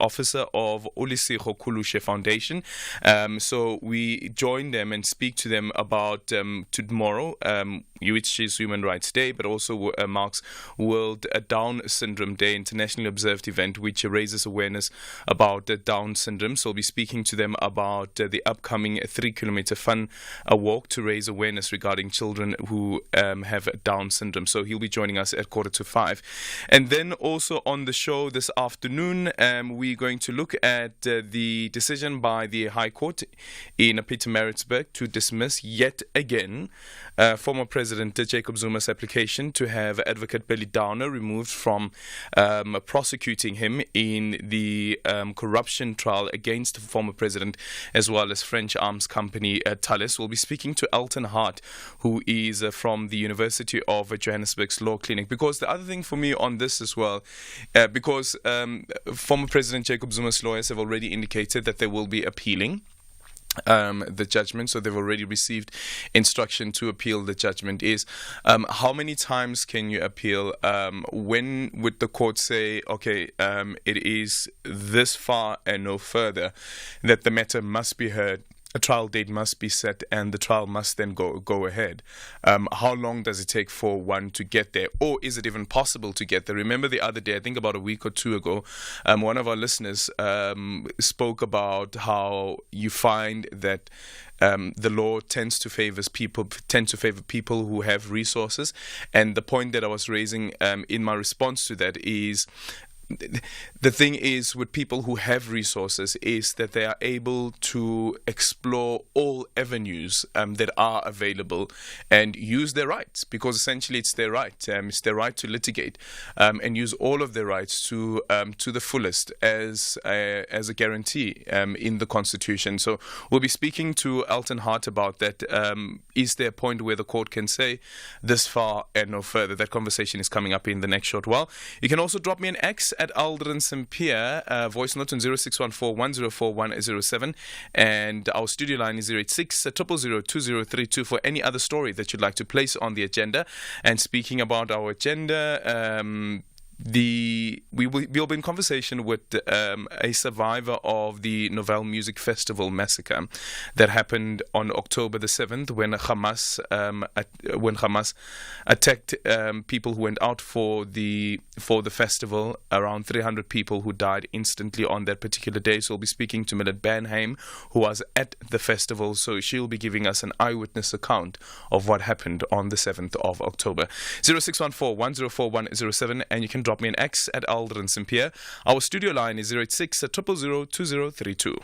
officer of Olisigo Kulushe Foundation. So we join them and speak to them about tomorrow, which is Human Rights Day, but also marks World Down Syndrome Day, internationally observed event which raises awareness about Down syndrome. So we'll be speaking to them about the upcoming 3-kilometer fun walk to raise awareness regarding children who have Down syndrome. So he'll be joining us at 4:45. And then also on the show this afternoon, we're going to look at the decision by the High Court in Pietermaritzburg to dismiss yet again former President Jacob Zuma's application to have Advocate Billy Downer removed from prosecuting him in the corruption trial against the former president, as well as French arms company Thales. We'll be speaking to Aldrin Hart, who is from the University of Johannesburg's Law Clinic. Because the other thing for me on this as well, because former President Jacob Zuma's lawyers have already indicated that they will be appealing the judgment, so they've already received instruction to appeal the judgment. Is how many times can you appeal? When would the court say, okay, it is this far and no further, that the matter must be heard, a trial date must be set, and the trial must then go ahead? How long does it take for one to get there? Or is it even possible to get there? Remember the other day, I think about a week or two ago, one of our listeners spoke about how you find that the law tends to favor people who have resources. And the point that I was raising in my response to that is, the thing is with people who have resources is that they are able to explore all avenues that are available and use their rights, because essentially it's their right. It's their right to litigate and use all of their rights to the fullest as a guarantee in the Constitution. So we'll be speaking to Aldrin Hart about that. Is there a point where the court can say this far and no further? That conversation is coming up in the next short while. You can also drop me an X at Aldrin Sampear, voice note on 0614-104-107, and our studio line is 086-000-2032 for any other story that you'd like to place on the agenda. And speaking about our agenda, we'll be in conversation with a survivor of the Novel Music Festival massacre that happened on October the 7th when Hamas attacked people who went out for the festival. Around 300 people who died instantly on that particular day. So we'll be speaking to Millet Banheim, who was at the festival. So she'll be giving us an eyewitness account of what happened on the 7th of October. 0614-104-107, and you can drop me an X at Aldrin Sampear. Our studio line is 086-000-2032.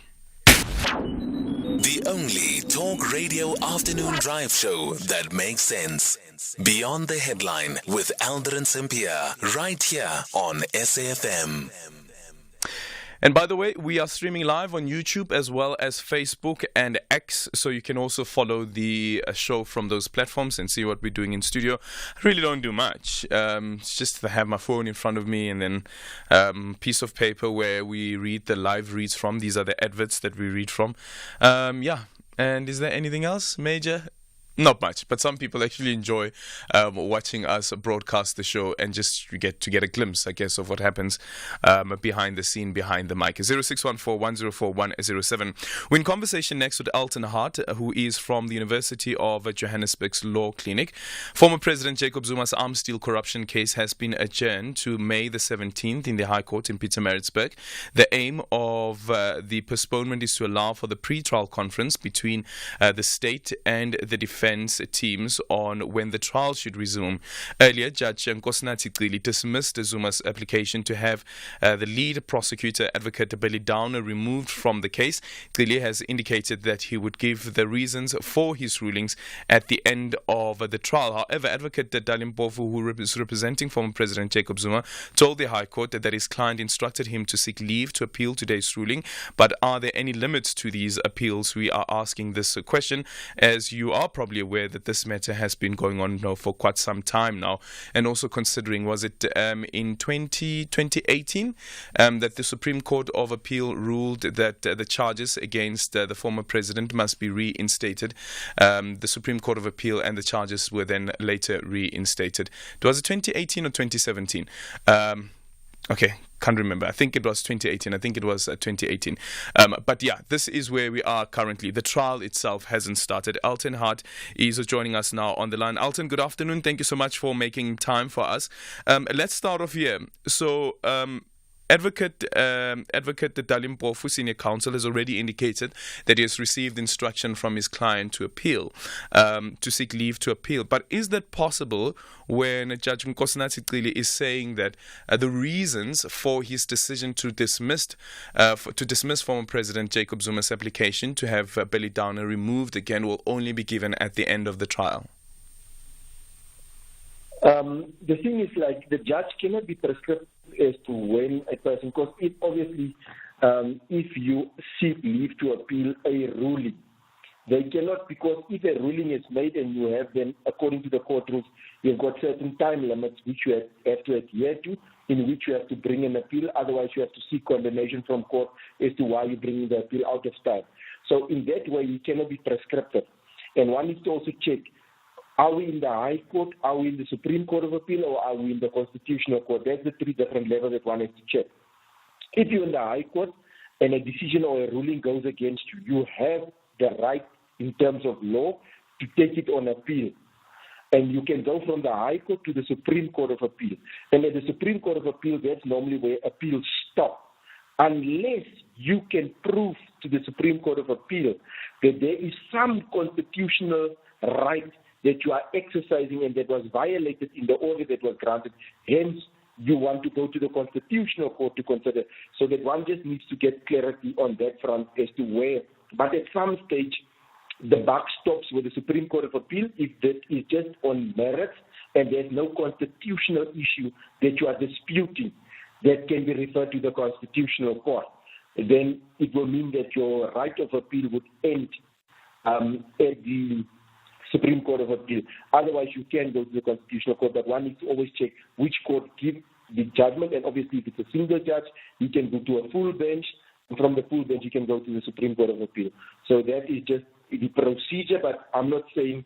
The only talk radio afternoon drive show that makes sense. Beyond the Headline with Aldrin Sampear, right here on SAFM. And by the way, we are streaming live on YouTube as well as Facebook and X, so you can also follow the show from those platforms and see what we're doing in studio. I really don't do much. It's just to have my phone in front of me and then piece of paper where we read the live reads from. These are the adverts that we read from. And is there anything else major? Not much, but some people actually enjoy watching us broadcast the show and just get a glimpse, I guess, of what happens behind the scene, behind the mic. 0614-104-107. We're in conversation next with Aldrin Hart, who is from the University of Johannesburg's Law Clinic. Former President Jacob Zuma's arms deal corruption case has been adjourned to May the 17th in the High Court in Pietermaritzburg. The aim of the postponement is to allow for the pre-trial conference between the state and the defense teams on when the trial should resume. Earlier, Judge Nkosinathi Cili dismissed Zuma's application to have the lead prosecutor, Advocate Billy Downer, removed from the case. Cili has indicated that he would give the reasons for his rulings at the end of the trial. However, Advocate Dalimpofu, who is representing former President Jacob Zuma, told the High Court that his client instructed him to seek leave to appeal today's ruling. But are there any limits to these appeals? We are asking this question, as you are probably aware that this matter has been going on now for quite some time now, and also considering, was it in 2018 that the Supreme Court of Appeal ruled that the charges against the former president must be reinstated. The Supreme Court of Appeal, and the charges were then later reinstated. Was it 2018 or 2017? Okay, can't remember. I think it was 2018. I think it was 2018. But yeah, this is where we are currently. The trial itself hasn't started. Alton Hart is joining us now on the line. Alton, good afternoon. Thank you so much for making time for us. Let's start off here. So, Advocate Dalim Mpofu, senior counsel, has already indicated that he has received instruction from his client to appeal, to seek leave to appeal. But is that possible when Judge Nkosinathi Cili is saying that the reasons for his decision to dismiss former President Jacob Zuma's application to have Billy Downer removed again will only be given at the end of the trial? The thing is, like, the judge cannot be prescriptive as to when a person, because if you seek leave to appeal a ruling, they cannot, because if a ruling is made and you have then, according to the court rules, you've got certain time limits which you have to adhere to, in which you have to bring an appeal. Otherwise, you have to seek condemnation from court as to why you're bringing the appeal out of time. So in that way, you cannot be prescriptive. And one needs to also check, are we in the High Court, are we in the Supreme Court of Appeal, or are we in the Constitutional Court? That's the three different levels that one has to check. If you're in the High Court and a decision or a ruling goes against you, you have the right in terms of law to take it on appeal. And you can go from the High Court to the Supreme Court of Appeal. And at the Supreme Court of Appeal, that's normally where appeals stop. Unless you can prove to the Supreme Court of Appeal that there is some constitutional right that you are exercising and that was violated in the order that was granted. Hence, you want to go to the Constitutional Court to consider. So that one just needs to get clarity on that front as to where. But at some stage, the buck stops with the Supreme Court of Appeal if that is just on merits and there's no constitutional issue that you are disputing that can be referred to the Constitutional Court. Then it will mean that your right of appeal would end at the Supreme Court of Appeal. Otherwise, you can go to the Constitutional Court, but one needs to always check which court gives the judgment. And obviously, if it's a single judge, you can go to a full bench. And from the full bench, you can go to the Supreme Court of Appeal. So that is just the procedure, but I'm not saying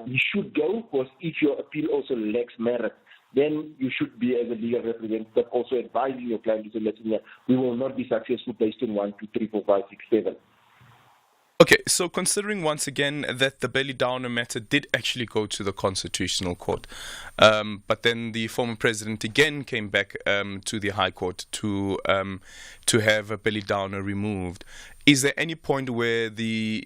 you should go, because if your appeal also lacks merit, then you should be, as a legal representative, also advising your client to say, listen, we will not be successful based on 1, 2, 3, 4, 5, 6, 7. Okay, so considering once again that the Billy Downer matter did actually go to the Constitutional Court, but then the former president again came back to the High Court to have Billy Downer removed, is there any point where the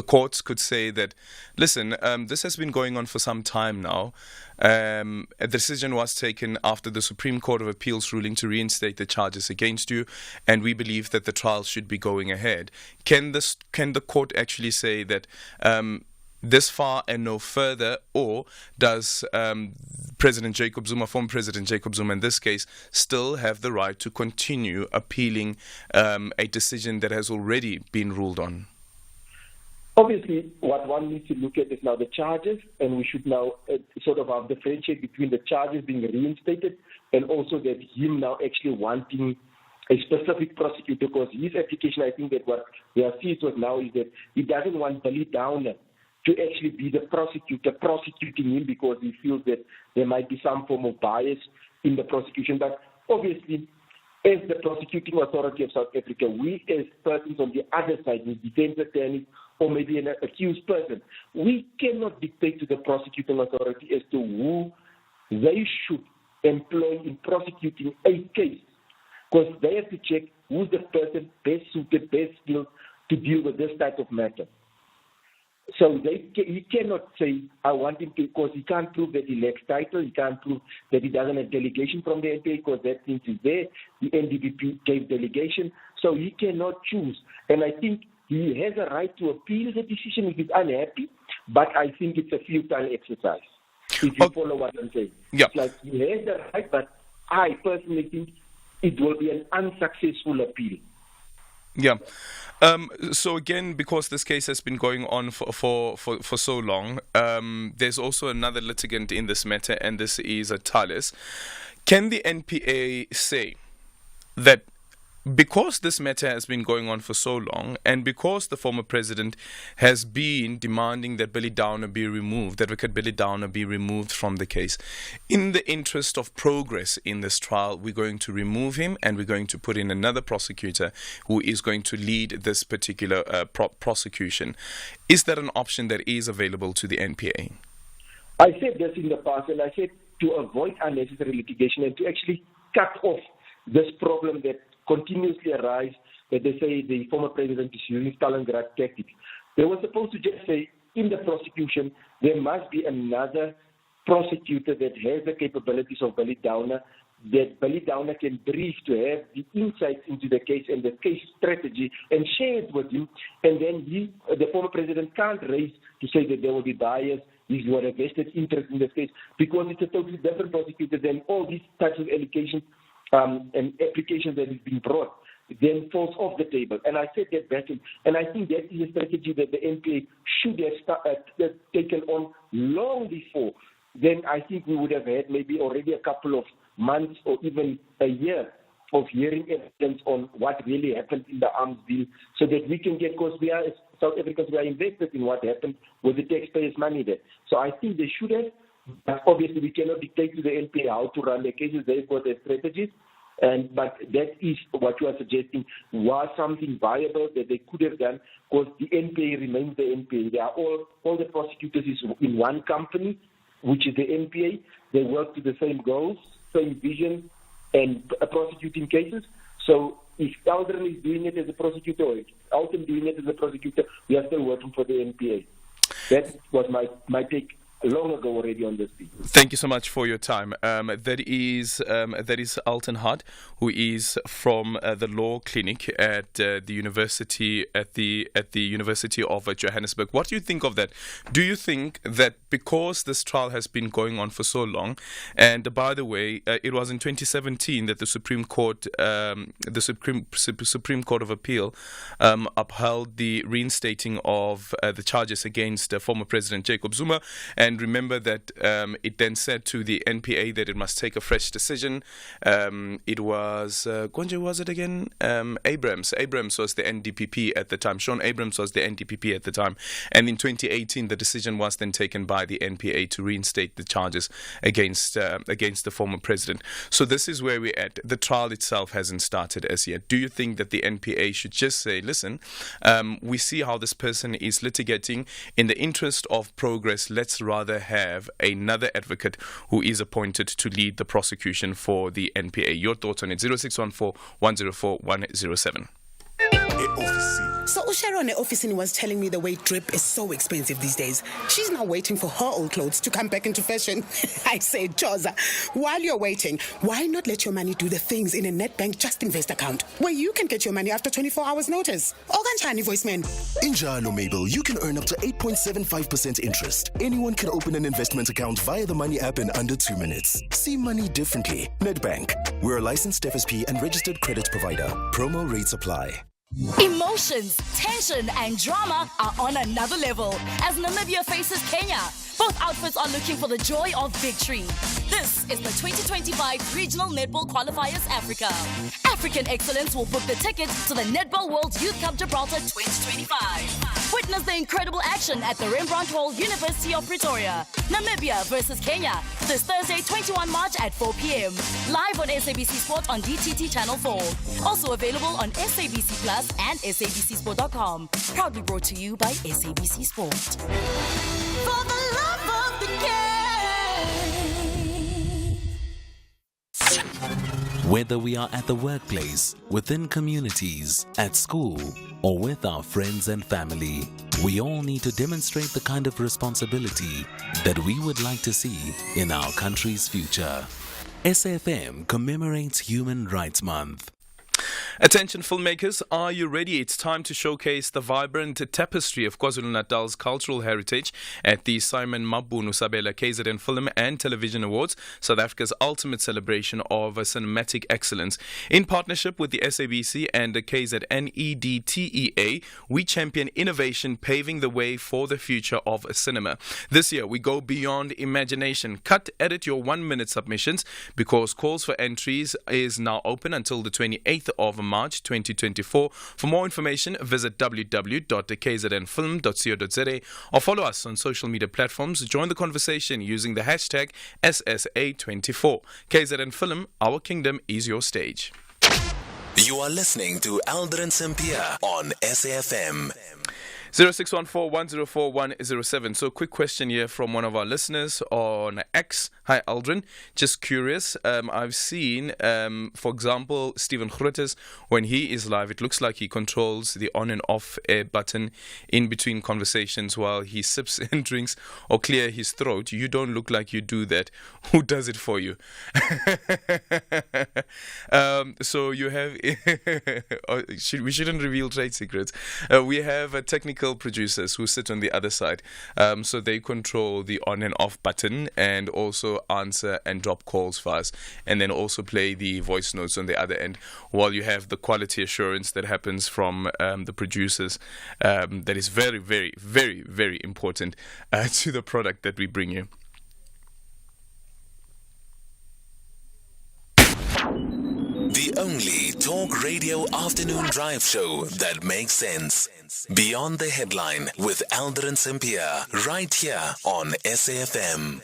courts could say that, listen, this has been going on for some time now. A decision was taken after the Supreme Court of Appeal's ruling to reinstate the charges against you, and we believe that the trial should be going ahead. Can the court actually say that this far and no further, or does President Jacob Zuma, former President Jacob Zuma in this case, still have the right to continue appealing a decision that has already been ruled on? Obviously, what one needs to look at is now the charges, and we should now sort of differentiate between the charges being reinstated and also that him now actually wanting a specific prosecutor, because his application, I think that what we are seeing now is that he doesn't want Billy Downer to actually be the prosecutor prosecuting him, because he feels that there might be some form of bias in the prosecution. But obviously, as the prosecuting authority of South Africa, we as persons on the other side, as defense attorneys or maybe an accused person, we cannot dictate to the prosecuting authority as to who they should employ in prosecuting a case, because they have to check who's the person best suited, best skilled to deal with this type of matter. So he cannot say, I want him to, because he can't prove that he lacks title, he can't prove that he doesn't have delegation from the NPA, because that thing is there. The NDPP gave delegation, so he cannot choose. And I think he has a right to appeal the decision if he's unhappy, but I think it's a futile exercise, if you follow what I'm saying. Yeah. It's like he has the right, but I personally think it will be an unsuccessful appeal. Yeah. So again, because this case has been going on for so long, there's also another litigant in this matter, and this is Talis. Can the NPA say that because this matter has been going on for so long, and because the former president has been demanding that Billy Downer be removed, that Advocate Billy Downer be removed from the case, in the interest of progress in this trial, we're going to remove him and we're going to put in another prosecutor who is going to lead this particular prosecution. Is that an option that is available to the NPA? I said this in the past, and I said to avoid unnecessary litigation and to actually cut off this problem that continuously arises, that they say the former president is using Stalingrad tactics. They were supposed to just say, in the prosecution, there must be another prosecutor that has the capabilities of Billy Downer, that Billy Downer can brief to have the insights into the case and the case strategy and share it with him. And then the former president can't raise to say that there will be bias, he's got a vested interest in this case, because it's a totally different prosecutor than all these types of allegations and applications that is being brought, then falls off the table. And I said that back in, and I think that is a strategy that the NPA should have taken on long before. Then I think we would have had maybe already a couple of months or even a year of hearing evidence on what really happened in the arms deal, so that we can get, because we are, as South Africans, we are invested in what happened with the taxpayers' money there. So I think they should have, but obviously we cannot dictate to the NPA how to run their cases. They've got their strategies. But that is what you are suggesting was something viable that they could have done, because the NPA remains the NPA. They are all the prosecutors is in one company, which is the NPA. They work to the same goals, same vision, and prosecuting cases. So if Aldrin is doing it as a prosecutor, or if Alton doing it as a prosecutor, we are still working for the NPA. That was my take long ago already on this thing. Thank you so much for your time. That is Alton Hart, who is from the law clinic at the university University of Johannesburg. What do you think of that? Do you think that because this trial has been going on for so long, and by the way, it was in 2017 that the Supreme Court of Appeal upheld the reinstating of the charges against former President Jacob Zuma, and remember that it then said to the NPA that it must take a fresh decision. It was Gonje, was it again? Abrams was the NDPP at the time. Sean Abrams was the NDPP at the time. And in 2018, the decision was then taken by the NPA to reinstate the charges against the former president. So this is where we're at. The trial itself hasn't started as yet. Do you think that the NPA should just say, listen, we see how this person is litigating. In the interest of progress, let's rather have another advocate who is appointed to lead the prosecution for the NPA. Your thoughts on it? 0614 104 107. So Sharon officing was telling me the way drip is so expensive these days. She's now waiting for her old clothes to come back into fashion. I say, Joza, while you're waiting, why not let your money do the things in a Nedbank Just Invest account, where you can get your money after 24 hours notice? Oganchani, voiceman. In Jalo, Mabel, you can earn up to 8.75% interest. Anyone can open an investment account via the Money app in under 2 minutes. See money differently. Nedbank. We're a licensed FSP and registered credit provider. Promo rates apply. Emotions, tension, and drama are on another level as Namibia faces Kenya. Both outfits are looking for the joy of victory. This is the 2025 Regional Netball Qualifiers Africa. African excellence will book the tickets to the Netball World Youth Cup Gibraltar 2025. Witness the incredible action at the Rembrandt Hall, University of Pretoria. Namibia versus Kenya, this Thursday, 21 March at 4 p.m. Live on SABC Sport on DTT Channel 4. Also available on SABC Plus and SABCSport.com. Proudly brought to you by SABC Sport. For the love of the game. Whether we are at the workplace, within communities, at school, or with our friends and family, we all need to demonstrate the kind of responsibility that we would like to see in our country's future. SFM commemorates Human Rights Month. Attention filmmakers, are you ready? It's time to showcase the vibrant tapestry of KwaZulu-Natal's cultural heritage at the Simon Mabunu Sabela KZN Film and Television Awards, South Africa's ultimate celebration of cinematic excellence. In partnership with the SABC and the KZN EDTEA, we champion innovation, paving the way for the future of cinema. This year, we go beyond imagination. Edit your 1-minute submissions, because calls for entries is now open until the 28th of March 2024. For more information, visit www.kznfilm.co.za or follow us on social media platforms. Join the conversation using the hashtag SSA24. KZN Film, our kingdom is your stage. You are listening to Aldrin Sampear on SAFM. 0614-104-107. So, quick question here from one of our listeners on X. Hi, Aldrin. Just curious. I've seen, for example, Stephen Grootes, when he is live, it looks like he controls the on and off air button in between conversations while he sips and drinks or clear his throat. You don't look like you do that. Who does it for you? So you have, we shouldn't reveal trade secrets. We have technical producers who sit on the other side. So they control the on and off button and also answer and drop calls for us, and then also play the voice notes on the other end, while you have the quality assurance that happens from the producers. That is very, very, very, very important to the product that we bring you. The only talk radio afternoon drive show that makes sense. Beyond the headline with Aldrin Sampear, right here on SAFM.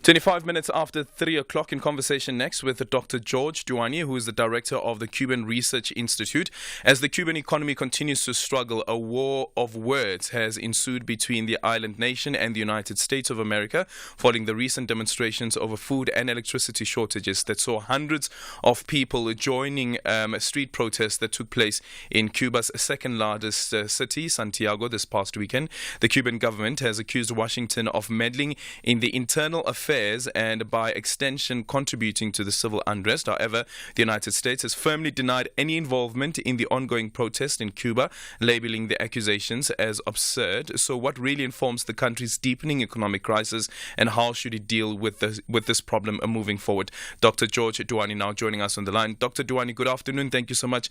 25 minutes after 3 o'clock, in conversation next with Dr. George Duani, who is the director of the Cuban Research Institute. As the Cuban economy continues to struggle, a war of words has ensued between the island nation and the United States of America following the recent demonstrations over food and electricity shortages that saw hundreds of people joining a street protest that took place in Cuba's second largest city, Santiago, this past weekend. The Cuban government has accused Washington of meddling in the internal affairs and by extension contributing to the civil unrest. However, the United States has firmly denied any involvement in the ongoing protest in Cuba, labeling the accusations as absurd. So what really informs the country's deepening economic crisis, and how should it deal with this problem moving forward? Dr. George Duani now joining us on the line. Dr. Duani, good afternoon. Thank you so much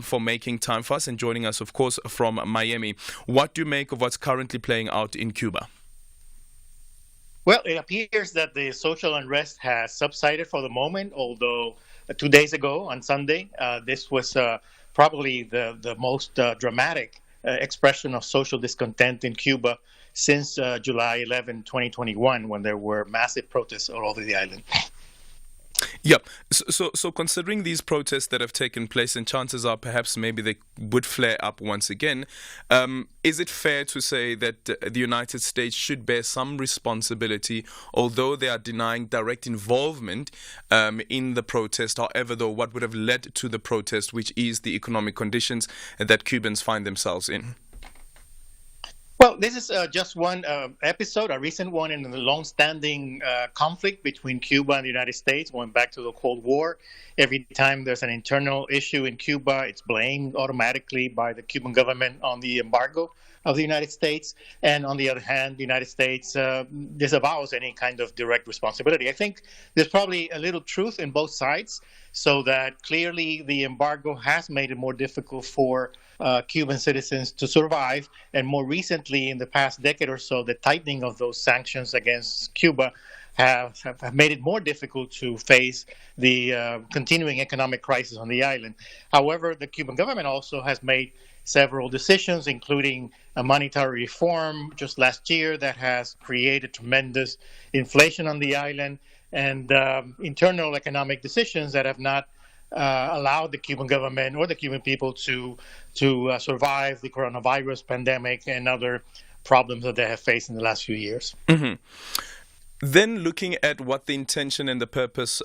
for making time for us and joining us, of course, from Miami. What do you make of what's currently playing out in Cuba? Well, it appears that the social unrest has subsided for the moment, although 2 days ago on Sunday, this was probably the most dramatic expression of social discontent in Cuba since July 11, 2021, when there were massive protests all over the island. Yep. So considering these protests that have taken place, and chances are perhaps maybe they would flare up once again, is it fair to say that the United States should bear some responsibility, although they are denying direct involvement in the protest? However, though, what would have led to the protest, which is the economic conditions that Cubans find themselves in? Well, this is just one episode, a recent one in the long-standing conflict between Cuba and the United States, going back to the Cold War. Every time there's an internal issue in Cuba, it's blamed automatically by the Cuban government on the embargo of the United States. And on the other hand, the United States disavows any kind of direct responsibility. I think there's probably a little truth in both sides, so that clearly the embargo has made it more difficult for Cuban citizens to survive. And more recently, in the past decade or so, the tightening of those sanctions against Cuba have made it more difficult to face the continuing economic crisis on the island. However, the Cuban government also has made several decisions, including a monetary reform just last year that has created tremendous inflation on the island, and internal economic decisions that have not allowed the Cuban government or the Cuban people to survive the coronavirus pandemic and other problems that they have faced in the last few years. Mm-hmm. Then looking at what the intention and the purpose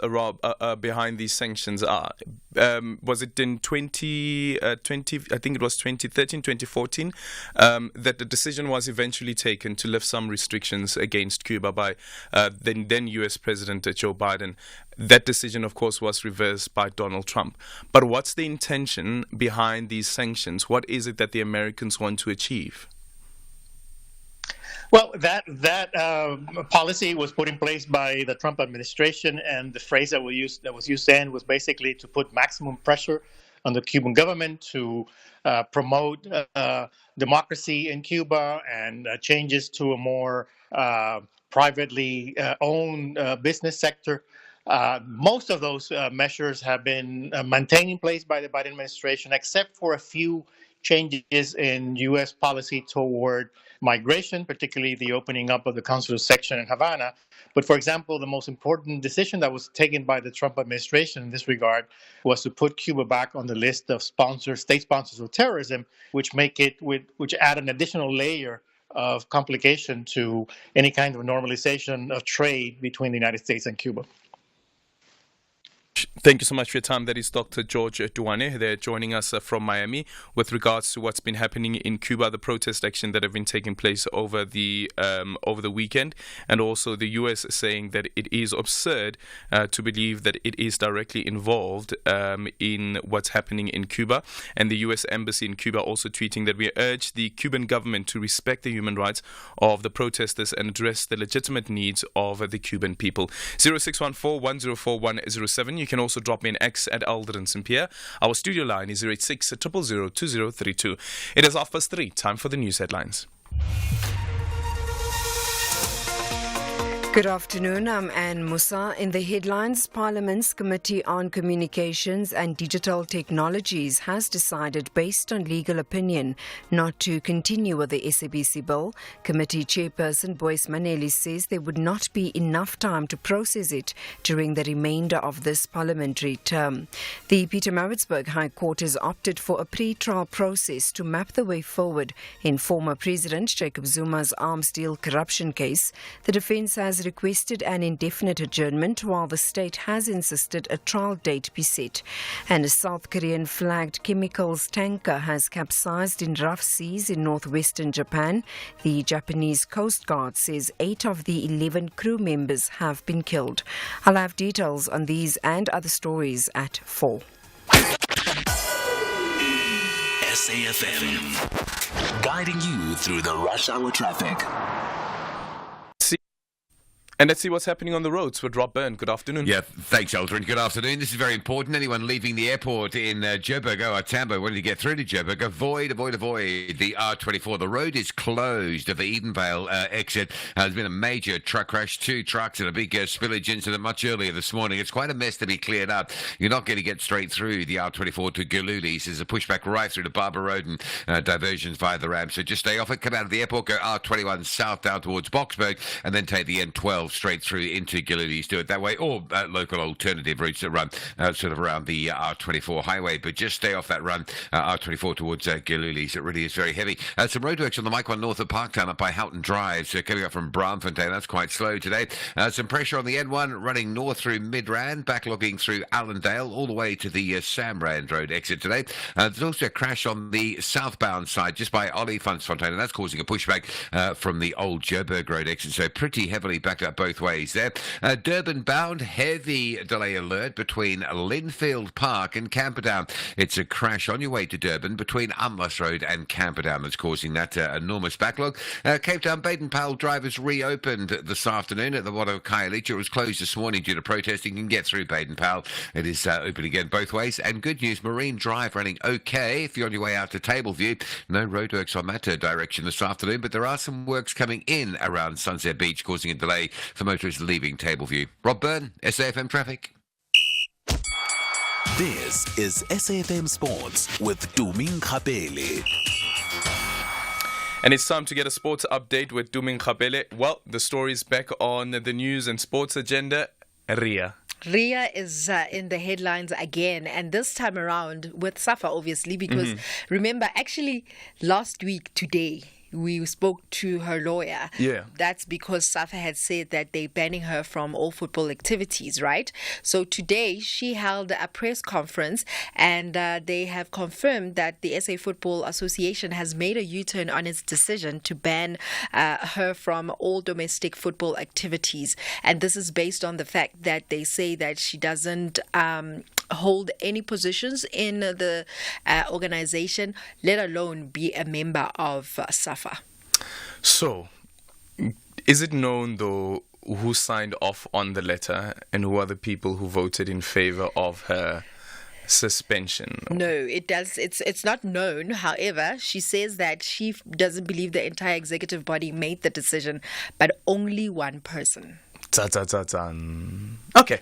behind these sanctions are, was it in 2020, I think it was 2013, 2014, that the decision was eventually taken to lift some restrictions against Cuba by then U.S. President Joe Biden. That decision, of course, was reversed by Donald Trump. But what's the intention behind these sanctions? What is it that the Americans want to achieve? Well, that policy was put in place by the Trump administration, and the phrase that was used then was basically to put maximum pressure on the Cuban government to promote democracy in Cuba and changes to a more privately owned business sector. Most of those measures have been maintained in place by the Biden administration, except for a few changes in U.S. policy toward migration, particularly the opening up of the consular section in Havana. But for example, the most important decision that was taken by the Trump administration in this regard was to put Cuba back on the list of state sponsors of terrorism, which add an additional layer of complication to any kind of normalization of trade between the United States and Cuba. Thank you so much for your time. That is Dr. George Duane. They're joining us from Miami with regards to what's been happening in Cuba, the protest action that have been taking place over the weekend, and also the U.S. saying that it is absurd to believe that it is directly involved in what's happening in Cuba. And the U.S. Embassy in Cuba also tweeting that we urge the Cuban government to respect the human rights of the protesters and address the legitimate needs of the Cuban people. 0614-104-107. You can also drop me an X at Aldrin Sampear. Our studio line is 086 000 2032. It is 3:30. Time for the news headlines. Good afternoon, I'm Anne Musa. In the headlines, Parliament's Committee on Communications and Digital Technologies has decided, based on legal opinion, not to continue with the SABC Bill. Committee Chairperson Boyce Maneli says there would not be enough time to process it during the remainder of this parliamentary term. The Pietermaritzburg High Court has opted for a pre-trial process to map the way forward in former President Jacob Zuma's arms deal corruption case. The defence has requested an indefinite adjournment, while the state has insisted a trial date be set. And a South Korean flagged chemicals tanker has capsized in rough seas in northwestern Japan. The Japanese Coast Guard says 8 of the 11 crew members have been killed. I'll have details on these and other stories at 4. SAFM, guiding you through the rush hour traffic. And let's see what's happening on the roads with Rob Byrne. Good afternoon. Yeah, thanks, Aldrin. Good afternoon. This is very important. Anyone leaving the airport in Joburg or Tambo wanting to get through to Joburg, avoid the R24. The road is closed at the Edenvale exit. There's been a major truck crash, 2 trucks and a big spillage incident much earlier this morning. It's quite a mess to be cleared up. You're not going to get straight through the R24 to Galulis. There's a pushback right through to Barber Road and diversions via the ramp. So just stay off it. Come out of the airport, go R21 south down towards Boksburg, and then take the N12 straight through into Galulis. Do it that way, or local alternative routes that run sort of around the R24 highway, but just stay off that run R24 towards Galulis. It really is very heavy. Some roadworks on the Mike 1 north of Parktown up by Houghton Drive, so coming up from Braamfontein. That's quite slow today. Some pressure on the N1 running north through Midrand, backlogging through Allendale all the way to the Samrand Road exit today. There's also a crash on the southbound side just by Olifantsfontein, and that's causing a pushback from the old Joburg Road exit, so pretty heavily backed up both ways there. Durban bound, heavy delay alert between Linfield Park and Camperdown. It's a crash on your way to Durban between Umlas Road and Camperdown that's causing that enormous backlog. Cape Town Baden-Powell drivers reopened this afternoon at the Wado Khayelitsha. It was closed this morning due to protesting. You can get through Baden-Powell. It is open again both ways. And good news, Marine Drive running okay if you're on your way out to Tableview. No roadworks on that direction this afternoon, but there are some works coming in around Sunset Beach causing a delay for motorists leaving Tableview. Rob Byrne, SAFM Traffic. This is SAFM Sports with Tuming Khapele. And it's time to get a sports update with Tuming Khapele. Well, the story is back on the news and sports agenda. Ria is in the headlines again, and this time around with SAFA, obviously, because remember, actually, last week today, we spoke to her lawyer. Yeah. That's because SAFA had said that they're banning her from all football activities, right? So today she held a press conference, and they have confirmed that the SA Football Association has made a U-turn on its decision to ban her from all domestic football activities. And this is based on the fact that they say that she doesn't hold any positions in the organization, let alone be a member of SAFA. So, is it known, though, who signed off on the letter and who are the people who voted in favor of her suspension? No, it's not known. However, she says that she doesn't believe the entire executive body made the decision, but only one person. Okay.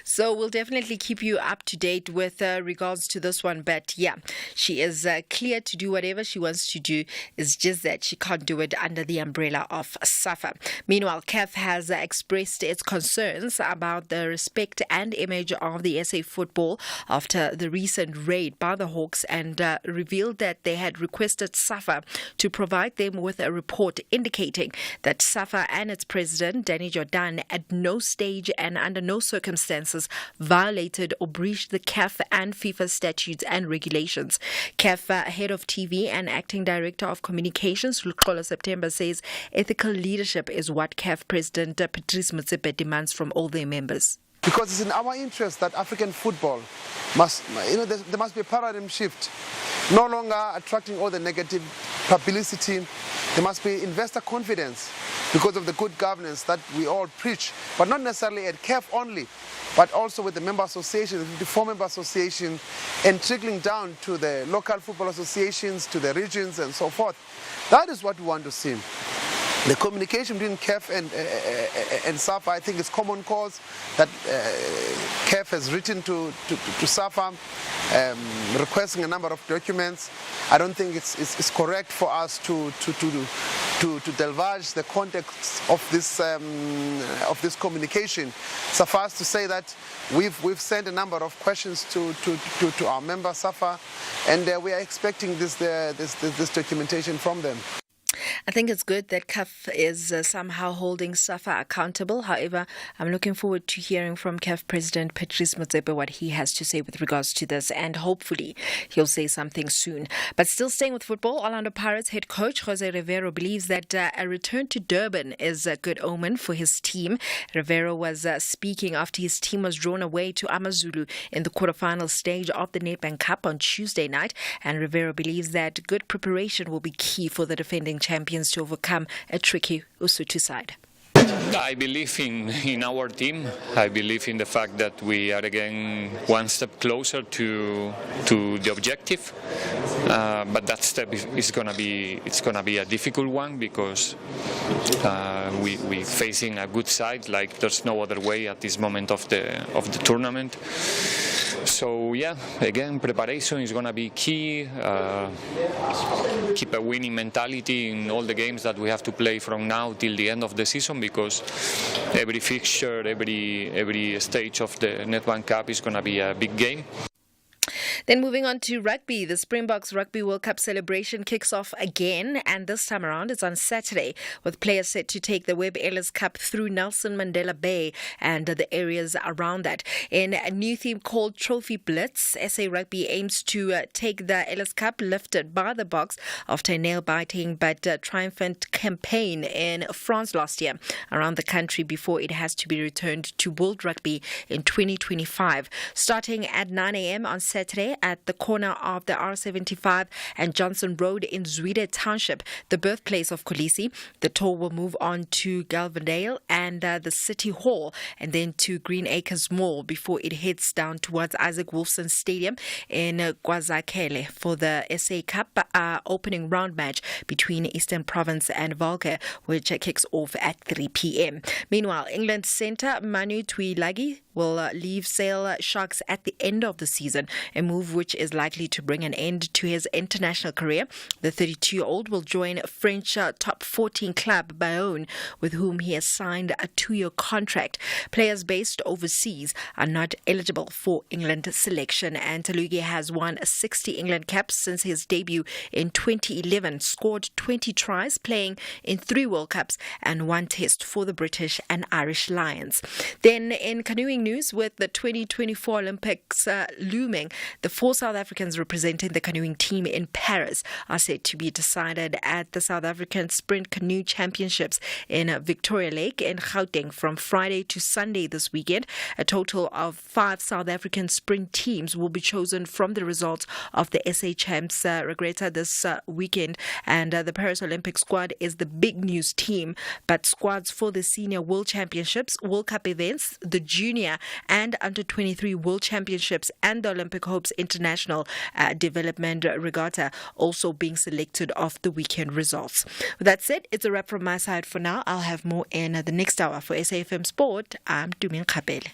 So we'll definitely keep you up to date with regards to this one. But yeah, she is clear to do whatever she wants to do. It's just that she can't do it under the umbrella of SAFA. Meanwhile, CAF has expressed its concerns about the respect and image of the SA football after the recent raid by the Hawks, and revealed that they had requested SAFA to provide them with a report indicating that SAFA and its president, Danny Jordan, at no stage and under no circumstances violated or breached the CAF and FIFA statutes and regulations. CAF head of TV and acting director of communications, Luxolo September, says ethical leadership is what CAF President Patrice Motsepe demands from all their members. Because it's in our interest that African football must, there must be a paradigm shift. No longer attracting all the negative publicity. There must be investor confidence because of the good governance that we all preach, but not necessarily at CAF only, but also with the member associations, the 54 member association, and trickling down to the local football associations, to the regions and so forth. That is what we want to see. The communication between CAF and SAFA, I think, is common cause that CAF has written to SAFA requesting a number of documents. I don't think it's correct for us to divulge the context of this communication. Suffice to say that we've sent a number of questions to our member SAFA, and we are expecting this documentation from them. I think it's good that CAF is somehow holding SAFA accountable. However, I'm looking forward to hearing from CAF President Patrice Motsepe what he has to say with regards to this, and hopefully he'll say something soon. But still staying with football, Orlando Pirates head coach Jose Rivero believes that a return to Durban is a good omen for his team. Rivero was speaking after his team was drawn away to AmaZulu in the quarterfinal stage of the Nedbank Cup on Tuesday night, and Rivero believes that good preparation will be key for the defending champions to overcome a tricky Lesotho side. I believe in our team. I believe in the fact that we are again one step closer to the objective. But that step is gonna be a difficult one because we're facing a good side. Like there's no other way at this moment of the tournament. So yeah, again, preparation is gonna be key. Keep a winning mentality in all the games that we have to play from now till the end of the season, because every fixture, every stage of the Nedbank Cup is gonna be a big game. Then moving on to rugby, the Springboks Rugby World Cup celebration kicks off again, and this time around it's on Saturday, with players set to take the Webb Ellis Cup through Nelson Mandela Bay and the areas around that. In a new theme called Trophy Blitz, SA Rugby aims to take the Ellis Cup lifted by the Boks after a nail-biting but triumphant campaign in France last year around the country before it has to be returned to World Rugby in 2025. Starting at 9 a.m. on Saturday at the corner of the R75 and Johnson Road in Zwide Township, the birthplace of Kolisi. The tour will move on to Galvandale and the City Hall, and then to Green Acres Mall before it heads down towards Isaac Wolfson Stadium in Kwazakele for the SA Cup opening round match between Eastern Province and Volker, which kicks off at 3 p.m. Meanwhile, England centre Manu Tuilagi will leave Sale Sharks at the end of the season, a move which is likely to bring an end to his international career. The 32-year-old will join French top 14 club Bayonne, with whom he has signed a 2-year contract. Players based overseas are not eligible for England selection, and Talugi has won 60 England caps since his debut in 2011, scored 20 tries, playing in 3 World Cups and 1 test for the British and Irish Lions. Then in canoeing news, with the 2024 Olympics looming, the 4 South Africans representing the canoeing team in Paris are set to be decided at the South African Sprint Canoe Championships in Victoria Lake in Gauteng from Friday to Sunday this weekend. A total of 5 South African sprint teams will be chosen from the results of the SA Champs Regatta this weekend, and the Paris Olympic squad is the big news team, but squads for the Senior World Championships, World Cup events, the Junior and Under-23 World Championships and the Olympic Hopes International Development Regatta also being selected off the weekend results. With that said, it's a wrap from my side for now. I'll have more in the next hour. For SAFM Sport, I'm Dumin Kapele.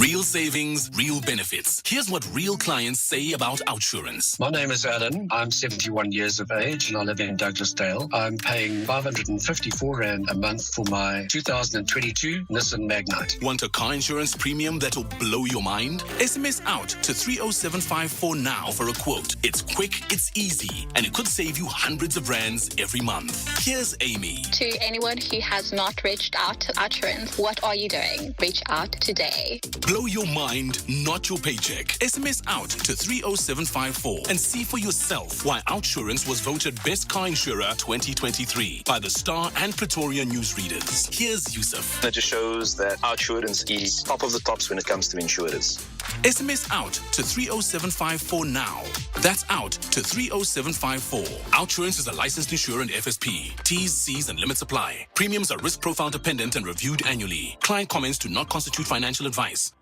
Real savings, real benefits. Here's what real clients say about OUTsurance. My name is Alan. I'm 71 years of age and I live in Douglasdale. I'm paying 554 Rand a month for my 2022 Nissan Magnite. Want a car insurance premium that'll blow your mind? SMS out to 30754 now for a quote. It's quick, it's easy, and it could save you hundreds of rands every month. Here's Amy. To anyone who has not reached out to OUTsurance, what are you doing? Reach out today. Blow your mind, not your paycheck. SMS out to 30754 and see for yourself why OUTsurance was voted Best Car Insurer 2023 by the Star and Pretoria newsreaders. Here's Yusuf. It just shows that OUTsurance is top of the tops when it comes to insurers. SMS out to 30754 now. That's out to 30754. OUTsurance is a licensed insurer and FSP. T's, C's, and limits apply. Premiums are risk profile dependent and reviewed annually. Client comments do not constitute financial advice.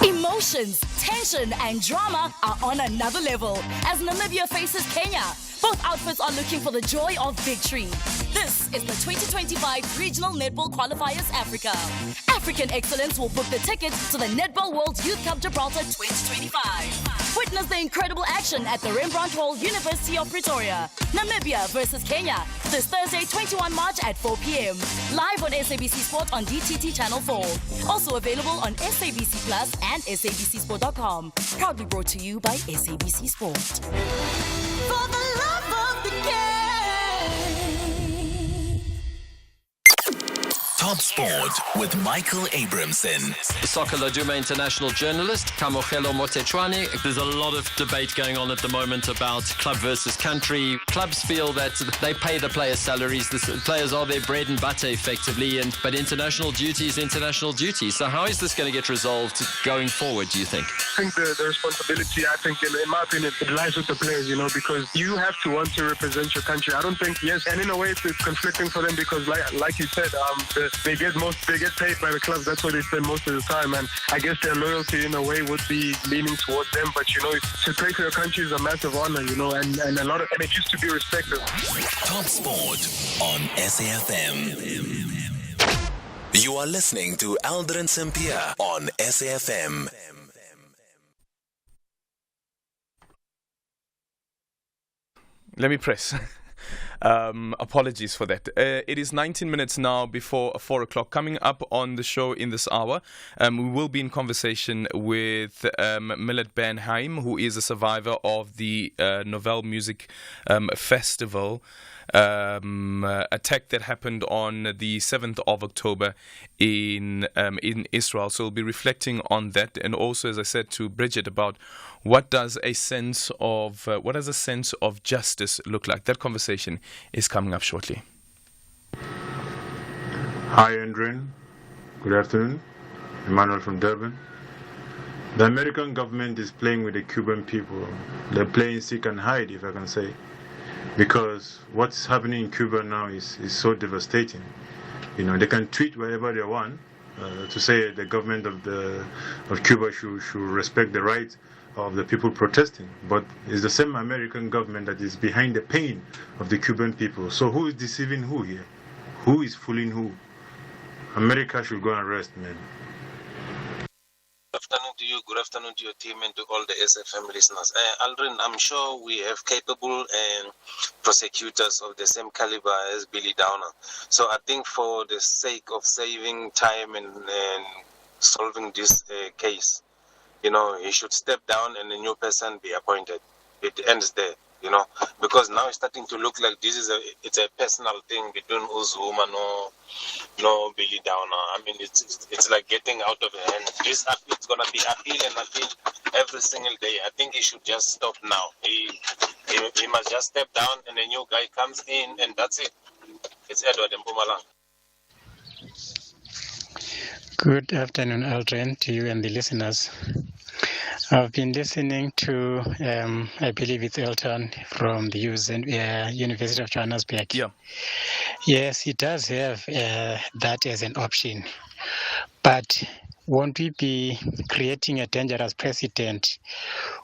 Emotions, tension, and drama are on another level as Namibia faces Kenya. Both outfits are looking for the joy of victory. This is the 2025 Regional Netball Qualifiers Africa. African excellence will book the tickets to the Netball World Youth Cup Gibraltar 2025. Witness the incredible action at the Rembrandt Hall, University of Pretoria. Namibia versus Kenya, this Thursday, 21 March at 4 p.m. Live on SABC Sport on DTT Channel 4. Also available on SABC Plus and SABCSport.com. Proudly brought to you by SABC Sport. For the love of the game. Top Sport with Michael Abramson. Soccer Laduma international journalist Kamogelo Motechwane. There's a lot of debate going on at the moment about club versus country. Clubs feel that they pay the players' salaries. The players are their bread and butter effectively, but international duty is international duty. So how is this going to get resolved going forward, do you think? I think the responsibility, in my opinion, it lies with the players, because you have to want to represent your country. I don't think, yes, and in a way it's conflicting for them because like you said, they get paid by the clubs. That's where they spend most of the time, and I guess their loyalty in a way would be leaning towards them. But to play for your country is a massive honor, and it used to be respected. Top Sport on SAFM. You are listening to Aldrin Sampear on SAFM. Let me press. Apologies for that. It is 19 minutes now before 4 o'clock. Coming up on the show in this hour, we will be in conversation with Millet Benheim, who is a survivor of the Novel Music Festival attack that happened on the 7th of October in Israel. So we'll be reflecting on that, and also, as I said to Bridget, about what does a sense of justice look like. That conversation is coming up shortly. Hi, Aldrin. Good afternoon. Emmanuel from Durban. The American government is playing with the Cuban people. They're playing seek and hide, if I can say, because what's happening in Cuba now is so devastating. They can tweet whatever they want to say the government of Cuba should respect the rights of the people protesting, but it's the same American government that is behind the pain of the Cuban people. So who is deceiving who here? Who is fooling who? America should go and rest, man. Good afternoon to you, good afternoon to your team and to all the SFM listeners. Aldrin, I'm sure we have capable prosecutors of the same caliber as Billy Downer. So I think for the sake of saving time and solving this case, he should step down and a new person be appointed. It ends there, because now it's starting to look like it's a personal thing between Zuma no Billy Downer. I mean, it's like getting out of hand. It's gonna be appeal and appeal every single day. I think he should just stop now. He must just step down and a new guy comes in, and that's it. It's Edward Mpumalanga. Good afternoon, Aldrin, to you and the listeners. I've been listening to, I believe it's Elton from the University of Johannesburg. Yeah. Yes, he does have that as an option. But won't we be creating a dangerous precedent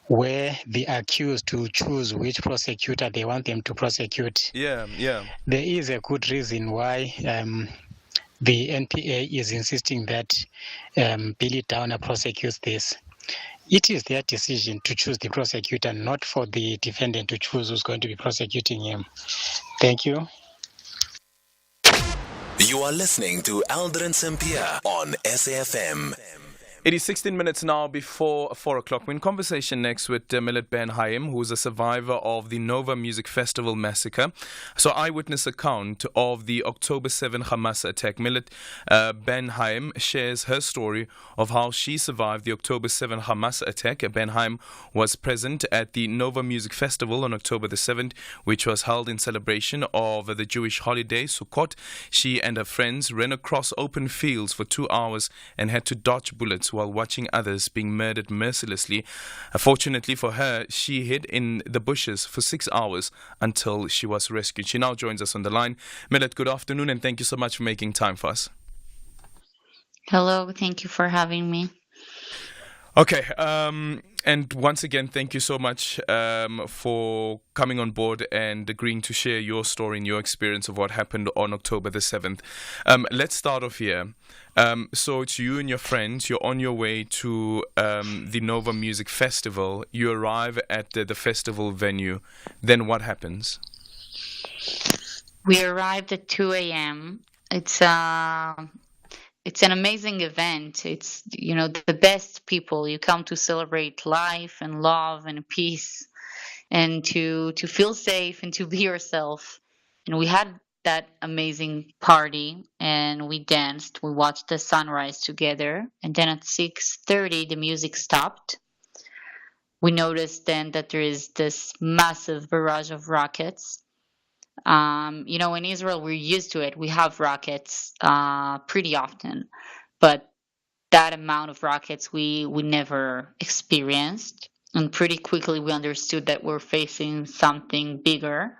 where the accused to choose which prosecutor they want them to prosecute? Yeah. There is a good reason why the NPA is insisting that Billy Downer prosecutes this. It is their decision to choose the prosecutor, not for the defendant to choose who's going to be prosecuting him. Thank you. You are listening to Aldrin Sampear on SAFM. It is 16 minutes now before 4 o'clock. We're in conversation next with Millet Ben Haim, who is a survivor of the Nova Music Festival massacre. So, eyewitness account of the October 7 Hamas attack. Millet Ben Haim shares her story of how she survived the October 7 Hamas attack. Ben Haim was present at the Nova Music Festival on October the 7th, which was held in celebration of the Jewish holiday, Sukkot. She and her friends ran across open fields for 2 hours and had to dodge bullets while watching others being murdered mercilessly. Fortunately for her, she hid in the bushes for 6 hours until she was rescued. She now joins us on the line. Millet, good afternoon, and thank you so much for making time for us. Hello, thank you for having me. Okay, and once again, thank you so much for coming on board and agreeing to share your story and your experience of what happened on October the 7th. Let's start off here. So it's you and your friends. You're on your way to the Nova Music Festival. You arrive at the festival venue. Then what happens? We arrived at 2 a.m. It's an amazing event. It's, the best people. You come to celebrate life and love and peace and to feel safe and to be yourself. And we had that amazing party and we danced. We watched the sunrise together. And then at 6:30, the music stopped. We noticed then that there is this massive barrage of rockets. In Israel, we're used to it. We have rockets pretty often, but that amount of rockets we never experienced. And pretty quickly we understood that we're facing something bigger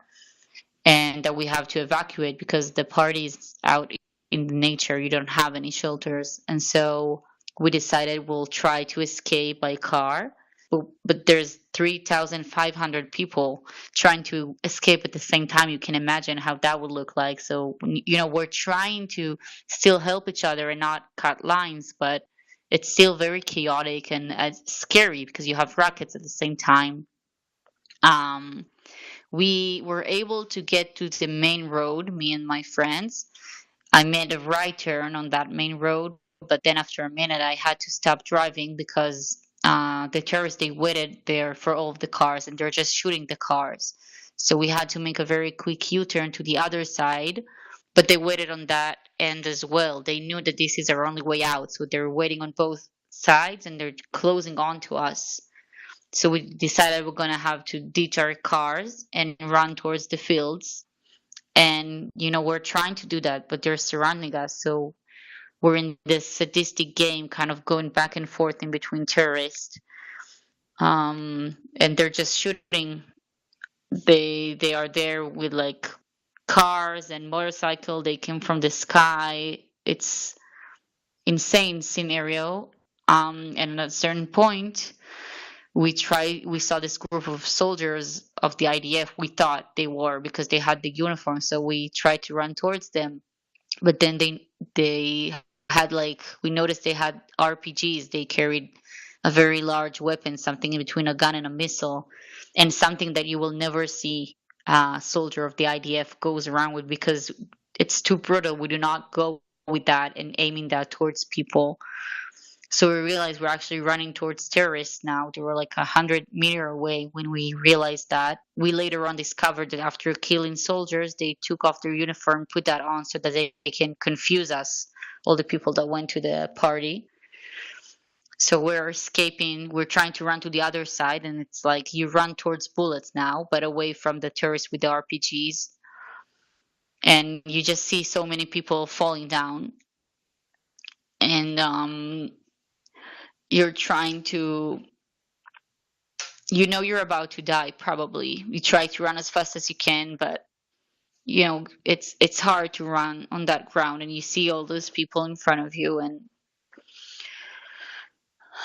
and that we have to evacuate because the party's out in nature. You don't have any shelters. And so we decided we'll try to escape by car. But there's 3,500 people trying to escape at the same time. You can imagine how that would look like. So, we're trying to still help each other and not cut lines, but it's still very chaotic and scary because you have rockets at the same time. We were able to get to the main road, me and my friends. I made a right turn on that main road, but then after a minute I had to stop driving because the terrorists, they waited there for all of the cars and they're just shooting the cars. So we had to make a very quick U-turn to the other side, but they waited on that end as well. They knew that this is our only way out. So they're waiting on both sides and they're closing on to us. So we decided we're going to have to ditch our cars and run towards the fields. And, we're trying to do that, but they're surrounding us. So we're in this sadistic game, kind of going back and forth in between terrorists. And they're just shooting. They are there with like cars and motorcycle. They came from the sky. It's insane scenario. And at a certain point, we saw this group of soldiers of the IDF. We thought they were because they had the uniform. So we tried to run towards them. But then they had we noticed they had RPGs. They carried a very large weapon, something in between a gun and a missile, and something that you will never see a soldier of the IDF goes around with because it's too brutal. We do not go with that and aiming that towards people. So we realized we're actually running towards terrorists now. They were 100 meters away when we realized that. We later on discovered that after killing soldiers, they took off their uniform, put that on so that they can confuse us, all the people that went to the party. So we're escaping. We're trying to run to the other side, and it's like you run towards bullets now, but away from the terrorists with the RPGs. And you just see so many people falling down. And you're trying to, you're about to die probably. You try to run as fast as you can, but it's hard to run on that ground and you see all those people in front of you and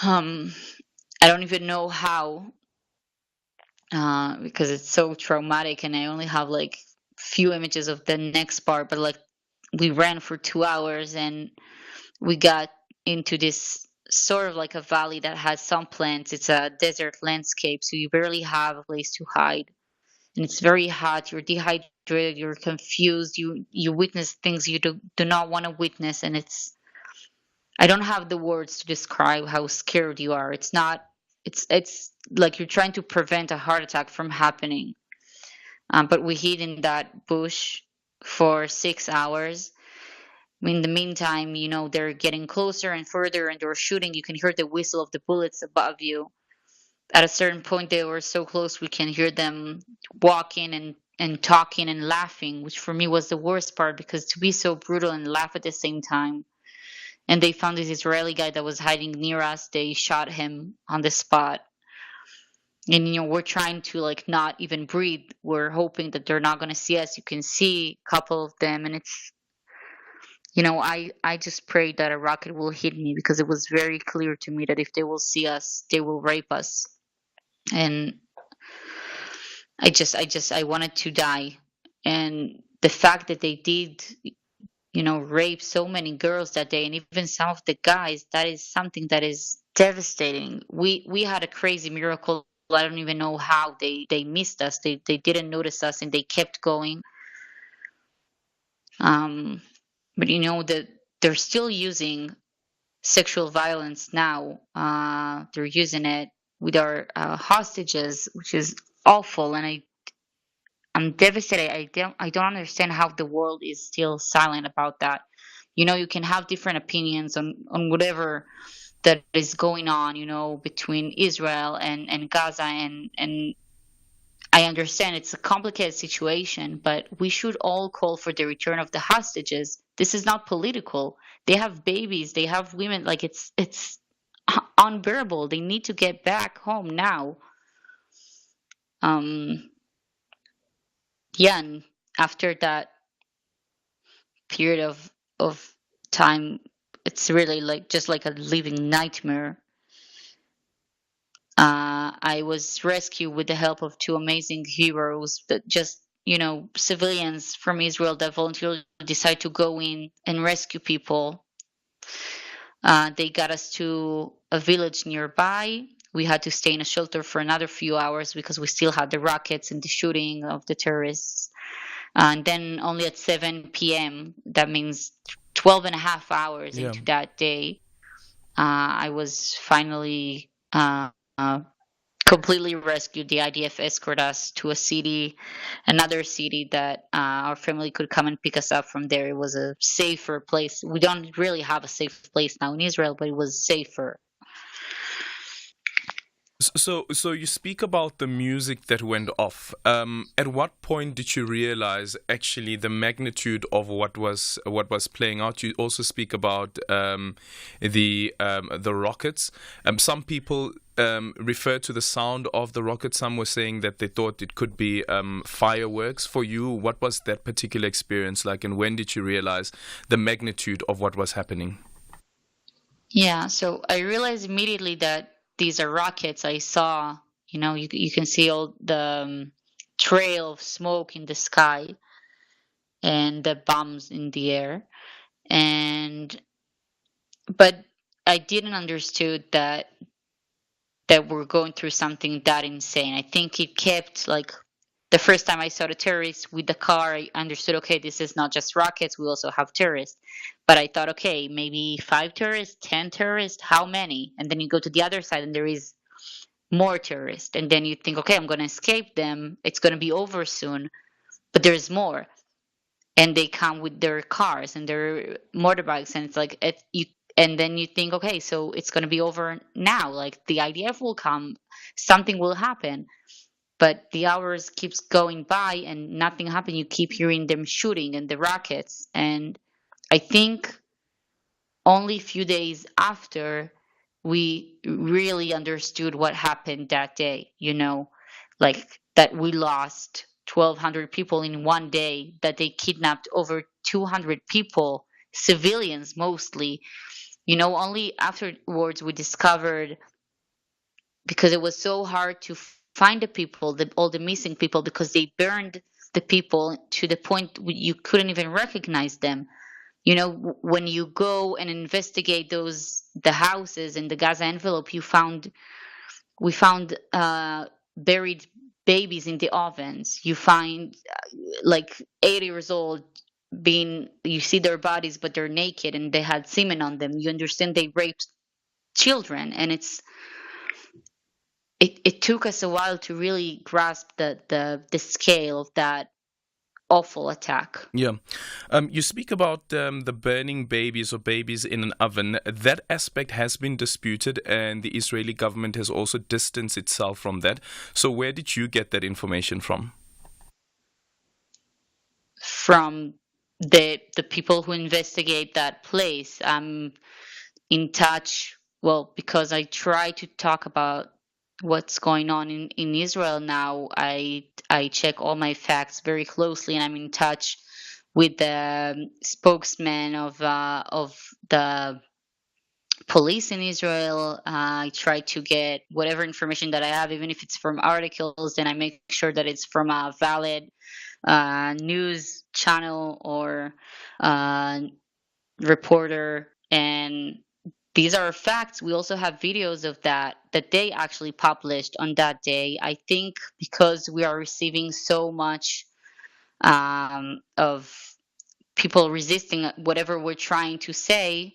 I don't even know how because it's so traumatic and I only have few images of the next part, but we ran for 2 hours, and we got into this sort of like a valley that has some plants. It's a desert landscape, so you barely have a place to hide. And it's very hot. You're dehydrated. You're confused. You witness things you do not want to witness, and I don't have the words to describe how scared you are. It's not. It's like you're trying to prevent a heart attack from happening. But we hid in that bush for 6 hours. In the meantime, they're getting closer and further, and they're shooting. You can hear the whistle of the bullets above you. At a certain point, they were so close we can hear them walking and talking and laughing, which for me was the worst part, because to be so brutal and laugh at the same time. And they found this Israeli guy that was hiding near us. They shot him on the spot. And we're trying to like not even breathe. We're hoping that they're not going to see us. You can see a couple of them, and it's I just prayed that a rocket will hit me, because it was very clear to me that if they will see us, they will rape us. And I wanted to die. And the fact that they did, rape so many girls that day, and even some of the guys, that is something that is devastating. We had a crazy miracle. I don't even know how they missed us. They didn't notice us, and they kept going. But that they're still using sexual violence now. They're using it with our hostages, which is awful. And I'm devastated. I don't understand how the world is still silent about that. You can have different opinions on whatever that is going on, between Israel and Gaza, and I understand it's a complicated situation, but we should all call for the return of the hostages. This is not political. They have babies, they have women. Like it's unbearable. They need to get back home now. Yeah, and after that period of time, it's really like just like a living nightmare. I was rescued with the help of two amazing heroes that just, civilians from Israel that voluntarily decide to go in and rescue people. They got us to a village nearby. We had to stay in a shelter for another few hours because we still had the rockets and the shooting of the terrorists. And then only at 7 p.m., that means 12 and a half hours into that day, I was finally completely rescued. The IDF escorted us to another city that our family could come and pick us up from there. It was a safer place. We don't really have a safe place now in Israel, but it was safer. So you speak about the music that went off. At what point did you realize actually the magnitude of what was playing out? You also speak about the rockets. Some people refer to the sound of the rocket. Some were saying that they thought it could be fireworks. For you, what was that particular experience like, and when did you realize the magnitude of what was happening? Yeah, so I realized immediately that these are rockets. I saw, you can see all the trail of smoke in the sky and the bombs in the air. But I didn't understood that we're going through something that insane. I think it kept like the first time I saw the terrorists with the car, I understood, okay, this is not just rockets, we also have terrorists. But I thought, okay, maybe 5 terrorists, 10 terrorists, how many? And then you go to the other side and there is more terrorists. And then you think, okay, I'm going to escape them. It's going to be over soon. But there's more. And they come with their cars and their motorbikes. And it's like, and then you think, okay, so it's going to be over now. Like the IDF will come, something will happen. But the hours keeps going by and nothing happened. You keep hearing them shooting and the rockets. And I think only a few days after we really understood what happened that day, like that we lost 1,200 people in one day, that they kidnapped over 200 people, civilians mostly. Only afterwards we discovered, because it was so hard to find the people, all the missing people, because they burned the people to the point you couldn't even recognize them. when you go and investigate the houses in the Gaza envelope, we found buried babies in the ovens. You find like 80 years old you see their bodies, but they're naked and they had semen on them. You understand they raped children, and it took us a while to really grasp the scale of that awful attack. Yeah. You speak about the burning babies or babies in an oven. That aspect has been disputed, and the Israeli government has also distanced itself from that. So where did you get that information from? From the people who investigate that place. I'm in touch, because I try to talk about what's going on in Israel now. I check all my facts very closely, and I'm in touch with the spokesman of the police in Israel. I try to get whatever information that I have, even if it's from articles, then I make sure that it's from a valid news channel or reporter. And these are facts. We also have videos of that they actually published on that day. I think because we are receiving so much of people resisting whatever we're trying to say,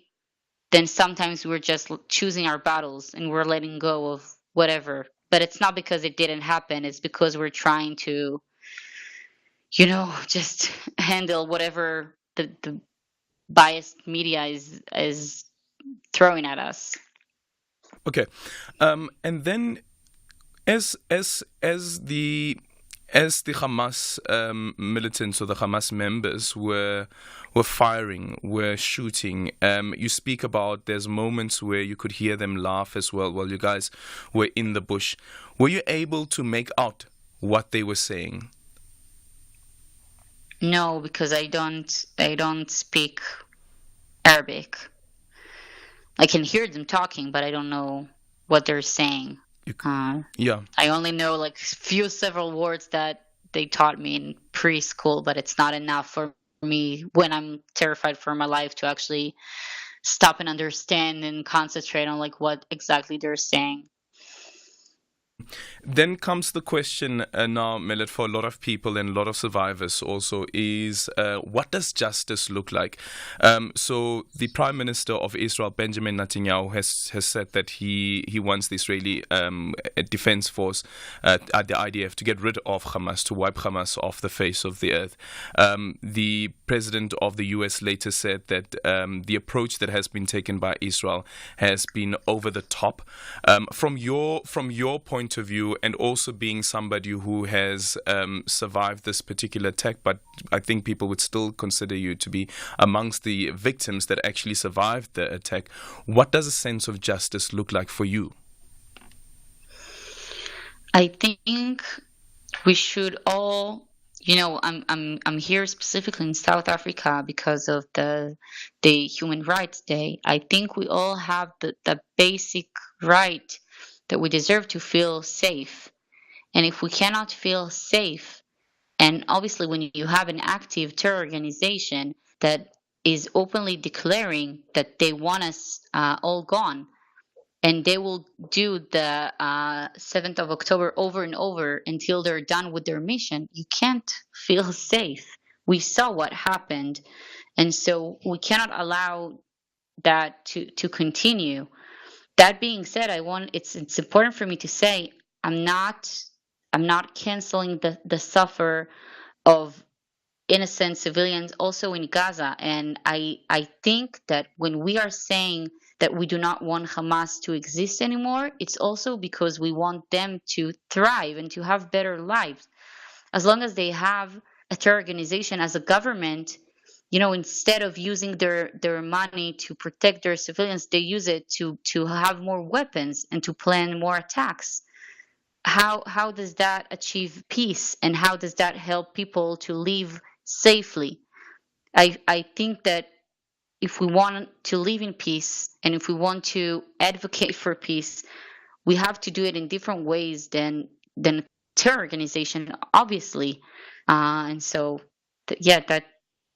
then sometimes we're just choosing our battles and we're letting go of whatever. But it's not because it didn't happen. It's because we're trying to, just handle whatever the biased media is throwing at us. Okay, and then as the Hamas militants or the Hamas members were firing, were shooting, you speak about there's moments where you could hear them laugh as well while you guys were in the bush. Were you able to make out what they were saying? No, because I don't speak Arabic. I can hear them talking, but I don't know what they're saying. Yeah. I only know like several words that they taught me in preschool, but it's not enough for me when I'm terrified for my life to actually stop and understand and concentrate on like what exactly they're saying. Then comes the question now, Millet, for a lot of people and a lot of survivors also is what does justice look like? So the Prime Minister of Israel, Benjamin Netanyahu, has said that he wants the Israeli Defense Force, the IDF, to get rid of Hamas, to wipe Hamas off the face of the earth. The President of the US later said that the approach that has been taken by Israel has been over the top. From your point of view, and also being somebody who has survived this particular attack, but I think people would still consider you to be amongst the victims that actually survived the attack, what does a sense of justice look like for you? I think we should all, I'm here specifically in South Africa because of the Human Rights Day. I think we all have the basic right that we deserve to feel safe. And if we cannot feel safe, and obviously when you have an active terror organization that is openly declaring that they want us all gone, and they will do the 7th of October over and over until they're done with their mission, you can't feel safe. We saw what happened. And so we cannot allow that to continue. That being said, it's important for me to say I'm not canceling the suffer of innocent civilians also in Gaza. And I think that when we are saying that we do not want Hamas to exist anymore, it's also because we want them to thrive and to have better lives. As long as they have a terror organization as a government, instead of using their money to protect their civilians, they use it to have more weapons and to plan more attacks. How does that achieve peace, and how does that help people to live safely? I think that if we want to live in peace and if we want to advocate for peace, we have to do it in different ways than terror organization, obviously. And so,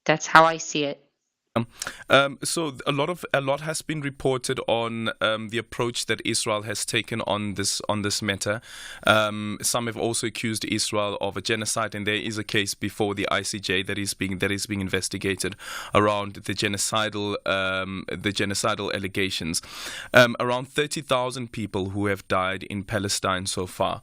that's how I see it. So a lot has been reported on the approach that Israel has taken on this matter. Some have also accused Israel of a genocide, and there is a case before the ICJ that is being investigated around the genocidal allegations. Around 30,000 people who have died in Palestine so far.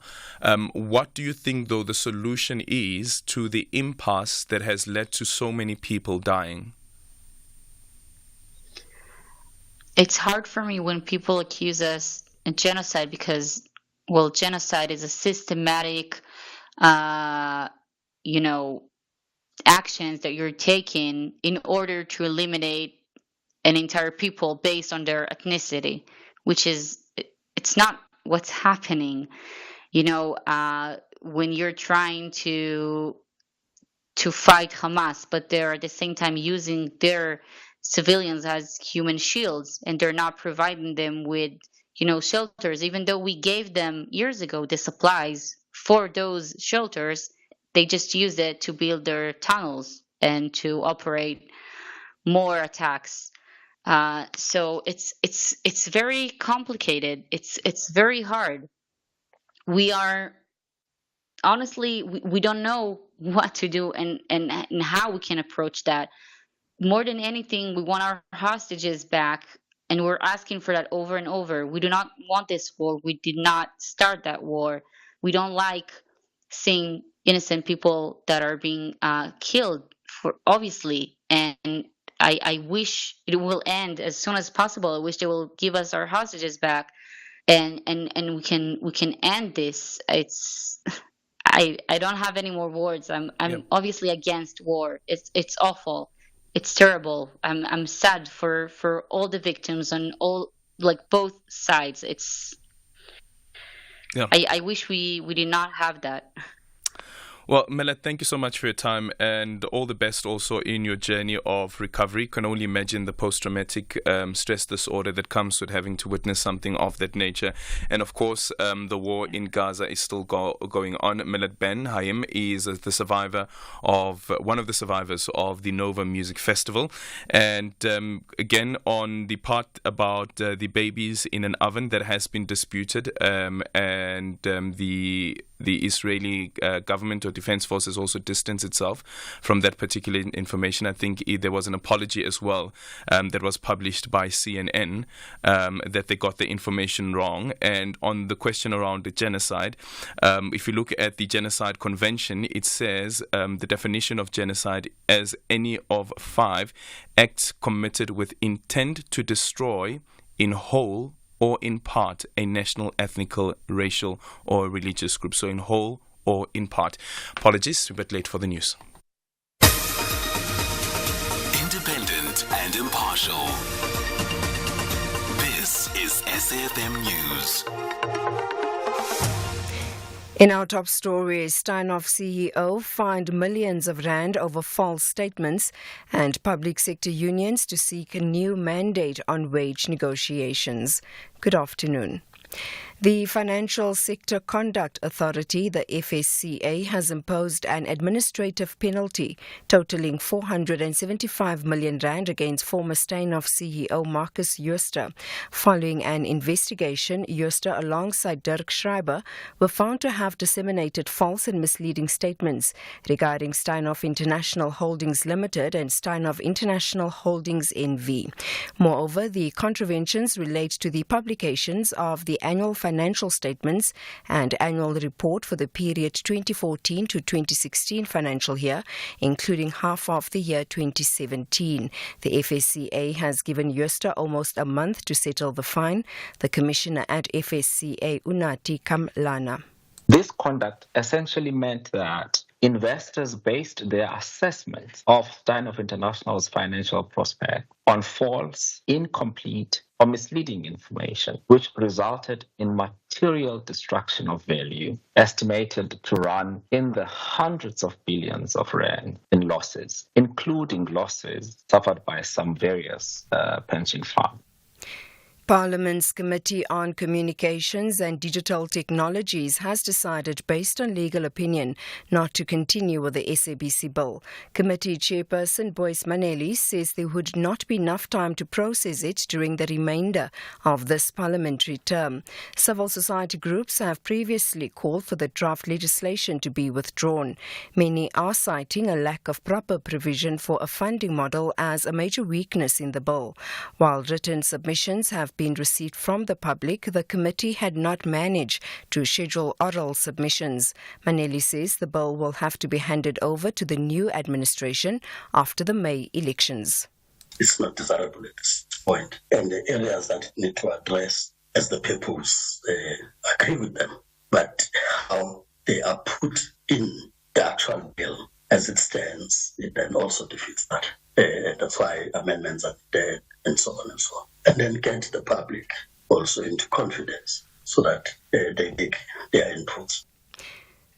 What do you think, though, the solution is to the impasse that has led to so many people dying? It's hard for me when people accuse us of genocide because, well, genocide is a systematic, actions that you're taking in order to eliminate an entire people based on their ethnicity, which is, it's not what's happening. When you're trying to fight Hamas, but they're at the same time using their civilians as human shields, and they're not providing them with shelters, even though we gave them years ago the supplies for those shelters. They just used it to build their tunnels and to operate more attacks. So it's very complicated. It's very hard. We are honestly we don't know what to do and how we can approach that. More than anything, we want our hostages back, and we're asking for that over and over. We do not want this war. We did not start that war. We don't like seeing innocent people that are being killed, obviously. And I wish it will end as soon as possible. I wish they will give us our hostages back, and we can end this. I don't have any more words. I'm obviously against war. It's awful. It's terrible. I'm sad for all the victims on all, both sides. I wish we did not have that. Well, Melet, thank you so much for your time, and all the best also in your journey of recovery. Can only imagine the post-traumatic stress disorder that comes with having to witness something of that nature. And of course, the war in Gaza is still going on. Melet Ben Haim is one of the survivors of the Nova Music Festival. And again, on the part about the babies in an oven that has been disputed, and the Israeli government or defense forces also distanced itself from that particular information. I think there was an apology as well that was published by CNN that they got the information wrong. And on the question around the genocide, if you look at the Genocide Convention, it says the definition of genocide as any of 5 acts committed with intent to destroy in whole or in part a national, ethnical, racial, or religious group. So in whole or in part. Apologies, a bit late for the news. Independent and impartial. This is SAFM News. In our top story, Steinhoff CEO fined millions of rand over false statements, and public sector unions to seek a new mandate on wage negotiations. Good afternoon. The Financial Sector Conduct Authority, the FSCA, has imposed an administrative penalty totaling 475 million rand against former Steinhoff CEO Marcus Jooste. Following an investigation, Jooste, alongside Dirk Schreiber, were found to have disseminated false and misleading statements regarding Steinhoff International Holdings Limited and Steinhoff International Holdings NV. Moreover, the contraventions relate to the publications of the annual financial statements and annual report for the period 2014 to 2016 financial year, including half of the year 2017. The FSCA has given Jooste almost a month to settle the fine. The Commissioner at FSCA, Unati Kamlana. This conduct essentially meant that investors based their assessments of Steinhoff International's financial prospect on false, incomplete, or misleading information, which resulted in material destruction of value, estimated to run in the hundreds of billions of rand in losses, including losses suffered by some various pension funds. Parliament's Committee on Communications and Digital Technologies has decided, based on legal opinion, not to continue with the SABC Bill. Committee Chairperson Boyce Maneli says there would not be enough time to process it during the remainder of this parliamentary term. Civil society groups have previously called for the draft legislation to be withdrawn. Many are citing a lack of proper provision for a funding model as a major weakness in the bill. While written submissions have been received from the public, the committee had not managed to schedule oral submissions. Maneli says the bill will have to be handed over to the new administration after the May elections. It's not desirable at this point, and the areas that need to address as the peoples agree with them, but how they are put in the actual bill as it stands, it then also defeats that. That's why amendments are there and so on and so on. And then get the public also into confidence so that they make their inputs.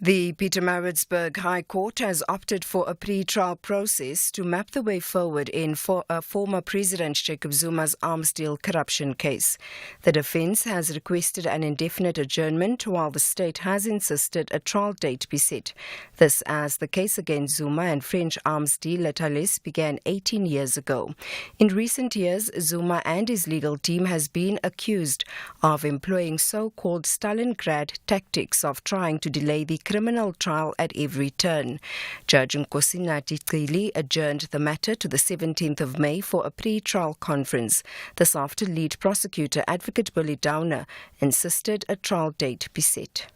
The Pietermaritzburg High Court has opted for a pre-trial process to map the way forward in former President Jacob Zuma's arms deal corruption case. The defence has requested an indefinite adjournment, while the state has insisted a trial date be set. This as the case against Zuma and French arms dealer Thales began 18 years ago. In recent years, Zuma and his legal team has been accused of employing so-called Stalingrad tactics of trying to delay the criminal trial at every turn. Judge Nkosinathi Cili adjourned the matter to the 17th of May for a pre-trial conference. This after lead prosecutor Advocate Billy Downer insisted a trial date be set.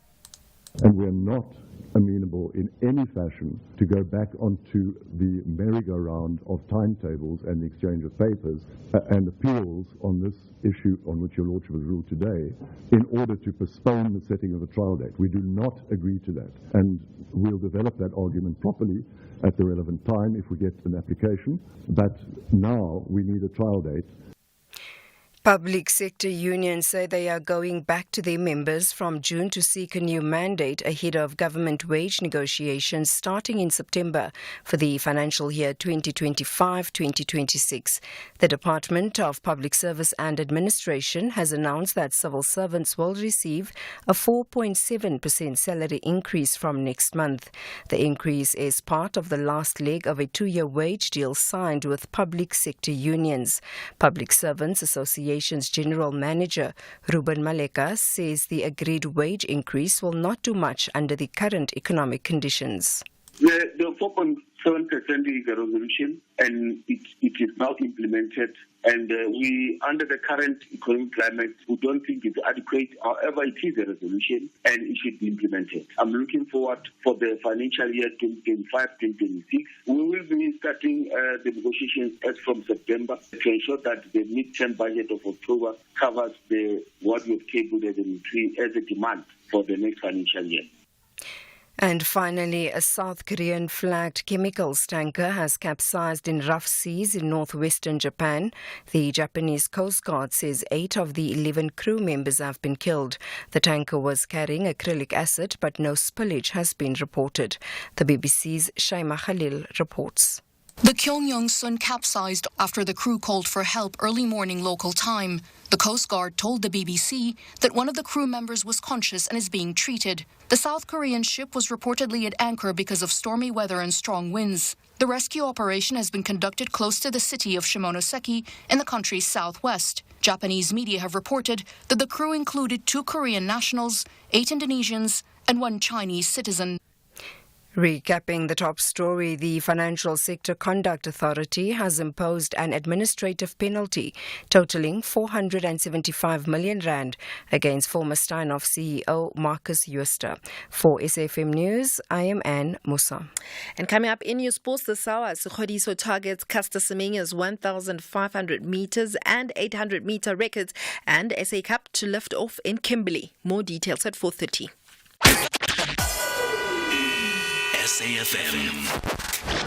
And we are not amenable in any fashion to go back onto the merry-go-round of timetables and the exchange of papers and appeals on this issue on which your Lordship has ruled today in order to postpone the setting of the trial date. We do not agree to that, and we'll develop that argument properly at the relevant time if we get an application, but now we need a trial date. Public sector unions say they are going back to their members from June to seek a new mandate ahead of government wage negotiations starting in September for the financial year 2025-2026. The Department of Public Service and Administration has announced that civil servants will receive a 4.7% salary increase from next month. The increase is part of the last leg of a 2-year wage deal signed with public sector unions. Public Servants Association General Manager Ruben Maleka says the agreed wage increase will not do much under the current economic conditions. The 4.7% is a resolution, and it is now implemented. And we, under the current economic climate, we don't think it's adequate. However, it is a resolution, and it should be implemented. I'm looking forward for the financial year 2025-2026. We will be starting the negotiations as from September to ensure that the mid-term budget of October covers what we have tabled as a demand for the next financial year. And finally, a South Korean-flagged chemicals tanker has capsized in rough seas in northwestern Japan. The Japanese Coast Guard says 8 of the 11 crew members have been killed. The tanker was carrying acrylic acid, but no spillage has been reported. The BBC's Shaima Khalil reports. The Gyeongyong-sun capsized after the crew called for help early morning local time. The Coast Guard told the BBC that one of the crew members was conscious and is being treated. The South Korean ship was reportedly at anchor because of stormy weather and strong winds. The rescue operation has been conducted close to the city of Shimonoseki in the country's southwest. Japanese media have reported that the crew included 2 Korean nationals, 8 Indonesians, and 1 Chinese citizen. Recapping the top story, the Financial Sector Conduct Authority has imposed an administrative penalty totaling 475 million rand against former Steinhoff CEO Marcus Jooste. For SAFM News, I am Anne Musa. And coming up in your sports this hour, Sukhodiso targets Caster Semenya's 1,500 metres and 800 metre records and SA Cup to lift off in Kimberley. More details at 4:30. SAFM.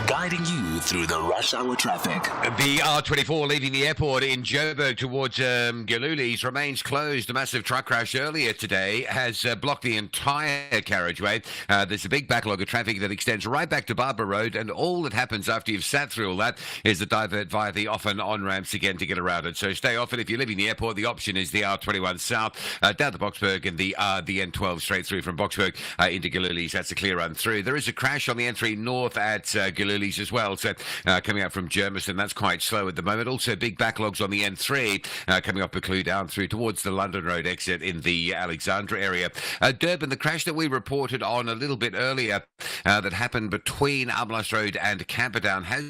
guiding you through the rush hour traffic. The R24 leaving the airport in Joburg towards Galulis remains closed. A massive truck crash earlier today has blocked the entire carriageway. There's a big backlog of traffic that extends right back to Barbara Road, and all that happens after you've sat through all that is to divert via the off and on ramps again to get around it. So stay off, and if you're leaving the airport, the option is the R21 South down to Boksburg and the N12 straight through from Boksburg into Galulis. That's a clear run through. There is a crash on the N3 North at Galulis as well, so coming out from Germiston, that's quite slow at the moment. Also big backlogs on the N3 coming up Buccleuch down through towards the London Road exit in the Alexandra area. Durban, the crash that we reported on a little bit earlier that happened between Amlas Road and Camperdown has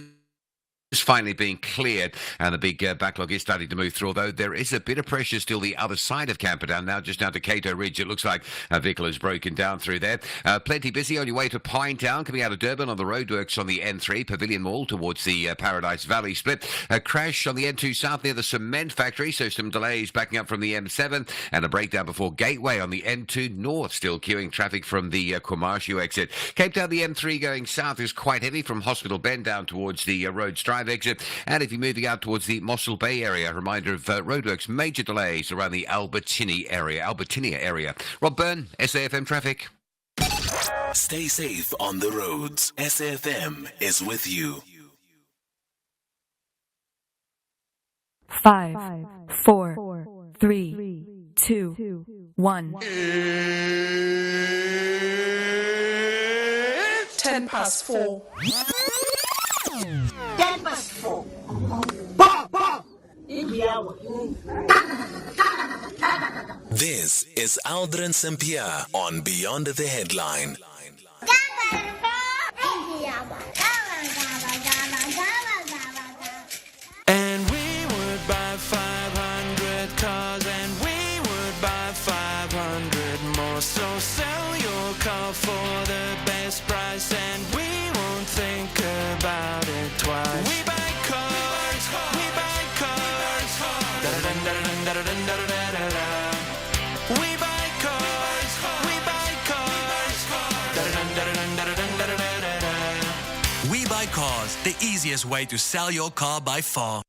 finally being cleared, and the big backlog is starting to move through, although there is a bit of pressure still the other side of Camperdown now, just down to Cato Ridge. It looks like a vehicle is broken down through there. Plenty busy on your way to Pinetown, coming out of Durban on the roadworks on the N3, Pavilion Mall towards the Paradise Valley split. A crash on the N2 South near the cement factory, so some delays backing up from the M7, and a breakdown before Gateway on the N2 North, still queuing traffic from the Kwamashu exit. Cape Town, the M3 going south is quite heavy from Hospital Bend down towards the Rhodes Drive exit, and if you're moving out towards the Mossel Bay area, a reminder of roadworks, major delays around the Albertinia area. Rob Byrne, SAFM Traffic. Stay safe on the roads. SAFM is with you. 5, 4, 3, 2, 1. 10 past 4. 10 past 4. This is Aldrin Sampear on Beyond the Headline. And we would buy 500 cars, and we would buy 500 more. So sell your car for the best price, and we won't think about it twice. We buy cars, we buy cars. Da-da-dun-da-dun-da-dun-da-dun-da-da-da. We buy cars, we buy cars. Da-da-dun-da-dun-da-dun-da-da-da-da. We Buy Cars, the easiest way to sell your car by far.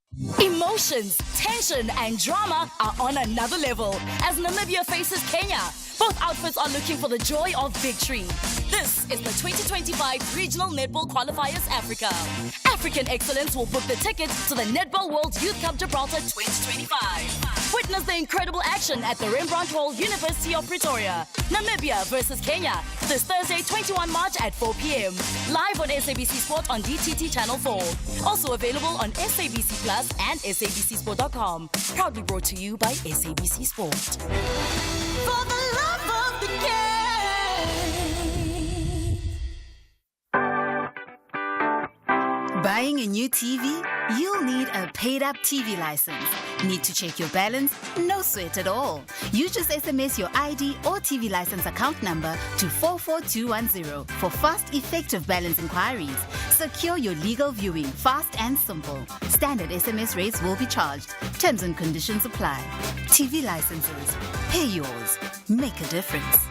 Emotions, tension, and drama are on another level as Namibia faces Kenya. Both outfits are looking for the joy of victory. This is the 2025 Regional Netball Qualifiers Africa. African excellence will book the tickets to the Netball World Youth Cup Gibraltar 2025. Witness the incredible action at the Rembrandt Hall, University of Pretoria. Namibia versus Kenya, this Thursday, 21 March at 4 p.m. Live on SABC Sport on DTT Channel 4. Also available on SABC Plus and SABCSport.com. Proudly brought to you by SABC Sport. For the love of the game. Buying a new TV? You'll need a paid-up TV license. Need to check your balance? No sweat at all. You just SMS your ID or TV license account number to 44210 for fast, effective balance inquiries. Secure your legal viewing fast and simple. Standard SMS rates will be charged. Terms and conditions apply. TV licenses. Pay yours. Make a difference.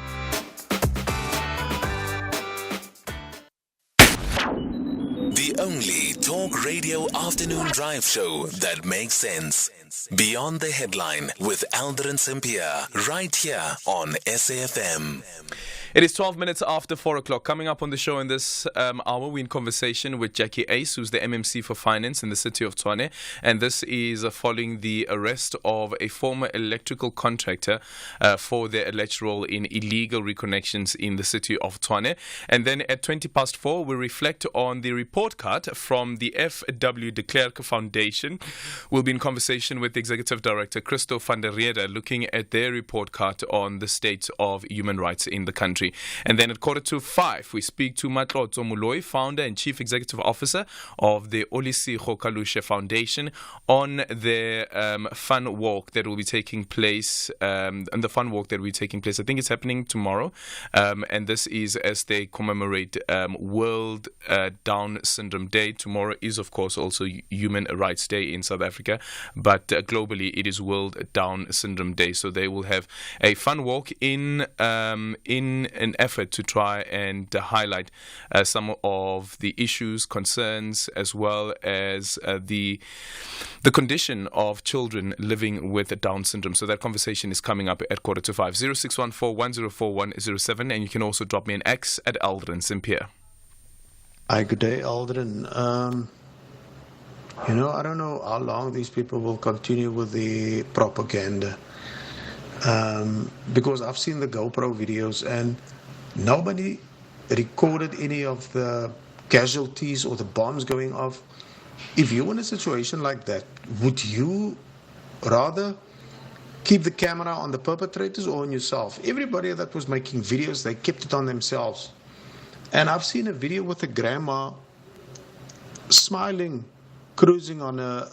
The only talk radio afternoon drive show that makes sense. Beyond the Headline with Aldrin Sampear, right here on SAFM. It is 12 minutes after 4 o'clock. Coming up on the show in this hour, we're in conversation with Jackie Ace, who's the MMC for Finance in the city of Tshwane. And this is following the arrest of a former electrical contractor for their alleged role in illegal reconnections in the city of Tshwane. And then at 20 past 4, we reflect on the report card from the F.W. de Klerk Foundation. We'll be in conversation with Executive Director Christo van der Rede, looking at their report card on the state of human rights in the country. And then at 4:45, we speak to Matlotso Moloi, founder and chief executive officer of the Olisigo Kalushe Foundation, on their fun walk that will be taking place. I think it's happening tomorrow. And this is as they commemorate World Down Syndrome Day. Tomorrow is, of course, also Human Rights Day in South Africa, but globally it is World Down Syndrome Day. So they will have a fun walk in an effort to try and highlight some of the issues, concerns, as well as the condition of children living with Down syndrome. So that conversation is coming up at 4:45. 0614-104107, and you can also drop me an X at Aldrin Sampear. Hi, good day, Aldrin. I don't know how long these people will continue with the propaganda. Because I've seen the GoPro videos and nobody recorded any of the casualties or the bombs going off. If you're in a situation like that, would you rather keep the camera on the perpetrators or on yourself? Everybody that was making videos, they kept it on themselves. And I've seen a video with a grandma smiling, cruising on a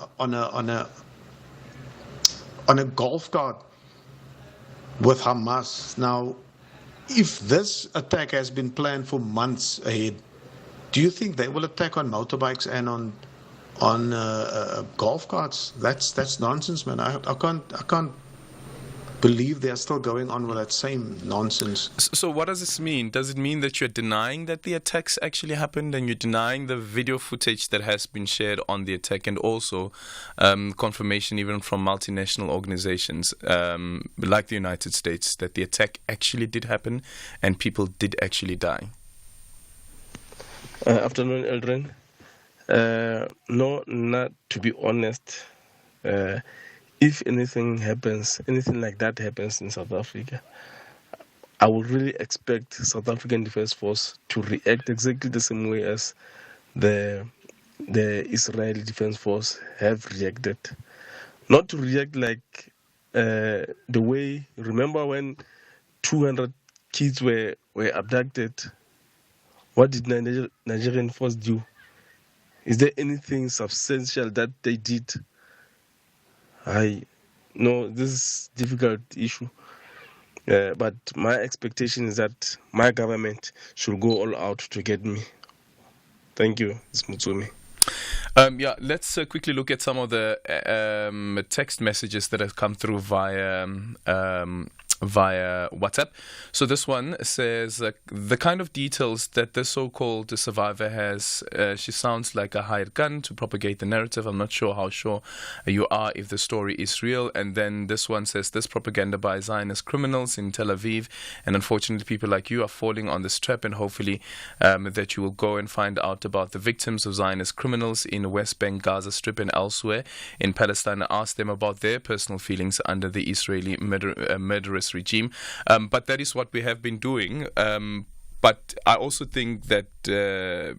golf cart with Hamas. Now, if this attack has been planned for months ahead, do you think they will attack on motorbikes and on golf carts? That's nonsense, man. I can't believe they're still going on with that same nonsense. So what does this mean? Does it mean that you're denying that the attacks actually happened, and you're denying the video footage that has been shared on the attack, and also confirmation even from multinational organizations like the United States that the attack actually did happen and people did actually die? Afternoon, Aldrin. No, not to be honest. If anything like that happens in South Africa, I would really expect South African Defence Force to react exactly the same way as the Israeli Defence Force have reacted. Not to react like the way, remember when 200 kids were abducted? What did Nigerian force do? Is there anything substantial that they did? No, this is a difficult issue. But my expectation is that my government should go all out to get me. Thank you. It's Mutsumi. Let's quickly look at some of the text messages that have come through via WhatsApp. So this one says the kind of details that the so-called survivor has, she sounds like a hired gun to propagate the narrative. I'm not sure how sure you are if the story is real. And then this one says this propaganda by Zionist criminals in Tel Aviv, and unfortunately people like you are falling on this trap, and hopefully that you will go and find out about the victims of Zionist criminals in West Bank, Gaza Strip and elsewhere in Palestine, and ask them about their personal feelings under the Israeli murderous regime. But that is what we have been doing. But I also think that you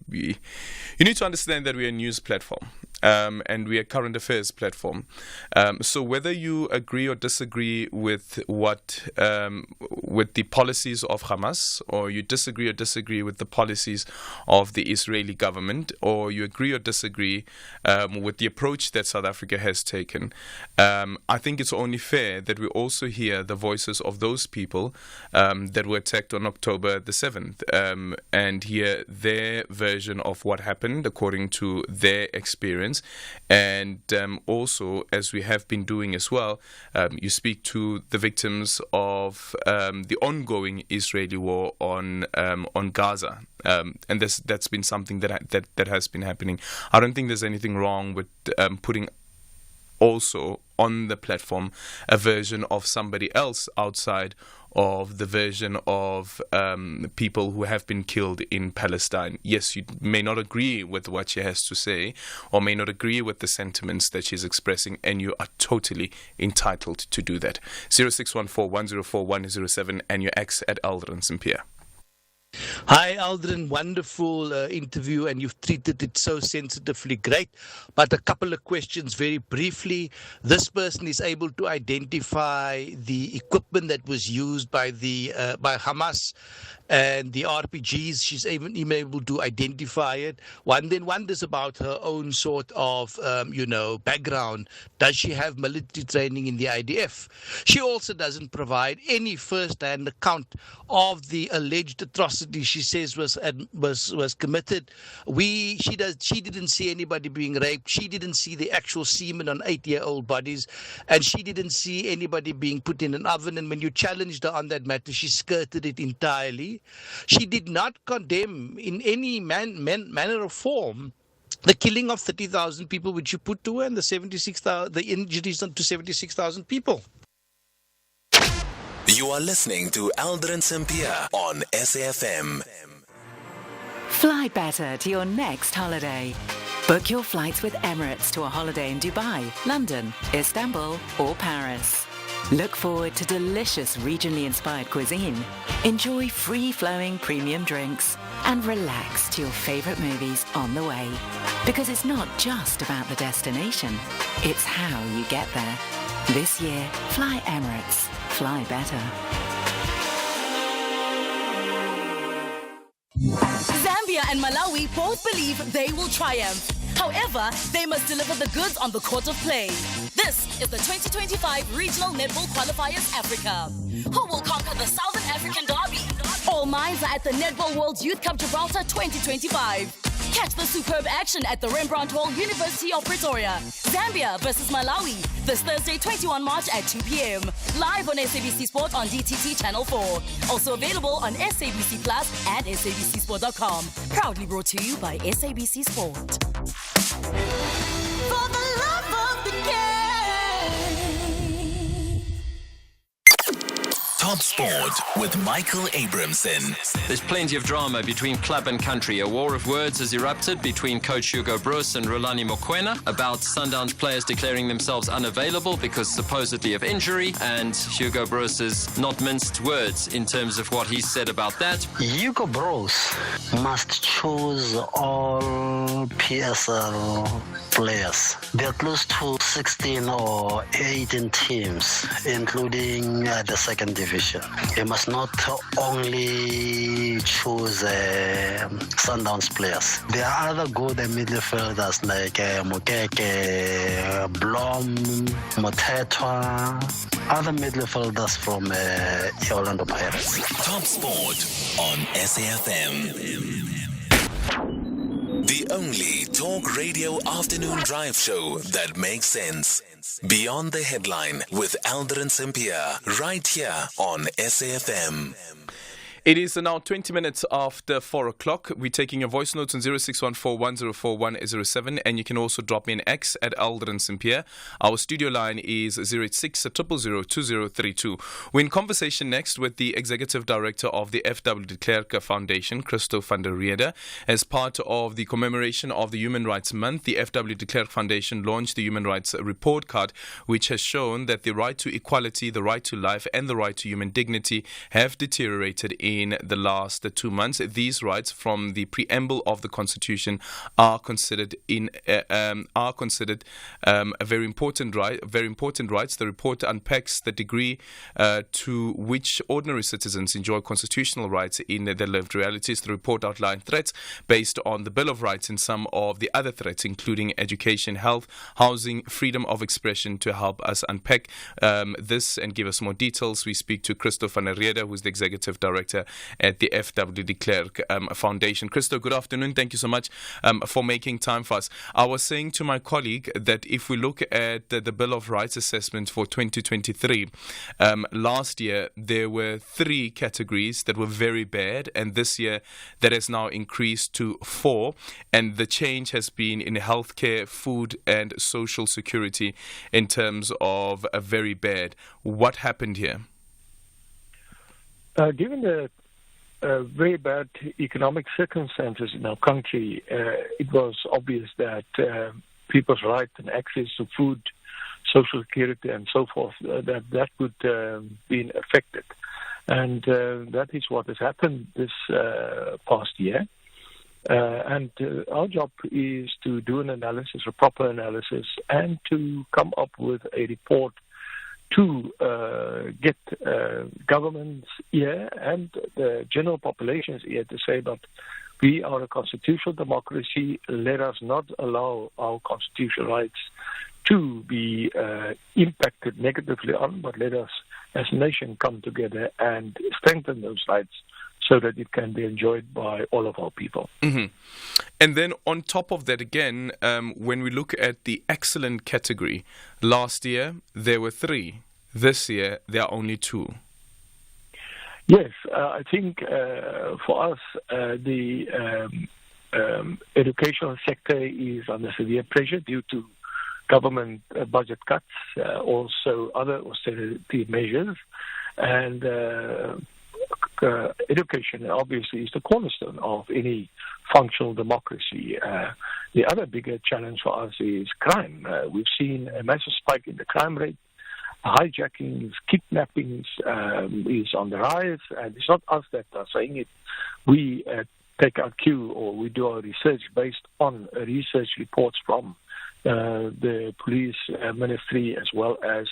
need to understand that we are a news platform. And we are a current affairs platform. So whether you agree or disagree with with the policies of Hamas, or you disagree with the policies of the Israeli government, or you agree or disagree with the approach that South Africa has taken, I think it's only fair that we also hear the voices of those people that were attacked on October the 7th, and hear their version of what happened according to their experience. And also, as we have been doing as well, you speak to the victims of the ongoing Israeli war on Gaza, and that's been something that has been happening. I don't think there's anything wrong with putting also on the platform a version of somebody else outside of the version of people who have been killed in Palestine. Yes, you may not agree with what she has to say, or may not agree with the sentiments that she's expressing, and you are totally entitled to do that. 0614-104107 and your ex at Aldrin Sampear. Hi, Aldrin. Wonderful interview, and you've treated it so sensitively. Great. But a couple of questions very briefly. This person is able to identify the equipment that was used by by Hamas and the RPGs. She's even able to identify it. One is about her own sort of, background. Does she have military training in the IDF? She also doesn't provide any first-hand account of the alleged atrocities atrocity she says was committed. She didn't see anybody being raped. She didn't see the actual semen on 8-year-old bodies, and she didn't see anybody being put in an oven. And when you challenged her on that matter, she skirted it entirely. She did not condemn in any manner or form the killing of 30,000 people, which you put to her, and the injuries to 76,000 people. You are listening to Aldrin Sampear on SAFM. Fly better to your next holiday. Book your flights with Emirates to a holiday in Dubai, London, Istanbul, or Paris. Look forward to delicious regionally inspired cuisine, enjoy free-flowing premium drinks, and relax to your favorite movies on the way. Because it's not just about the destination, it's how you get there. This year, fly Emirates. Fly better. Zambia and Malawi both believe they will triumph. However, they must deliver the goods on the court of play. This is the 2025 Regional Netball Qualifiers Africa. Who will conquer the Southern African Derby? All minds are at the Netball World Youth Cup Gibraltar 2025. Catch the superb action at the Rembrandt Hall, University of Pretoria. Zambia versus Malawi, this Thursday, 21 March at 2 p.m. Live on SABC Sport on DTT Channel 4. Also available on SABC Plus and SABCSport.com. Proudly brought to you by SABC Sport. For the love of the game. Top Sport with Michael Abramson. There's plenty of drama between club and country. A war of words has erupted between coach Hugo Broos and Rulani Mokoena about Sundowns players declaring themselves unavailable because supposedly of injury, and Hugo Broos has not minced words in terms of what he said about that. Hugo Broos must choose all PSL players. They're close to 16 or 18 teams, including the second division. He must not only choose Sundowns players. There are other good midfielders like Mukeke, Blom, Motetwa, other midfielders from Orlando Pirates. Top Sport on SAFM. The only talk radio afternoon drive show that makes sense. Beyond the Headline with Aldrin Sampear, right here on SAFM. It is now 20 minutes after 4 o'clock. We're taking your voice notes on 0614104107, and you can also drop me an X at Aldrin Sampear. Our studio line is 086-000-2032. We're in conversation next with the Executive Director of the F.W. de Klerk Foundation, Christo van der Riede. As part of the commemoration of the Human Rights Month, the F.W. de Klerk Foundation launched the Human Rights Report Card, which has shown that the right to equality, the right to life, and the right to human dignity have deteriorated in the last 2 months. These rights, from the preamble of the Constitution, are considered a very important rights. The report unpacks the degree to which ordinary citizens enjoy constitutional rights in their lived realities. The report outlined threats based on the Bill of Rights and some of the other threats, including education, health, housing, freedom of expression. To help us unpack this and give us more details, we speak to Christo van der Riede, who is the Executive Director at the F.W. de Klerk Foundation. Christo, good afternoon. Thank you so much for making time for us. I was saying to my colleague that if we look at the Bill of Rights assessment for 2023, last year there were 3 categories that were very bad, and this year that has now increased to 4, and the change has been in healthcare, food and social security in terms of a very bad. What happened here? Given the very bad economic circumstances in our country, it was obvious that people's right and access to food, social security and so forth, that would be affected. And that is what has happened this past year. And our job is to do an analysis, a proper analysis, and to come up with a report to get government's ear and the general population's ear to say that we are a constitutional democracy. Let us not allow our constitutional rights to be impacted negatively on, but let us as a nation come together and strengthen those rights so that it can be enjoyed by all of our people. Mm-hmm. And then on top of that again, when we look at the excellent category, last year there were 3. This year there are only 2. Yes, I think for us, the educational sector is under severe pressure due to government budget cuts, also other austerity measures, and education obviously is the cornerstone of any functional democracy. The other bigger challenge for us is crime. We've seen a massive spike in the crime rate. Hijackings, kidnappings is on the rise, and it's not us that are saying it. We take our cue, or we do our research based on research reports from the police ministry as well as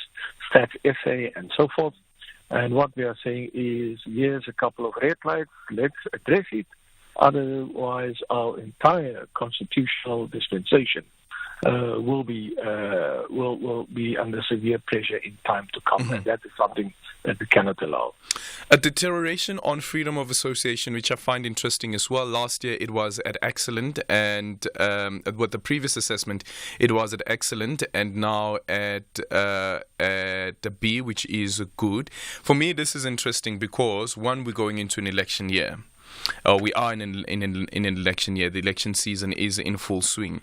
Stats SA and so forth. And what we are saying is, here's a couple of red lights, let's address it. Otherwise, our entire constitutional dispensation will be under severe pressure in time to come, and that is something that we cannot allow. A deterioration on freedom of association, which I find interesting as well. Last year it was at excellent, and with the previous assessment it was at excellent, and now at the B, which is good. For me, this is interesting because, one, we're going into an election year. We are in an election year. The election season is in full swing.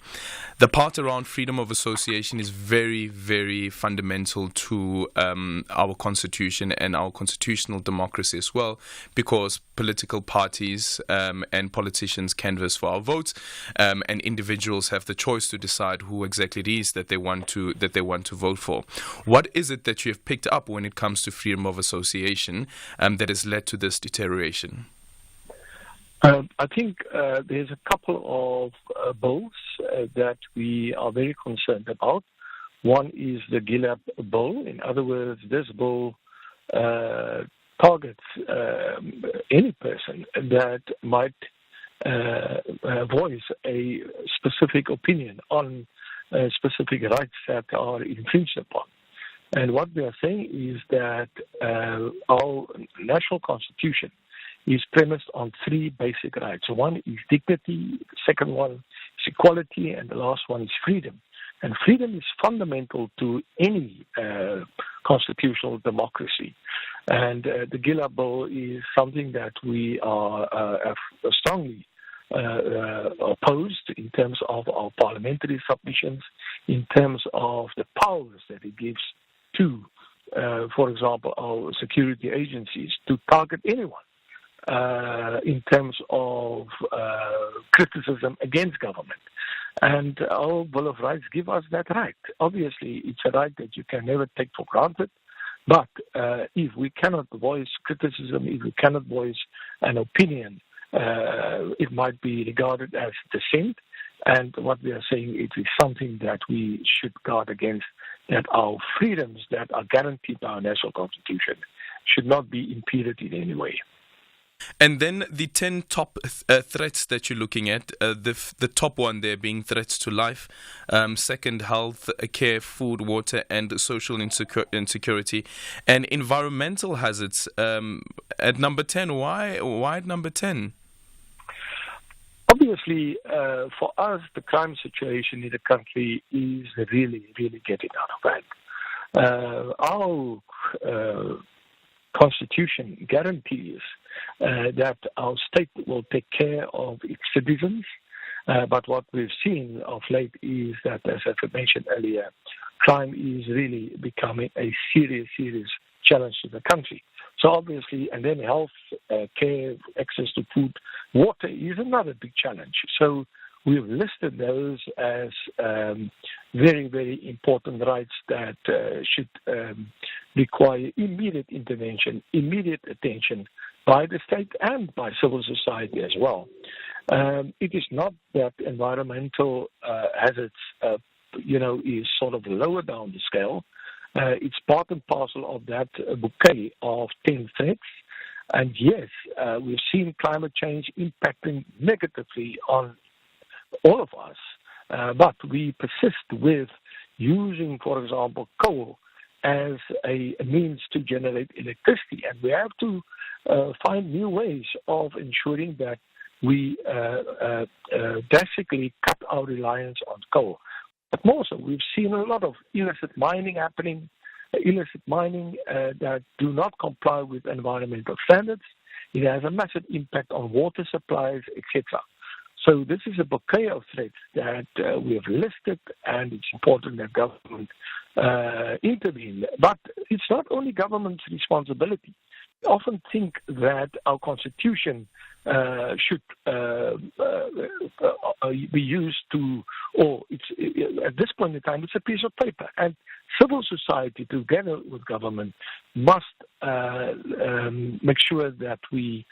The part around freedom of association is very, very fundamental to our constitution and our constitutional democracy as well, because political parties and politicians canvass for our votes, and individuals have the choice to decide who exactly it is that they want to vote for. What is it that you have picked up when it comes to freedom of association that has led to this deterioration? I think there's a couple of bills that we are very concerned about. One is the GILAB bill. In other words, this bill targets any person that might voice a specific opinion on specific rights that are infringed upon. And what we are saying is that our national constitution is premised on 3 basic rights. One is dignity, the second one is equality, and the last one is freedom. And freedom is fundamental to any constitutional democracy. And the GILAB bill is something that we are strongly opposed in terms of our parliamentary submissions, in terms of the powers that it gives to, for example, our security agencies to target anyone. In terms of criticism against government. And our Bill of Rights give us that right. Obviously, it's a right that you can never take for granted, but if we cannot voice criticism, if we cannot voice an opinion, it might be regarded as dissent, and what we are saying it is something that we should guard against, that our freedoms that are guaranteed by our national constitution should not be impeded in any way. And then the 10 top threats that you're looking at, the top one there being threats to life, second, health, care, food, water, and social insecurity, and environmental hazards at number 10. Why at number 10? Obviously, for us, the crime situation in the country is really, really getting out of hand. Our Constitution guarantees that our state will take care of its citizens, but what we've seen of late is that, as I mentioned earlier, crime is really becoming a serious challenge to the country. So obviously, and then health, care, access to food, water is another big challenge. So we've listed those as very, very important rights that should require immediate intervention, immediate attention by the state and by civil society as well. It is not that environmental hazards, is sort of lower down the scale. It's part and parcel of that bouquet of 10 threats. And yes, we've seen climate change impacting negatively on all of us, but we persist with using, for example, coal as a means to generate electricity, and we have to find new ways of ensuring that we drastically cut our reliance on coal. But more so, we've seen a lot of illicit mining happening, that do not comply with environmental standards. It has a massive impact on water supplies, etc. So this is a bouquet of threats that we have listed, and it's important that government intervene. But it's not only government's responsibility. We often think that our constitution should be used to, at this point in time, it's a piece of paper. And civil society, together with government, must make sure that we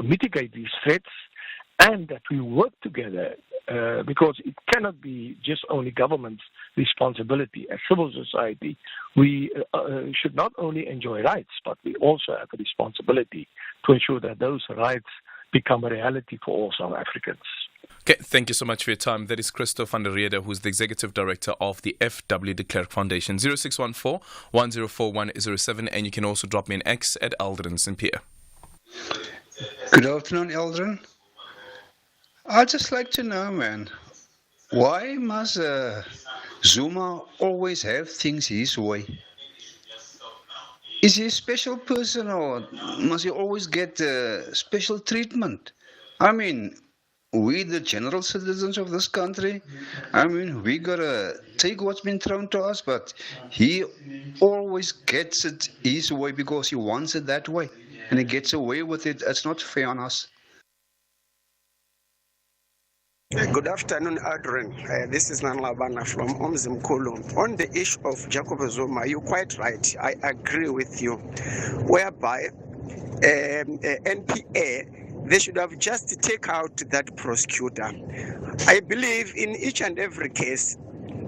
mitigate these threats, and that we work together, because it cannot be just only government's responsibility. As civil society, we should not only enjoy rights, but we also have a responsibility to ensure that those rights become a reality for all South Africans. Okay, thank you so much for your time. That is Christo van der Rede, who's the Executive Director of the F.W. de Klerk Foundation. 0614-104107, and you can also drop me an X at Aldrin Sampear. Good afternoon, Aldrin. I'd just like to know, man, why must Zuma always have things his way? Is he a special person, or must he always get special treatment? I mean, we, the general citizens of this country, we gotta take what's been thrown to us, but he always gets it his way because he wants it that way, and he gets away with it. It's not fair on us. Good afternoon, Aldrin. This is Nanlabana from Omzimkulu. On the issue of Jacob Zuma, you're quite right. I agree with you. Whereby NPA, they should have just take out that prosecutor. I believe in each and every case,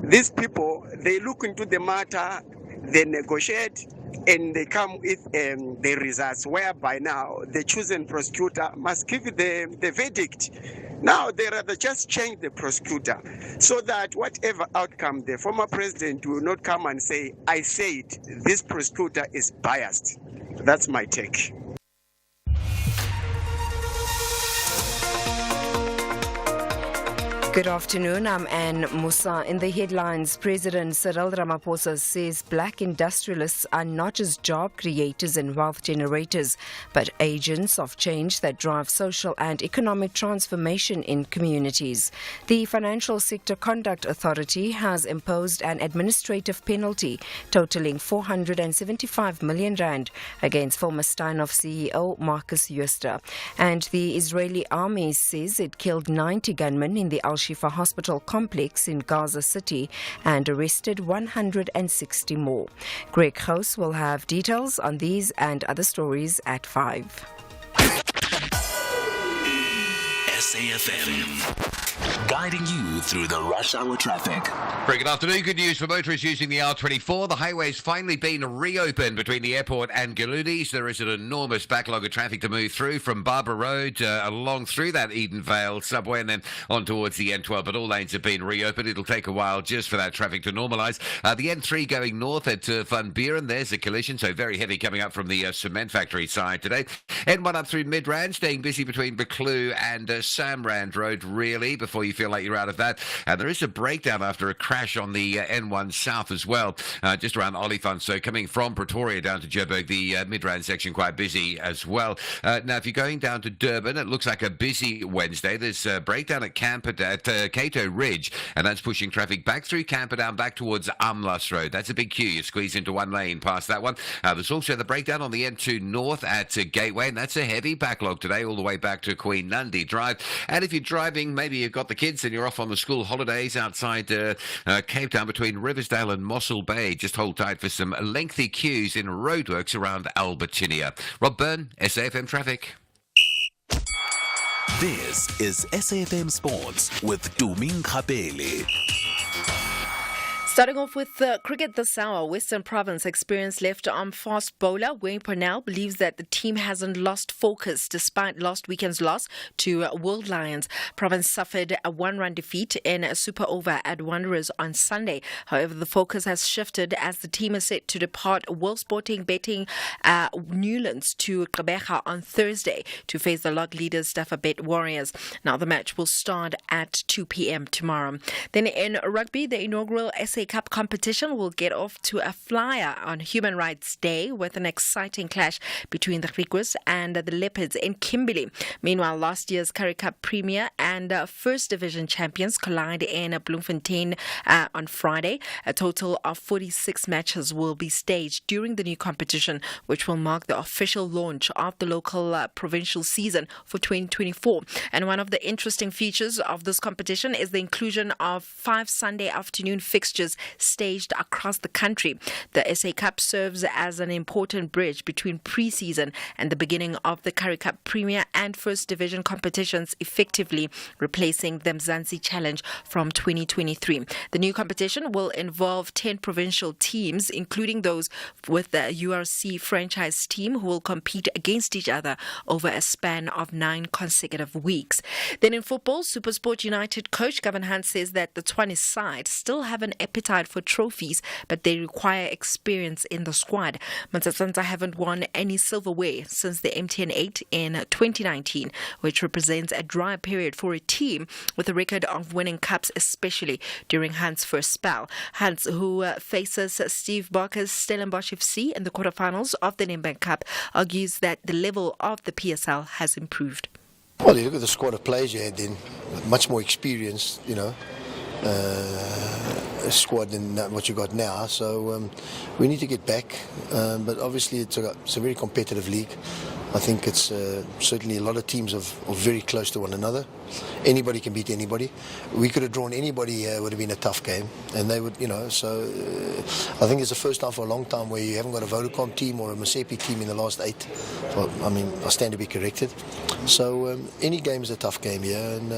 these people, they look into the matter, they negotiate, and they come with the results, whereby now the chosen prosecutor must give the verdict. Now they rather just change the prosecutor so that whatever outcome, the former president will not come and say, I said this prosecutor is biased. That's my take. Good afternoon, I'm Anne Musa. In the headlines, President Cyril Ramaphosa says black industrialists are not just job creators and wealth generators, but agents of change that drive social and economic transformation in communities. The Financial Sector Conduct Authority has imposed an administrative penalty totaling 475 million rand against former Steinhoff CEO Marcus Jooste. And the Israeli army says it killed 90 gunmen in the Al-Shifa hospital complex in Gaza City and arrested 160 more. Greg House will have details on these and other stories at 5. SAFM, guiding you through the rush hour traffic. Very good afternoon. Good news for motorists using the R24. The highway's finally been reopened between the airport and Galulis. There is an enormous backlog of traffic to move through from Barbara Road along through that Edenvale subway and then on towards the N12. But all lanes have been reopened. It'll take a while just for that traffic to normalise. The N3 going north at Van Buren. There's a collision, so very heavy coming up from the cement factory side today. N1 up through Midrand, staying busy between Buccleuch and Samrand Road, really, before you feel like you're out of that. And there is a breakdown after a crash on the N1 South as well, just around Oliphant. So coming from Pretoria down to Joburg, the Midrand section quite busy as well. Now, if you're going down to Durban, it looks like a busy Wednesday. There's a breakdown at Cato Ridge, and that's pushing traffic back through Camperdown, back towards Amlas Road. That's a big queue. You squeeze into one lane past that one. There's also the breakdown on the N2 North at Gateway, and that's a heavy backlog today, all the way back to Queen Nandi Drive. And if you're driving, maybe you've got the kids and you're off on the school holidays outside Cape Town between Riversdale and Mossel Bay, just hold tight for some lengthy queues in roadworks around Albertinia. Rob Byrne, SAFM Traffic. This is SAFM Sports with Tuming Kapele. Starting off with cricket this hour, Western Province experienced left-arm fast bowler Wayne Parnell believes that the team hasn't lost focus despite last weekend's loss to World Lions. Province suffered a one-run defeat in a super over at Wanderers on Sunday. However, the focus has shifted as the team is set to depart World Sporting betting Newlands to Gqeberha on Thursday to face the log leaders Staffa Bet Warriors. Now, the match will start at 2 p.m. tomorrow. Then in rugby, the inaugural SA Cup competition will get off to a flyer on Human Rights Day with an exciting clash between the Griquas and the Leopards in Kimberley. Meanwhile, last year's Currie Cup Premier and First Division champions collide in Bloemfontein on Friday. A total of 46 matches will be staged during the new competition, which will mark the official launch of the local provincial season for 2024. And one of the interesting features of this competition is the inclusion of 5 Sunday afternoon fixtures staged across the country. The SA Cup serves as an important bridge between pre-season and the beginning of the Currie Cup Premier and First Division competitions, effectively replacing the Mzansi Challenge from 2023. The new competition will involve 10 provincial teams, including those with the URC franchise team, who will compete against each other over a span of 9 consecutive weeks. Then in football, SuperSport United coach Gavin Hunt says that the Tshwane side still have an appetite for trophies, but they require experience in the squad. Matsatsantsa haven't won any silverware since the MTN 8 in 2019, which represents a dry period for a team with a record of winning cups, especially during Hunt's first spell. Hunt, who faces Steve Barker's Stellenbosch FC in the quarterfinals of the Nedbank Cup, argues that the level of the PSL has improved. Well, you look at the squad of players you had then, much more experienced, squad than what you got now. So we need to get back. But obviously it's a very competitive league. I think it's certainly a lot of teams are very close to one another. Anybody can beat anybody. We could have drawn anybody, would have been a tough game. And they would, so I think it's the first time for a long time where you haven't got a Vodacom team or a Masepi team in the last 8. Well, I stand to be corrected. So any game is a tough game, and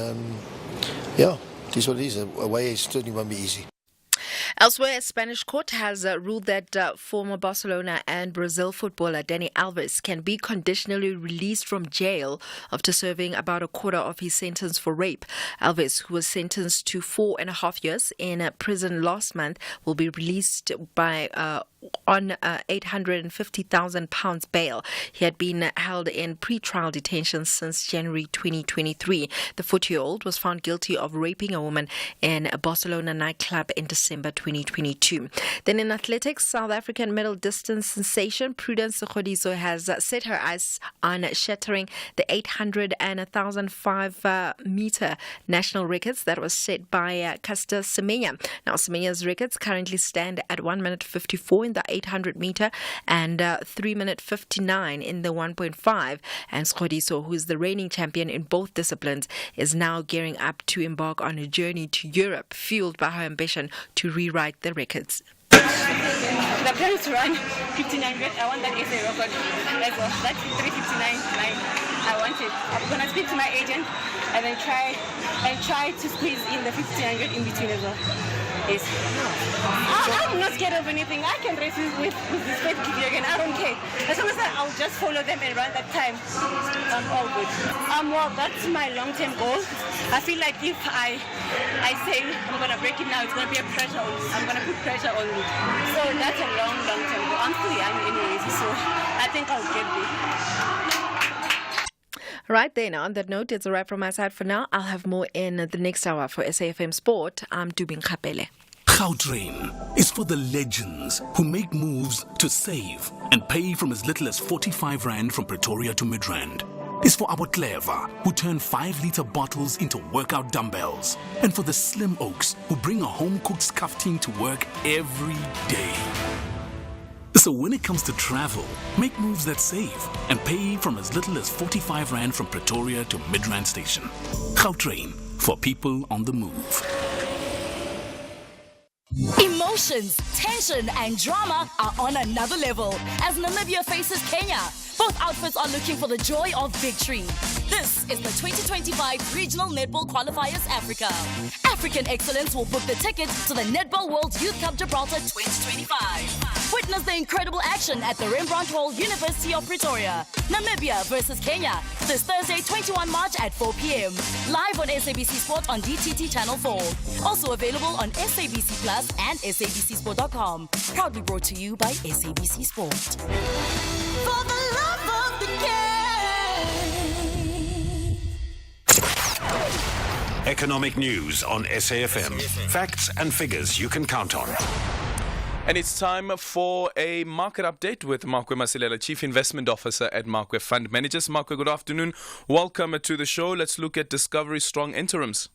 it is what it is. Away certainly won't be easy. Elsewhere, a Spanish court has ruled that former Barcelona and Brazil footballer Dani Alves can be conditionally released from jail after serving about a quarter of his sentence for rape. Alves, who was sentenced to 4.5 years in prison last month, will be released on £850,000 bail. He had been held in pre-trial detention since January 2023. The 40-year-old was found guilty of raping a woman in a Barcelona nightclub in December 2022. Then in athletics, South African middle distance sensation Prudence Khodiso has set her eyes on shattering the 800 and 1,005 meter national records that was set by Caster Semenya. Now, Semenya's records currently stand at 1 minute 54 in the 800 meter and 3 minute 59 in the 1.5. And Khodiso, who is the reigning champion in both disciplines, is now gearing up to embark on a journey to Europe, fueled by her ambition to rewrite the records. The plan to run 1500. I want that SA record as well. That's 359. I want it. I'm gonna speak to my agent and then try to squeeze in the 1500 in between as well. Yes. I'm not scared of anything. I can race with this faith again. I don't care. As long as I'll just follow them and run that time, I'm all good. Well, that's my long-term goal. I feel like if I say I'm gonna break it now, it's gonna be a pressure on me. I'm gonna put pressure on me. So that's a long-term goal. I'm still young anyways, so I think I'll get there. Right then, on that note, it's a wrap from my side for now. I'll have more in the next hour for SAFM Sport. I'm Dubin Kapele. Gautrain is for the legends who make moves to save and pay from as little as 45 Rand from Pretoria to Midrand. It's for our clever who turn 5-liter bottles into workout dumbbells. And for the slim oaks who bring a home-cooked scuffing to work every day. So when it comes to travel, make moves that save and pay from as little as 45 Rand from Pretoria to Midrand Station. Gautrain, for people on the move. Emotions, tension and drama are on another level as Namibia faces Kenya. Both outfits are looking for the joy of victory. This is the 2025 Regional Netball Qualifiers Africa. African excellence will book the tickets to the Netball World Youth Cup Gibraltar 2025. Witness the incredible action at the Rembrandt Hall, University of Pretoria. Namibia versus Kenya, this Thursday, 21 March at 4 p.m. Live on SABC Sport on DTT Channel 4. Also available on SABC Plus and SABCSport.com. Proudly brought to you by SABC Sport. For the love of the game. Economic news on SAFM. Facts and figures you can count on. And it's time for a market update with Makwe Masilela, Chief Investment Officer at Makwe Fund Managers. Makwe, good afternoon. Welcome to the show. Let's look at Discovery's strong interims.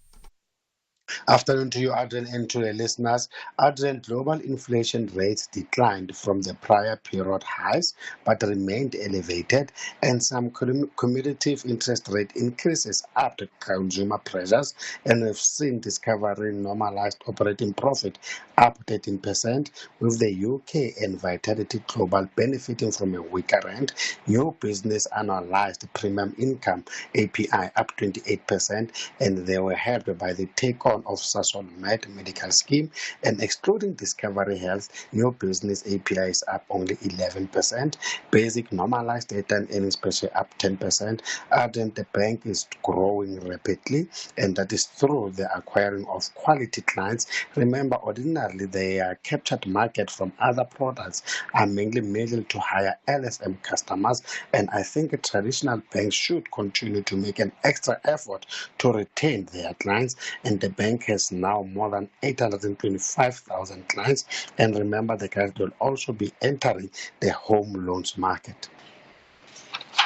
Afternoon to you, Aldrin, and to the listeners. Aldrin, global inflation rates declined from the prior period highs, but remained elevated, and some cumulative interest rate increases upped consumer pressures, and we've seen Discovery normalized operating profit up 13%, with the UK and Vitality Global benefiting from a weaker rand. New business annualized premium income, API, up 28%, and they were helped by the take-on of Sasol Medical Scheme, and excluding Discovery Health, new business API is up only 11%. Basic normalized data earnings per share up 10%. And the bank is growing rapidly, and that is through the acquiring of quality clients. Remember, ordinarily the captured market from other products are mainly middle to higher LSM customers, and I think traditional banks should continue to make an extra effort to retain their clients, and the bank has now more than 825,000 clients. And remember, the guys will also be entering the home loans market.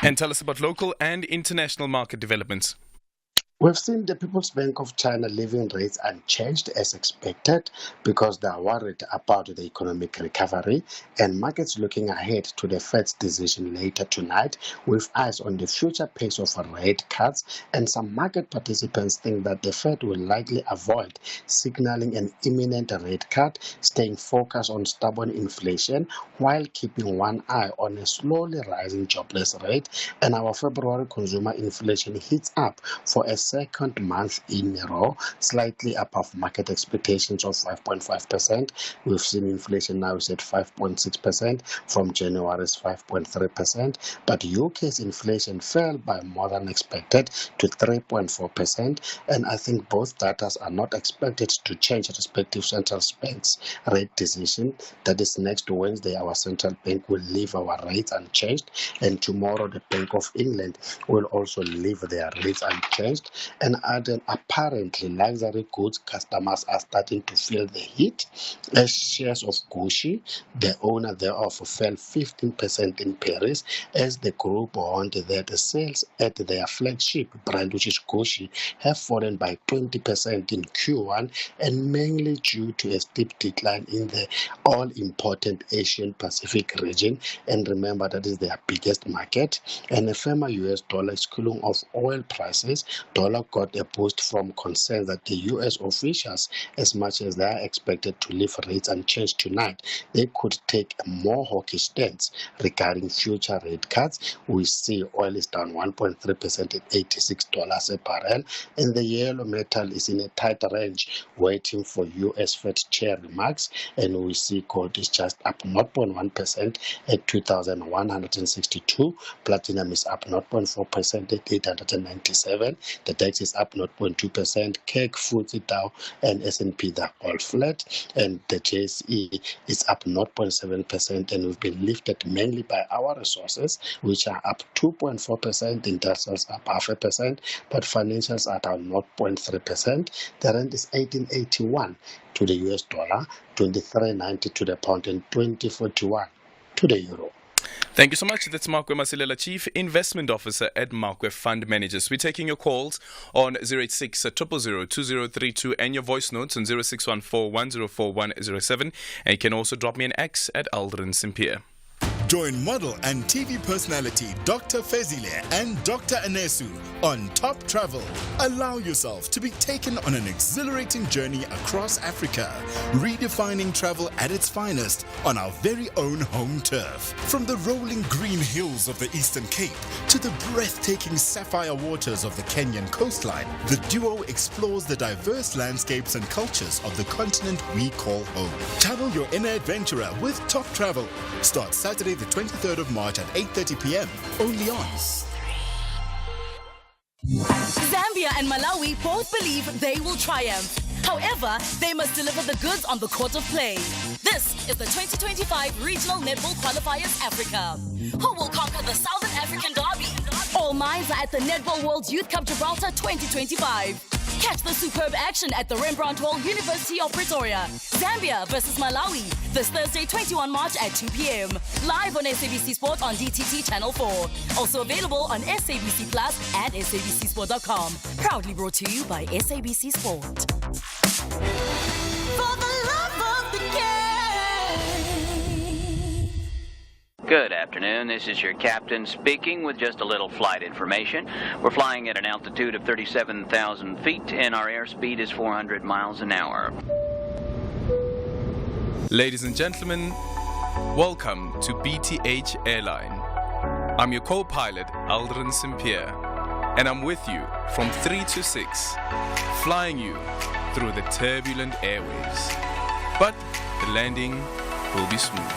And tell us about local and international market developments. We've seen the People's Bank of China leaving rates unchanged as expected because they are worried about the economic recovery, and markets looking ahead to the Fed's decision later tonight with eyes on the future pace of rate cuts, and some market participants think that the Fed will likely avoid signaling an imminent rate cut, staying focused on stubborn inflation while keeping one eye on a slowly rising jobless rate. And our February consumer inflation hits up for a second month in a row, slightly above market expectations of 5.5%. We've seen inflation now is at 5.6% from January's 5.3%, but UK's inflation fell by more than expected to 3.4%, and I think both data are not expected to change respective central banks' rate decision. That is next Wednesday, our central bank will leave our rates unchanged, and tomorrow the Bank of England will also leave their rates unchanged. And apparently luxury goods customers are starting to feel the heat as shares of Gucci, the owner thereof, fell 15% in Paris as the group warned that the sales at their flagship brand, which is Gucci, have fallen by 20% in Q1, and mainly due to a steep decline in the all-important Asian Pacific region. And remember, that is their biggest market. And a firmer US dollar is cooling off oil prices. Dollar got a boost from concerns that the US officials, as much as they are expected to leave rates unchanged tonight, they could take a more hawkish stance regarding future rate cuts. We see oil is down 1.3% at $86 a barrel, and the yellow metal is in a tight range waiting for US Fed chair remarks, and we see gold is just up 0.1% at 2,162. Platinum is up 0.4% at 897. The DAX is up 0.2%. CAC, FTSE, Dow, and S&P, they're all flat. And the JSE is up 0.7%, and we've been lifted mainly by our resources, which are up 2.4%. Industrials up 0.5%, but financials are down 0.3%. The rand is 1881 to the US dollar, 23.90 to the pound, and 20.41 to the euro. Thank you so much. That's Makwe Masilela, Chief Investment Officer at Makwe Fund Managers. We're taking your calls on 086 000 2032 and your voice notes on 0614 104107. And you can also drop me an X at Aldrin Sampear. Join model and TV personality Dr. Fezile and Dr. Anesu on Top Travel. Allow yourself to be taken on an exhilarating journey across Africa, redefining travel at its finest on our very own home turf. From the rolling green hills of the Eastern Cape to the breathtaking sapphire waters of the Kenyan coastline, the duo explores the diverse landscapes and cultures of the continent we call home. Channel your inner adventurer with Top Travel. Starts Saturday the 23rd of March at 8:30 p.m. only on. Zambia and Malawi both believe they will triumph. However, they must deliver the goods on the court of play. This is the 2025 Regional Netball Qualifiers Africa. Who will conquer the Southern African Derby? All minds are at the Netball World Youth Cup Gibraltar 2025. Catch the superb action at the Rembrandt Hall, University of Pretoria. Zambia versus Malawi, this Thursday, 21 March at 2 p.m. Live on SABC Sport on DTT Channel 4. Also available on SABC Plus and SABCSport.com. Proudly brought to you by SABC Sport. For the love of the game. Good afternoon, this is your captain speaking with just a little flight information. We're flying at an altitude of 37,000 feet and our airspeed is 400 miles an hour. Ladies and gentlemen, welcome to BTH Airline. I'm your co-pilot, Aldrin Sampear, and I'm with you from 3 to 6, flying you through the turbulent airwaves. But the landing will be smooth.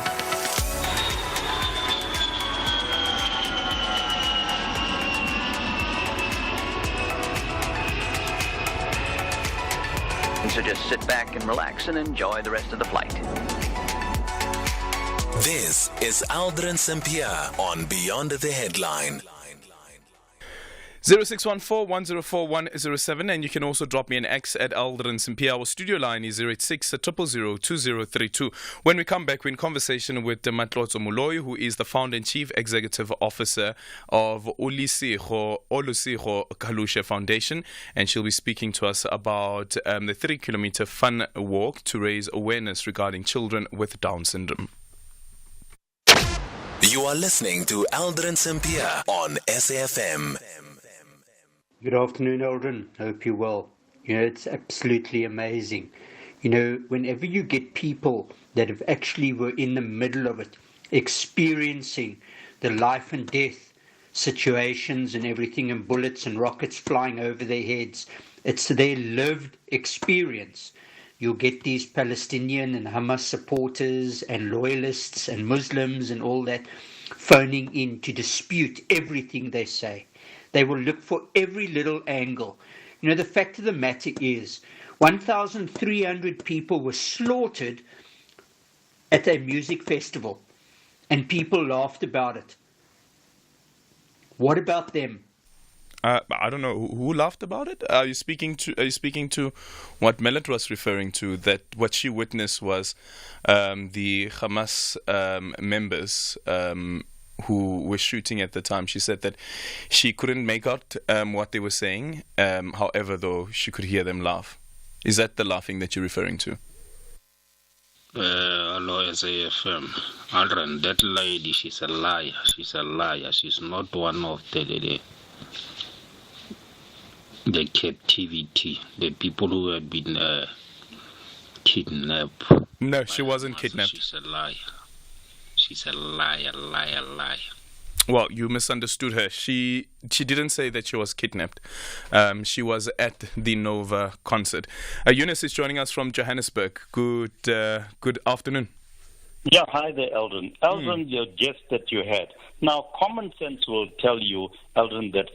So just sit back and relax and enjoy the rest of the flight. This is Aldrin Sampear on Beyond the Headline. 0614-104-107, and you can also drop me an X at Aldrin Sampear. Our studio line is 086-000-2032. When we come back, we're in conversation with Matlotso Moloi, who is the founder and chief executive officer of Olusigo Kalushe Foundation, and she'll be speaking to us about the 3-kilometer fun walk to raise awareness regarding children with Down syndrome. You are listening to Aldrin Sampear on SAFM. Good afternoon, Aldrin. Hope you're well. It's absolutely amazing. Whenever you get people that have actually were in the middle of it, experiencing the life and death situations and everything, and bullets and rockets flying over their heads, it's their lived experience. You'll get these Palestinian and Hamas supporters and loyalists and Muslims and all that phoning in to dispute everything they say. They will look for every little angle. The fact of the matter is 1,300 people were slaughtered at a music festival and people laughed about it. What about them? I don't know who laughed about it. Are you speaking to what Mellet was referring to? That what she witnessed was the Hamas members who were shooting at the time. She said that she couldn't make out what they were saying. However, though, she could hear them laugh. Is that the laughing that you're referring to? Hello, SAFM. Aldrin, that lady, she's a liar. She's a liar. She's not one of the captivity, the people who have been kidnapped. No, she wasn't kidnapped. She's a liar. She's a liar. Well, you misunderstood her. She didn't say that she was kidnapped. She was at the Nova concert. Eunice is joining us from Johannesburg. Good afternoon. Yeah, hi there, Aldrin. Aldrin, your guest that you had. Now, common sense will tell you, Aldrin, that,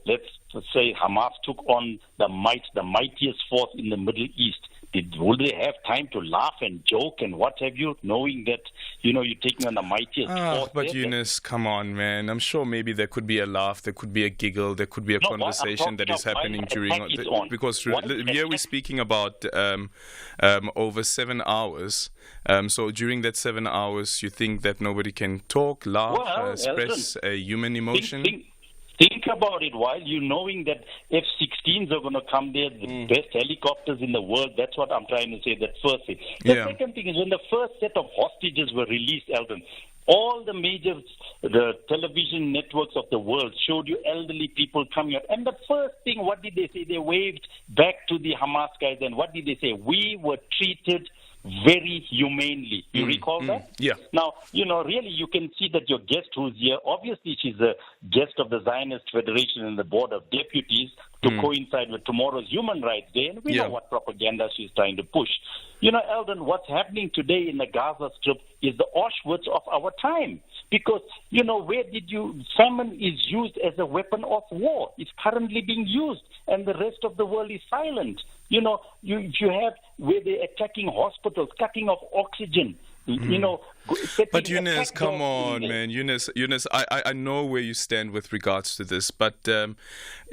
let's say Hamas took on the mightiest force in the Middle East. Will they have time to laugh and joke and what have you, knowing that, you're taking on the mightiest force? But Eunice, come on, man. I'm sure maybe there could be a laugh, there could be a giggle, there could be a conversation that is happening during... Because here we're speaking about over 7 hours. So during that 7 hours, you think that nobody can talk, laugh, express a human emotion? Think about it. While you knowing that F-16s are going to come there, the best helicopters in the world, that's what I'm trying to say, that first thing. The second thing is when the first set of hostages were released, Eldon, all the major television networks of the world showed you elderly people coming out. And the first thing, what did they say? They waved back to the Hamas guys, and what did they say? We were treated very humanely. You recall that? Yeah. Now, really you can see that your guest who's here, obviously she's a guest of the Zionist Federation and the Board of Deputies to coincide with tomorrow's Human Rights Day, and we know what propaganda she's trying to push. Eldon, what's happening today in the Gaza Strip is the Auschwitz of our time. Because, famine is used as a weapon of war. It's currently being used, and the rest of the world is silent. You have where they're attacking hospitals, cutting off oxygen. But Eunice, come on, man. Eunice, I know where you stand with regards to this, but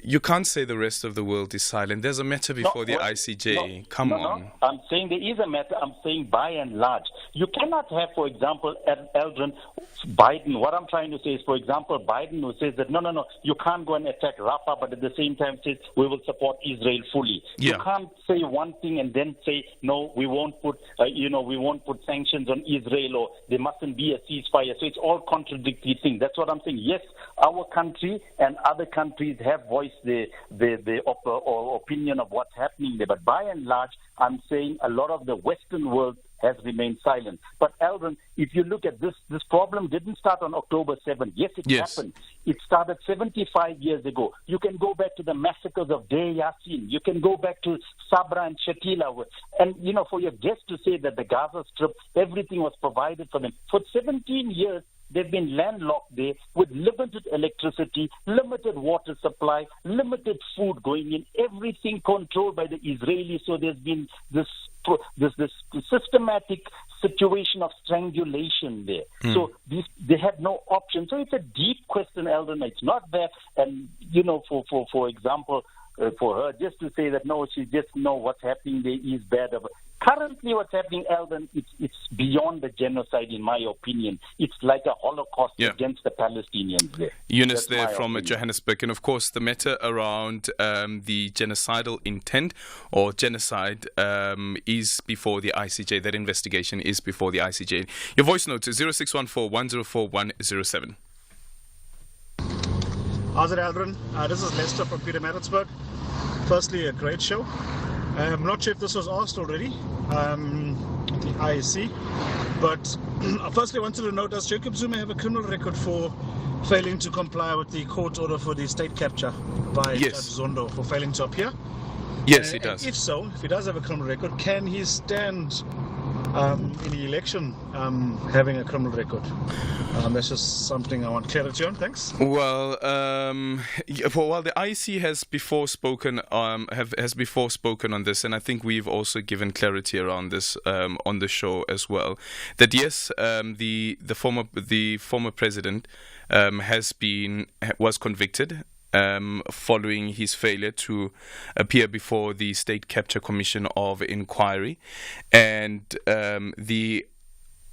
you can't say the rest of the world is silent. There's a matter before the ICJ. Come on. I'm saying there is a matter. I'm saying by and large. You cannot have, for example, Aldrin, Biden. What I'm trying to say is, for example, Biden who says that, no, you can't go and attack Rafah, but at the same time says we will support Israel fully. Yeah. You can't say one thing and then say, no, we won't put, we won't put sanctions on Israel, or there mustn't be a ceasefire. So it's all contradictory things. That's what I'm saying. Yes, our country and other countries have voiced the opinion of what's happening there. But by and large, I'm saying a lot of the Western world has remained silent. But Aldrin, if you look at this problem didn't start on October 7th. Yes, it happened. It started 75 years ago. You can go back to the massacres of Deir Yassin. You can go back to Sabra and Shatila. And, for your guest to say that the Gaza Strip, everything was provided for them. For 17 years, they've been landlocked there with limited electricity, limited water supply, limited food going in, everything controlled by the Israelis. So there's been this systematic situation of strangulation there. So they had no option. So it's a deep question, Eldon. It's not there. And, for example, for her just to say that, no, she just know what's happening there is bad. Currently what's happening, Eldon, it's beyond the genocide, in my opinion. It's like a Holocaust against the Palestinians there. Eunice there from Johannesburg. And, of course, the matter around the genocidal intent or genocide is before the ICJ. That investigation is before the ICJ. Your voice note is 0614 104 107. How's it, Aldrin? This is Lester from Pietermaritzburg. Firstly, a great show. I'm not sure if this was asked already, the IEC, but firstly I wanted to know, does Jacob Zuma have a criminal record for failing to comply with the court order for the state capture by Judge Zondo for failing to appear? Yes, he does. If so, if he does have a criminal record, can he stand in the election having a criminal record? That's just something I want clarity on. Thanks. Well, the IEC has before spoken on this, and I think we've also given clarity around this on the show as well. That yes, the former president was convicted. Following his failure to appear before the State Capture Commission of Inquiry, and the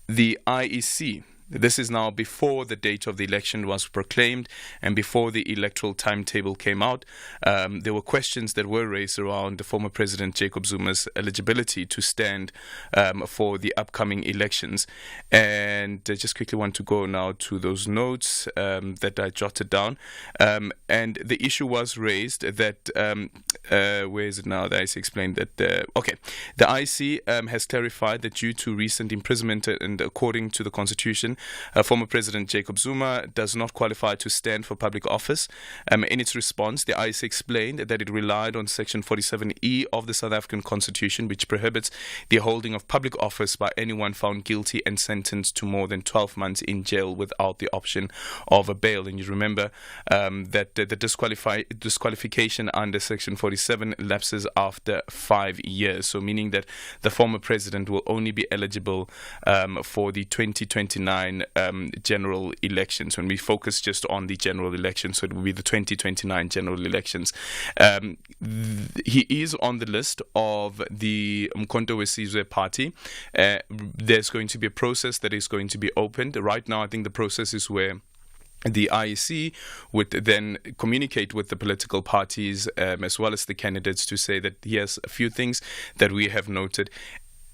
IEC. This is now before the date of the election was proclaimed and before the electoral timetable came out. There were questions that were raised around the former President Jacob Zuma's eligibility to stand for the upcoming elections. And I just quickly want to go now to those notes that I jotted down. And the issue was raised that, where is it now? The IC explained that, the IC has clarified that due to recent imprisonment and according to the Constitution, former President Jacob Zuma does not qualify to stand for public office. In its response, the IEC explained that it relied on Section 47E of the South African Constitution, which prohibits the holding of public office by anyone found guilty and sentenced to more than 12 months in jail without the option of a bail. And you remember that the disqualification under Section 47 lapses after 5 years, so meaning that the former president will only be eligible for the 2029 general elections. When we focus just on the general elections, so it will be the 2029 general elections. He is on the list of the Mkhonto weSizwe party. There's going to be a process that is going to be opened. Right now, I think the process is where The IEC would then communicate with the political parties as well as the candidates to say that here's a few things that we have noted.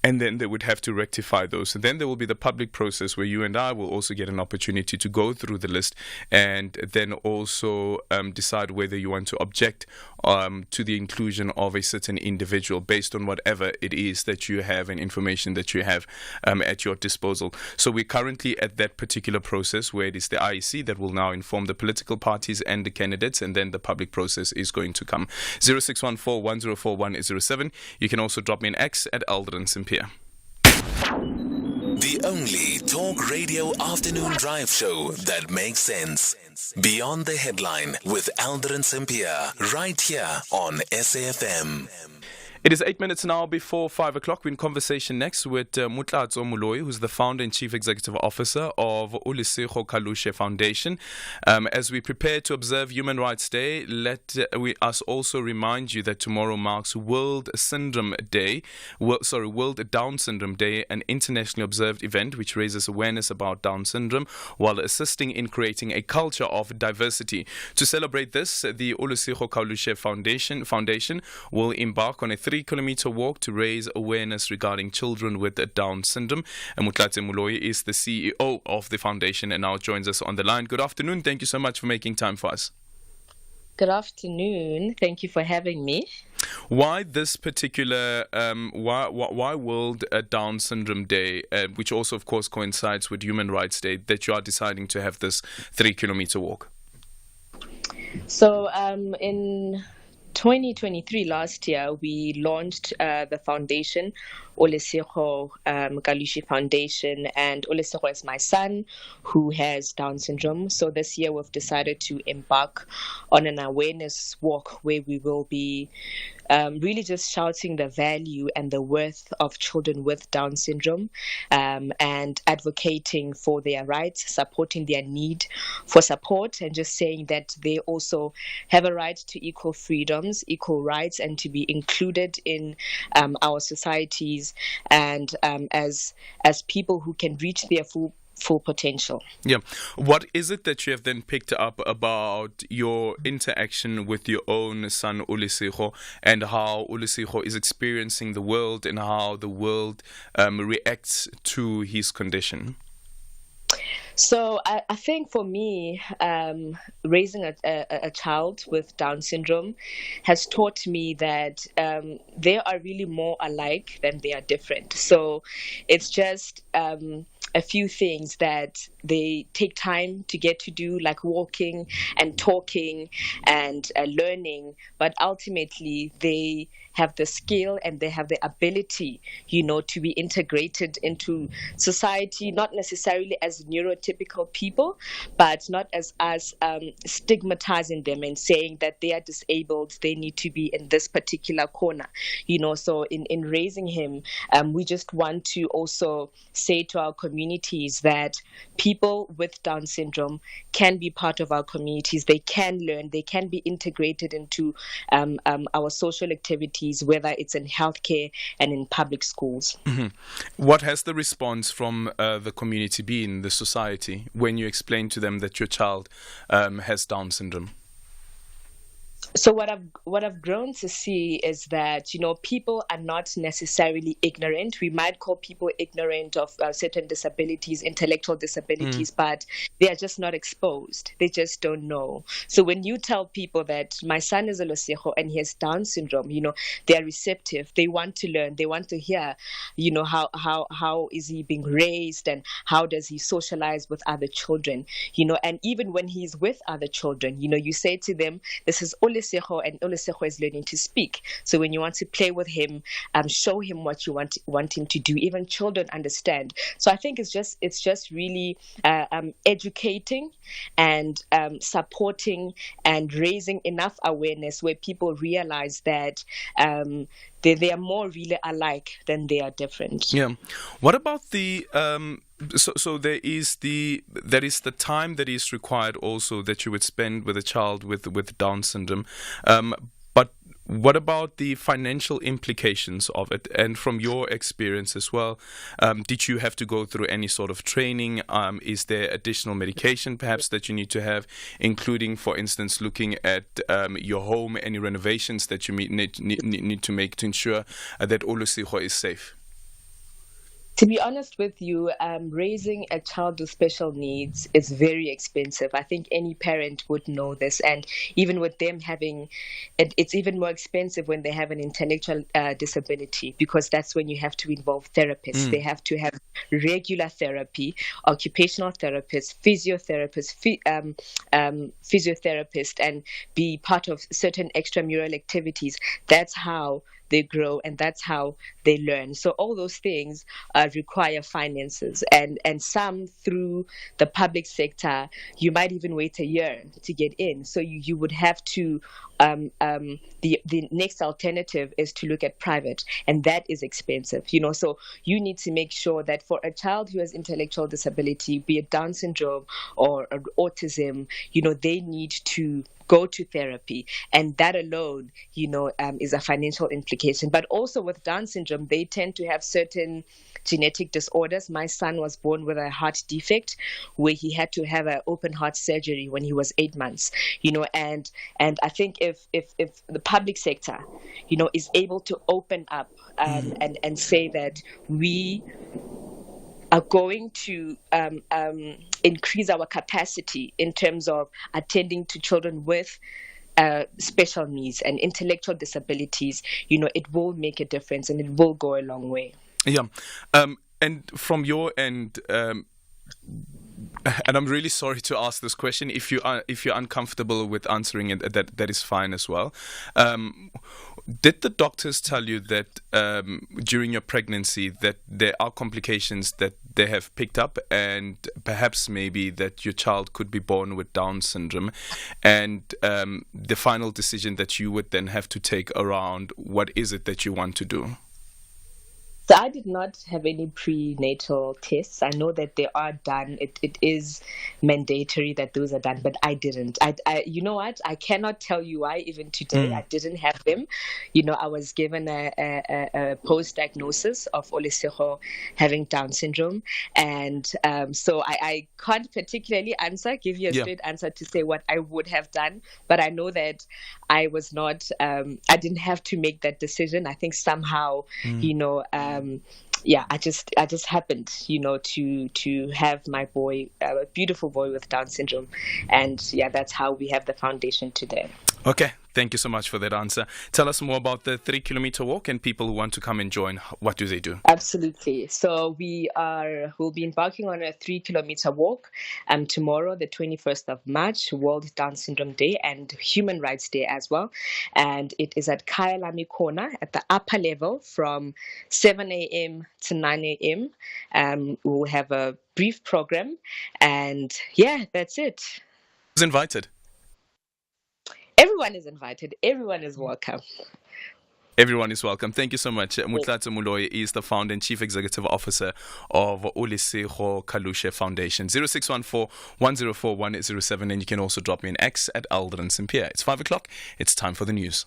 And then they would have to rectify those. And then there will be the public process where you and I will also get an opportunity to go through the list and then also decide whether you want to object to the inclusion of a certain individual based on whatever it is that you have and information that you have at your disposal. So we're currently at that particular process where it is the IEC that will now inform the political parties and the candidates, and then the public process is going to come. 0614-104107. You can also drop me an X at Aldrin Sampear. The only talk radio afternoon drive show that makes sense. Beyond the Headline with Aldrin Sampear, right here on SAFM. It is 8 minutes now before 5 o'clock. We're in conversation next with Mutlatso Moloi, who's the founder and chief executive officer of Ulisego Kalushe Foundation. As we prepare to observe Human Rights Day, let us also remind you that tomorrow marks World Down Syndrome Day, an internationally observed event which raises awareness about Down syndrome while assisting in creating a culture of diversity. To celebrate this, the Ulisego Kalushe Foundation will embark on a 3-kilometer walk to raise awareness regarding children with Down syndrome. And Mutlatse Moloi is the CEO of the foundation and now joins us on the line. Good afternoon. Thank you so much for making time for us. Good afternoon. Thank you for having me. Why this particular, why World Down Syndrome Day, which also, of course, coincides with Human Rights Day, that you are deciding to have this 3-kilometer walk? So in 2023, last year, we launched the foundation, Ulisego Kalushe Foundation, and Ulisego is my son who has Down syndrome. So this year we've decided to embark on an awareness walk where we will be really just shouting the value and the worth of children with Down syndrome and advocating for their rights, supporting their need for support, and just saying that they also have a right to equal freedoms, equal rights, and to be included in our societies and as people who can reach their full potential. Yeah. What is it that you have then picked up about your interaction with your own son Ulisego and how Ulisego is experiencing the world and how the world reacts to his condition? So I think for me, raising a child with Down syndrome has taught me that they are really more alike than they are different. So it's just a few things that they take time to get to do, like walking and talking and learning, but ultimately they have the skill and they have the ability, to be integrated into society, not necessarily as neurotypical people, but not as stigmatizing them and saying that they are disabled, they need to be in this particular corner. So in raising him, we just want to also say to our communities that people with Down syndrome can be part of our communities. They can learn, they can be integrated into our social activities, whether it's in healthcare and in public schools. Mm-hmm. What has the response from the community been, the society, when you explain to them that your child has Down syndrome? So what I've grown to see is that, people are not necessarily ignorant. We might call people ignorant of certain disabilities, intellectual disabilities, but they are just not exposed. They just don't know. So when you tell people that my son is Ulisego and he has Down syndrome, they are receptive. They want to learn. They want to hear, how is he being raised and how does he socialize with other children, and even when he's with other children, you say to them, this is Ulisego, and Ulisego is learning to speak. So when you want to play with him, show him what you want him to do. Even children understand. So I think it's just really educating and supporting and raising enough awareness where people realize that they are more really alike than they are different. Yeah. What about the so there is the time that is required also that you would spend with a child with Down syndrome, but What about the financial implications of it? And from your experience as well, did you have to go through any sort of training? Is there additional medication perhaps that you need to have, including, for instance, looking at your home, any renovations that you need to make to ensure that Olusigo is safe? To be honest with you, raising a child with special needs is very expensive. I think any parent would know this. And even with them having, it's even more expensive when they have an intellectual disability, because that's when you have to involve therapists. They have to have regular therapy, occupational therapists, physiotherapists, and be part of certain extramural activities. That's how they grow, and that's how they learn. So all those things require finances, and some through the public sector, you might even wait a year to get in. So you would have to, the next alternative is to look at private, and that is expensive, so you need to make sure that for a child who has intellectual disability, be it Down syndrome or autism, they need to go to therapy, and that alone, is a financial implication. But also with Down syndrome, they tend to have certain genetic disorders. My son was born with a heart defect where he had to have an open heart surgery when he was 8 months, and I think if the public sector, is able to open up and say that we are going to increase our capacity in terms of attending to children with special needs and intellectual disabilities, it will make a difference, and it will go a long way. Yeah. And from your end, and I'm really sorry to ask this question. If you're uncomfortable with answering it, that is fine as well. Did the doctors tell you that during your pregnancy that there are complications that they have picked up, and perhaps maybe that your child could be born with Down syndrome, and the final decision that you would then have to take around what is it that you want to do? So I did not have any prenatal tests. I know that they are done. It is mandatory that those are done, but I didn't. You know what? I cannot tell you why even today I didn't have them. I was given a post-diagnosis of Olusigo having Down syndrome. And so I can't particularly give you a straight answer to say what I would have done. But I know that I was not, I didn't have to make that decision. I think somehow, I just happened, to have my boy, a beautiful boy with Down syndrome. And that's how we have the foundation today. Okay. Thank you so much for that answer. Tell us more about the 3-kilometer walk, and people who want to come and join. What do they do? Absolutely. So we'll be embarking on a 3-kilometer walk tomorrow, the 21st of March, World Down Syndrome Day and Human Rights Day as well. And it is at Kyalami Corner at the upper level from 7 a.m. to 9 a.m. We'll have a brief program, and that's it. Who's invited? Everyone is invited. Everyone is welcome. Everyone is welcome. Thank you so much. Mutlatso Muloyi is the founder and chief executive officer of Olusigo Kalushe Foundation. 0614-104-107, and you can also drop me an X at Aldrin Sampear. It's 5 o'clock. It's time for the news.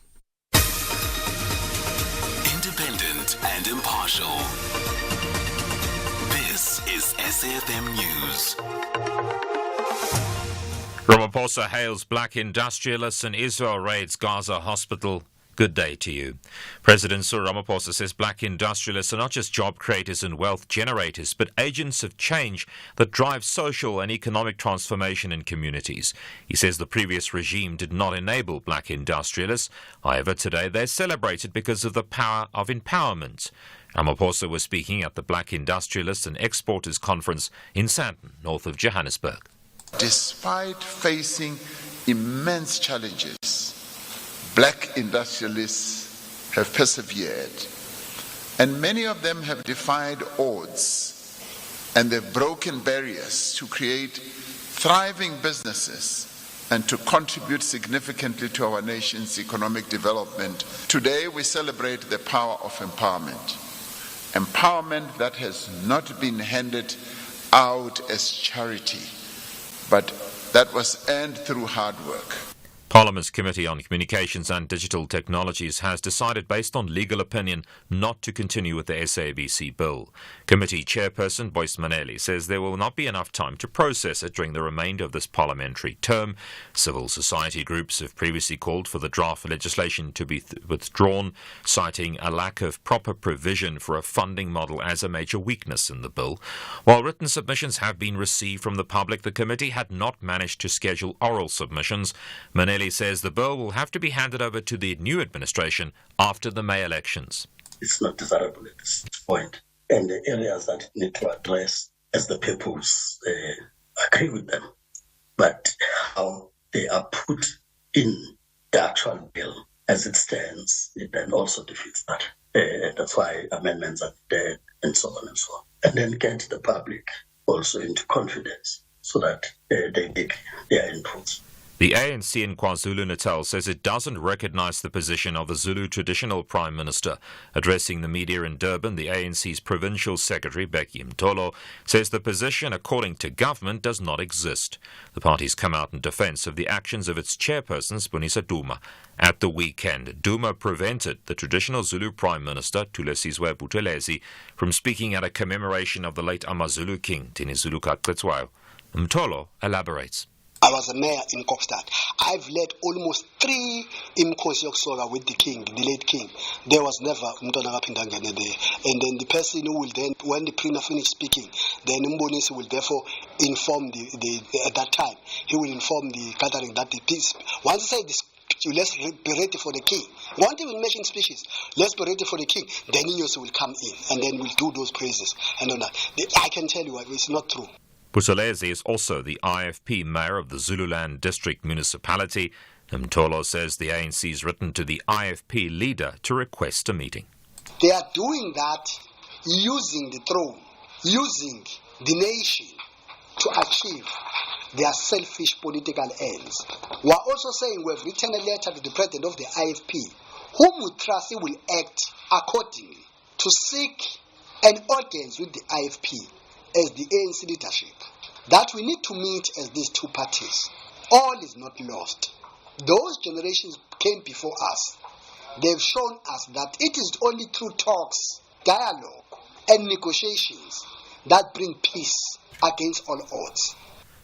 Independent and impartial. This is SAFM News. Ramaphosa hails black industrialists, and Israel raids Gaza hospital. Good day to you. President Cyril Ramaphosa says black industrialists are not just job creators and wealth generators, but agents of change that drive social and economic transformation in communities. He says the previous regime did not enable black industrialists. However, today they're celebrated because of the power of empowerment. Ramaphosa was speaking at the Black Industrialists and Exporters Conference in Sandton, north of Johannesburg. Despite facing immense challenges, black industrialists have persevered, and many of them have defied odds, and they've broken barriers to create thriving businesses and to contribute significantly to our nation's economic development. Today we celebrate the power of empowerment. Empowerment that has not been handed out as charity, but that was earned through hard work. Parliament's Committee on Communications and Digital Technologies has decided, based on legal opinion, not to continue with the SABC Bill. Committee Chairperson Boyce Maneli says there will not be enough time to process it during the remainder of this parliamentary term. Civil society groups have previously called for the draft legislation to be withdrawn, citing a lack of proper provision for a funding model as a major weakness in the bill. While written submissions have been received from the public, the committee had not managed to schedule oral submissions. Maneli says the bill will have to be handed over to the new administration after the May elections. It's not desirable at this point, and the areas that need to address, as the peoples agree with them, but how they are put in the actual bill as it stands, it then also defeats that. That's why amendments are there, and so on and so on. And then get the public also into confidence so that they make their inputs. The ANC in KwaZulu-Natal says it doesn't recognise the position of the Zulu traditional Prime Minister. Addressing the media in Durban, the ANC's Provincial Secretary, Becky Mtolo, says the position, according to government, does not exist. The party's come out in defence of the actions of its chairperson, Spunisa Duma. At the weekend, Duma prevented the traditional Zulu Prime Minister, Tulesizwe Buthelezi, from speaking at a commemoration of the late AmaZulu King, Dinizulu Kaxetswayo. Mtolo elaborates. I was a mayor in Kokstad. I've led almost 3 imkhosi yokusoka with the king, the late king. There was never umntwana kaphindangene there. And then the person who will then, when the premier finished speaking, then Mbonisi will therefore inform at that time, he will inform the gathering that the peace, once he said this, let's be ready for the king. Won't even mention species. Let's be ready for the king. Then Inyosi will come in and then we'll do those praises. And all that. I can tell you it's not true. Buthelezi is also the IFP mayor of the Zululand District Municipality. Mtolo says the ANC's written to the IFP leader to request a meeting. They are doing that using the throne, using the nation to achieve their selfish political ends. We are also saying we have written a letter to the president of the IFP, whom we trust he will act accordingly to seek an audience with the IFP as the ANC leadership, that we need to meet as these two parties. All is not lost. Those generations came before us. They've shown us that it is only through talks, dialogue, and negotiations that bring peace against all odds.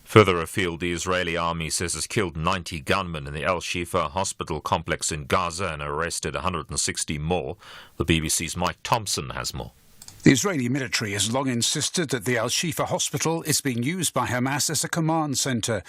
Further afield, the Israeli army says it's killed 90 gunmen in the Al-Shifa hospital complex in Gaza and arrested 160 more. The BBC's Mike Thompson has more. The Israeli military has long insisted that the Al-Shifa hospital is being used by Hamas as a command centre.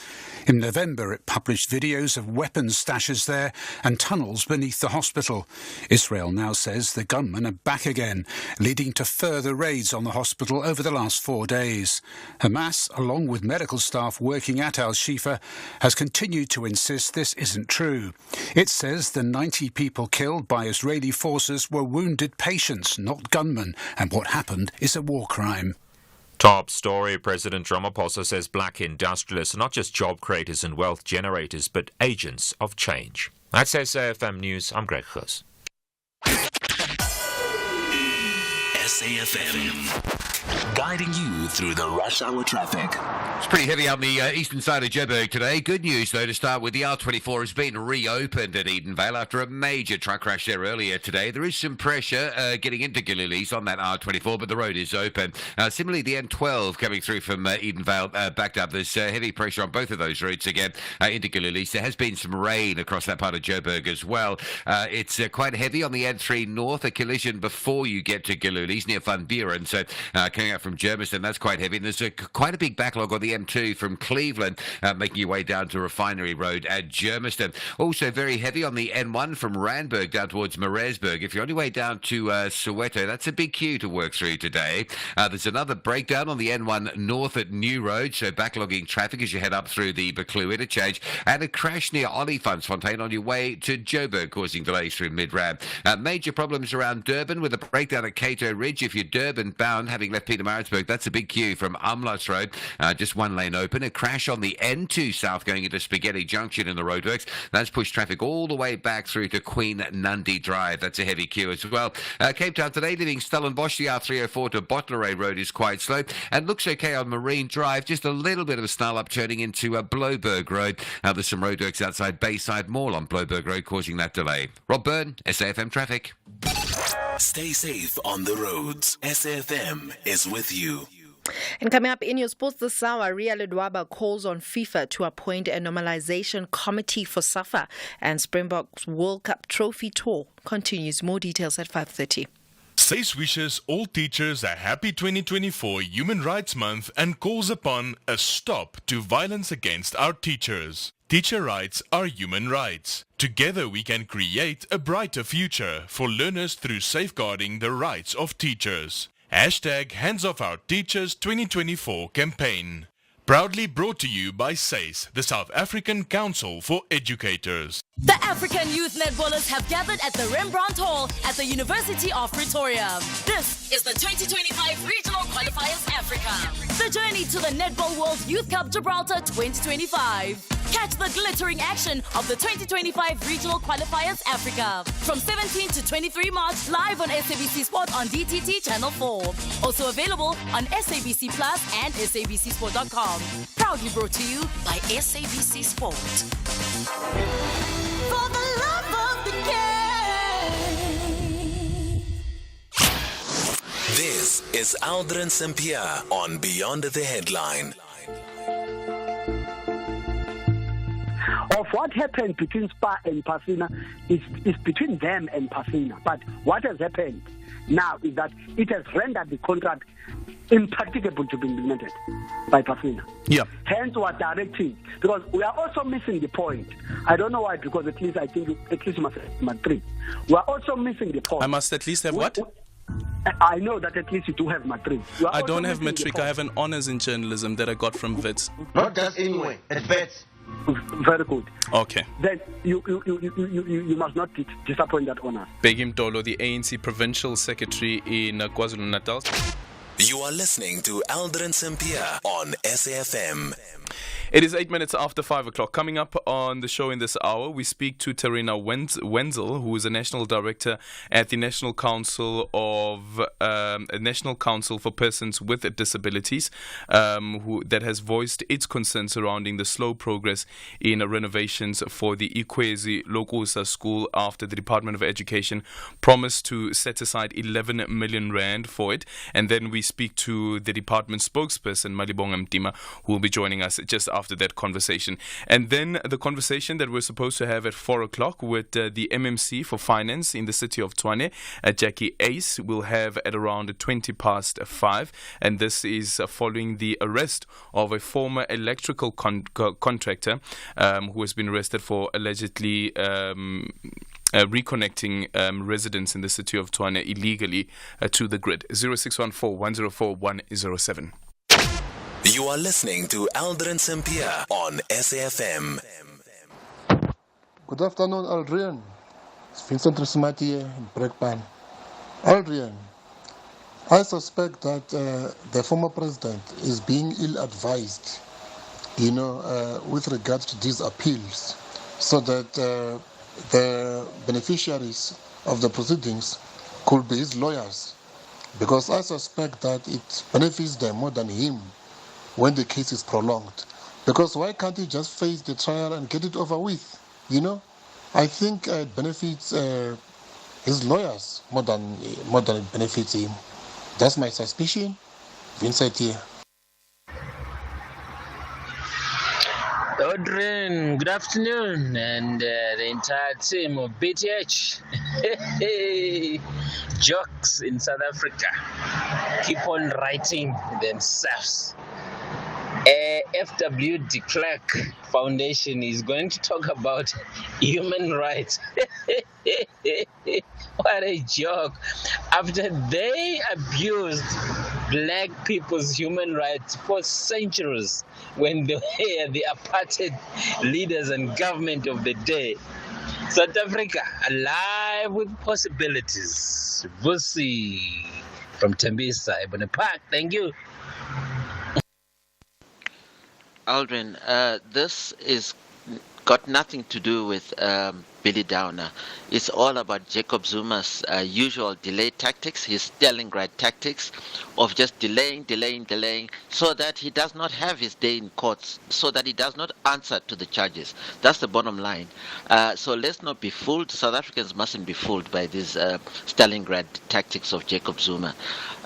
In November, it published videos of weapons stashes there and tunnels beneath the hospital. Israel now says the gunmen are back again, leading to further raids on the hospital over the last 4 days. Hamas, along with medical staff working at Al-Shifa, has continued to insist this isn't true. It says the 90 people killed by Israeli forces were wounded patients, not gunmen, and what happened is a war crime. Top story. President Ramaphosa says black industrialists are not just job creators and wealth generators, but agents of change. That's SAFM News. I'm Greg Goos. SAFM, guiding you through the rush hour traffic. It's pretty heavy on the eastern side of Joburg today. Good news, though, to start with. The R24 has been reopened at Edenvale after a major truck crash there earlier today. There is some pressure getting into Galilees on that R24, but the road is open. Similarly, the N12 coming through from Edenvale backed up. There's heavy pressure on both of those routes again into Galilees. There has been some rain across that part of Joburg as well. It's quite heavy on the N3 North, a collision before you get to Galilees near Van Buren. So coming out from Germiston, that's quite heavy. And there's quite a big backlog on the M2 from Cleveland, making your way down to Refinery Road at Germiston. Also very heavy on the N1 from Randburg down towards Maresburg. If you're on your way down to Soweto, that's a big queue to work through today. There's another breakdown on the N1 North at New Road, so backlogging traffic as you head up through the Buccleuch interchange. And a crash near Olifantsfontein on your way to Joburg, causing delays through Midrand. Major problems around Durban with a breakdown at Cato Ridge. If you're Durban bound, having left Pietermaritzburg. That's a big queue from Umlas Road, just one lane open. A crash on the N2 South going into Spaghetti Junction in the roadworks. That's pushed traffic all the way back through to Queen Nandi Drive. That's a heavy queue as well. Cape Town today, leaving Stellenbosch, the R304 to Bottleray Road is quite slow and looks okay on Marine Drive. Just a little bit of a snarl up turning into Bloberg Road. There's some roadworks outside Bayside Mall on Bloberg Road causing that delay. Rob Byrne, SAFM Traffic. Stay safe on the roads. SAFM is with you. And coming up in your sports this hour, Ria Ledwaba calls on FIFA to appoint a normalization committee for SAFA, and Springboks World Cup trophy tour continues. More details at 5:30. SACE wishes all teachers a happy 2024 Human Rights Month and calls upon a stop to violence against our teachers. Teacher rights are human rights. Together we can create a brighter future for learners through safeguarding the rights of teachers. Hashtag Hands Off Our Teachers 2024 campaign. Proudly brought to you by SACE, the South African Council for Educators. The African youth netballers have gathered at the Rembrandt Hall at the University of Pretoria. This is the 2025 Regional Qualifiers Africa. The journey to the Netball World Youth Cup Gibraltar 2025. Catch the glittering action of the 2025 Regional Qualifiers Africa from 17 to 23 March live on SABC Sport on DTT Channel 4. Also available on SABC Plus and SABCSport.com. Proudly brought to you by SABC Sport. For the love of the game. This is Aldrin Sampear on Beyond the Headline. Of what happened between SPA and Pasina is between them and Pasina. But what has happened now is that it has rendered the contract impracticable to be implemented by Pasina. Yeah. Hence, we are directing, because we are also missing the point. I don't know why, because at least you must have matric. We are also missing the point. I must at least have what? I know that at least you do have matric. I don't have matric. I have an honors in journalism that I got from WITS. Not just anyway, at WITS. Very good. Okay. Then you must not disappoint that honor. Begim Dolo, the ANC Provincial Secretary in KwaZulu-Natal. You are listening to Aldrin Sampear on SAFM. It is 8 minutes after 5 o'clock. Coming up on the show in this hour, we speak to Terina Wenzel, who is a national director at the National Council for Persons with Disabilities, that has voiced its concern surrounding the slow progress in renovations for the Ikwezi Lokusa school after the Department of Education promised to set aside 11 million rand for it. And then we speak to the department spokesperson, Malibonga Mtima, who will be joining us just after that conversation. And then the conversation that we're supposed to have at 4 o'clock with the MMC for Finance in the city of Tshwane, Jackie Ace, will have at around 20 past 5. And this is following the arrest of a former electrical contractor who has been arrested for allegedly reconnecting residents in the city of Tshwane illegally to the grid. 0614 104 107. You are listening to Aldrin Sampear on SAFM. Good afternoon, Aldrin. It's Vincent Rismati here in Brekpan. Aldrin, I suspect that the former president is being ill-advised, with regards to these appeals, so that the beneficiaries of the proceedings could be his lawyers, because I suspect that it benefits them more than him when the case is prolonged. Because why can't he just face the trial and get it over with? I think it benefits his lawyers more than it benefits him. That's my suspicion. Vincent here. Aldrin, good afternoon, and the entire team of BTH. Jokes in South Africa keep on writing themselves. FW de Klerk Foundation is going to talk about human rights. What a joke. After they abused black people's human rights for centuries when they were the apartheid leaders and government of the day. South Africa, alive with possibilities. Vusi from Tembisa, Ebony Park. Thank you. Aldrin, this is got nothing to do with Billy Downer. It's all about Jacob Zuma's usual delay tactics, his Stalingrad tactics of just delaying, so that he does not have his day in courts, so that he does not answer to the charges. That's the bottom line. So let's not be fooled. South Africans mustn't be fooled by these Stalingrad tactics of Jacob Zuma.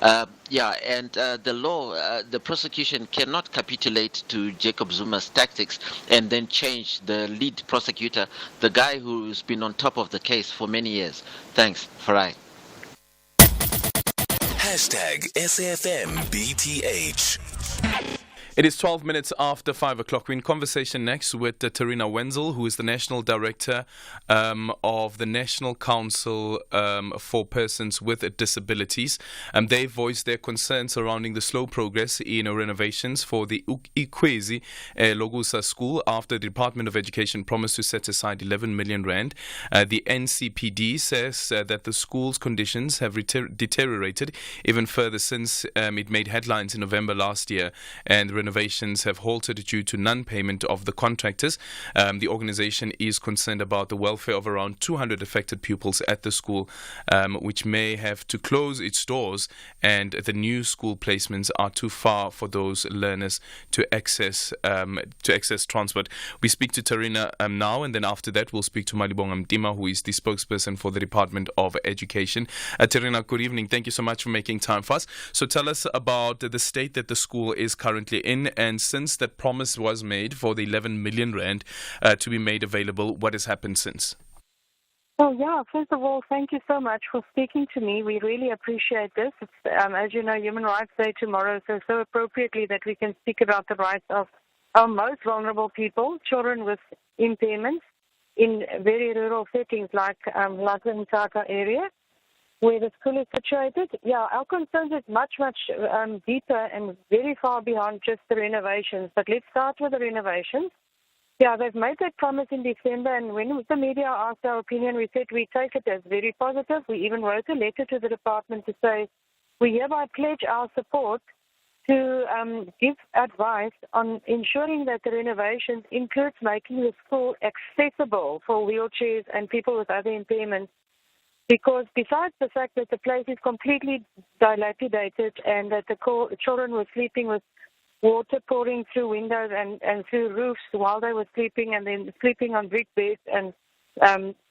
The law, the prosecution cannot capitulate to Jacob Zuma's tactics and then change the lead prosecutor, the guy who's been on top of the case for many years. Thanks, Farai. #SAFMBTH. It is 12 minutes after 5 o'clock. We're in conversation next with Tarina Wenzel, who is the National Director of the National Council for Persons with Disabilities. They voiced their concerns surrounding the slow progress in renovations for the Ikwezi Logusa School after the Department of Education promised to set aside 11 million rand. The NCPD says that the school's conditions have deteriorated even further since it made headlines in November last year, and renovations have halted due to non-payment of the contractors. The organization is concerned about the welfare of around 200 affected pupils at the school, which may have to close its doors, and the new school placements are too far for those learners to access transport. We speak to Tarina now, and then after that we'll speak to Malibonga Mdima, who is the spokesperson for the Department of Education. Tarina, good evening. Thank you so much for making time for us. So tell us about the state that the school is currently in, and since that promise was made for the 11 million rand to be made available, what has happened since? Well, first of all, thank you so much for speaking to me. We really appreciate this. It's, as you know, Human Rights Day tomorrow, so appropriately that we can speak about the rights of our most vulnerable people, children with impairments in very rural settings like the Mthatha area, where the school is situated. Our concerns is much deeper and very far beyond just the renovations. But let's start with the renovations. They've made that promise in December, and when the media asked our opinion, we said we take it as very positive. We even wrote a letter to the department to say we hereby pledge our support to give advice on ensuring that the renovations includes making the school accessible for wheelchairs and people with other impairments. Because besides the fact that the place is completely dilapidated and that the children were sleeping with water pouring through windows and through roofs while they were sleeping, and then sleeping on brick beds, and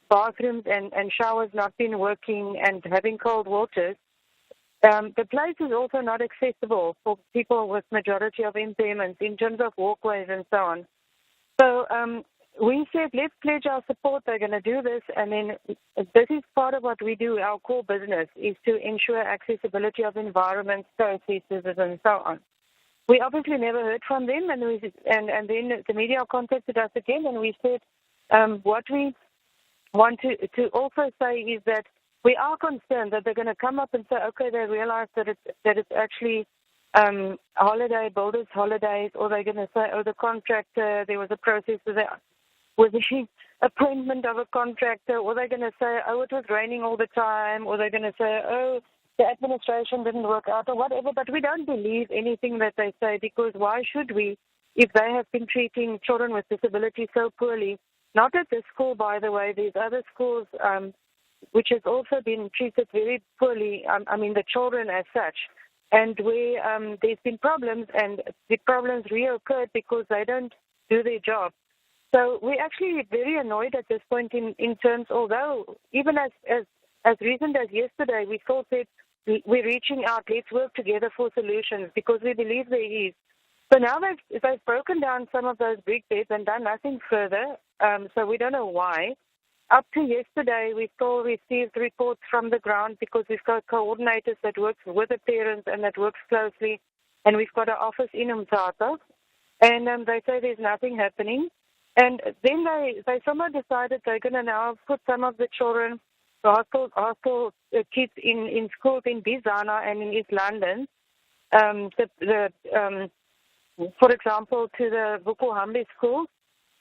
bathrooms and showers not been working and having cold waters, the place is also not accessible for people with majority of impairments in terms of walkways and so on. So we said, let's pledge our support. They're going to do this, and then this is part of what we do. Our core business is to ensure accessibility of environments, processes, and so on. We obviously never heard from them, and then the media contacted us again, and we said what we want to also say is that we are concerned that they're going to come up and say, okay, they realize that it's actually builders' holidays, or they're going to say, oh, the contractor, there was a process with the appointment of a contractor, or they're going to say, oh, it was raining all the time, or they're going to say, oh, the administration didn't work out, or whatever. But we don't believe anything that they say, because why should we if they have been treating children with disabilities so poorly? Not at this school, by the way. There's other schools which has also been treated very poorly, the children as such, and where there's been problems, and the problems reoccurred because they don't do their job. So we're actually very annoyed at this point in terms, although even as recent as yesterday, we thought that we're reaching out, let's work together for solutions, because we believe there is. So now they've broken down some of those brick beds and done nothing further, so we don't know why. Up to yesterday, we still received reports from the ground, because we've got coordinators that work with the parents and that works closely, and we've got an office in Mthatha, and they say there's nothing happening. And then they somehow decided they're going to now put some of the children, the hostel kids in schools in Bizana and in East London, for example, to the Vukuhambi school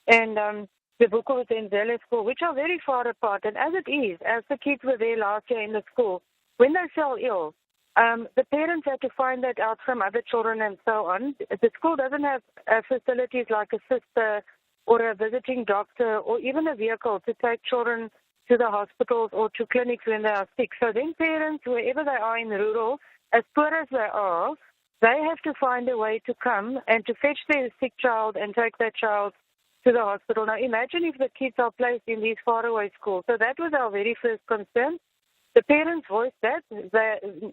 and the Vukuhambi school, which are very far apart. And as it is, as the kids were there last year in the school, when they fell ill, The parents had to find that out from other children and so on. The school doesn't have facilities like a sister or a visiting doctor or even a vehicle to take children to the hospitals or to clinics when they are sick. So then parents, wherever they are in rural, as poor as they are, they have to find a way to come and to fetch their sick child and take that child to the hospital. Now imagine if the kids are placed in these faraway schools. So that was our very first concern. The parents voiced that.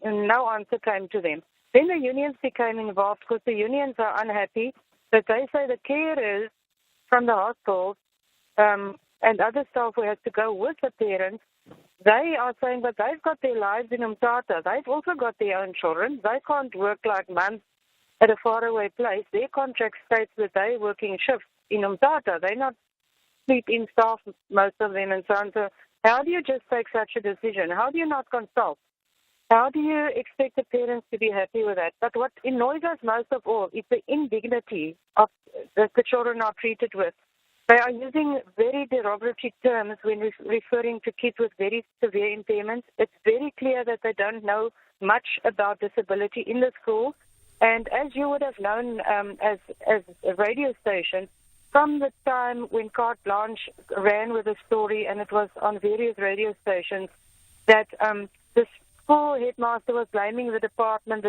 No answer came to them. Then the unions became involved because the unions are unhappy that they say the carers from the hospitals and other staff who have to go with the parents, they are saying that they've got their lives in Umtata. They've also got their own children. They can't work like months at a faraway place. Their contract states that they're working shifts in Umtata. They're not sleep in staff, most of them, and so on. So how do you just take such a decision? How do you not consult? How do you expect the parents to be happy with that? But what annoys us most of all is the indignity of that the children are treated with. They are using very derogatory terms when referring to kids with very severe impairments. It's very clear that they don't know much about disability in the school. And as you would have known as a radio station, from the time when Carte Blanche ran with the story, and it was on various radio stations, that the school headmaster was blaming the department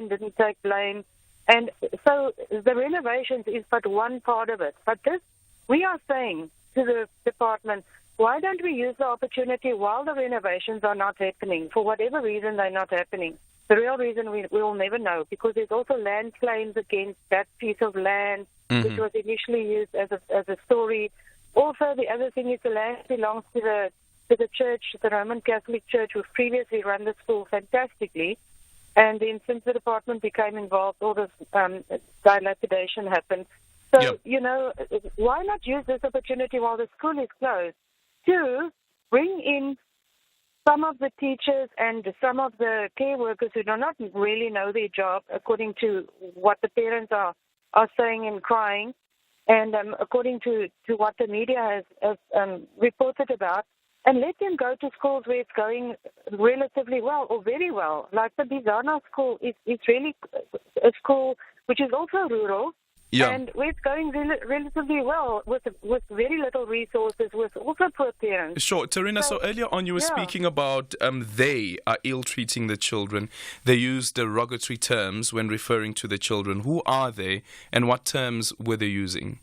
didn't take blame. And so the renovations is but one part of it. But this, we are saying to the department, why don't we use the opportunity while the renovations are not happening, for whatever reason they're not happening? The real reason we will never know, because there's also land claims against that piece of land, which was initially used as a story. Also, the other thing is the land belongs to the church, the Roman Catholic Church, who previously run the school fantastically. And then since the department became involved, all this dilapidation happened. So, you know, why not use this opportunity while the school is closed to bring in some of the teachers and some of the care workers who do not really know their job, according to what the parents are saying and crying, and according to what the media has reported about, and let them go to schools where it's going relatively well or very well. Like the Bizana school is really a school which is also rural, and where it's going relatively well with very little resources, with also poor parents. Sure, Tarina, so earlier on you were speaking about they are ill-treating the children. They use derogatory terms when referring to the children. Who are they, and what terms were they using?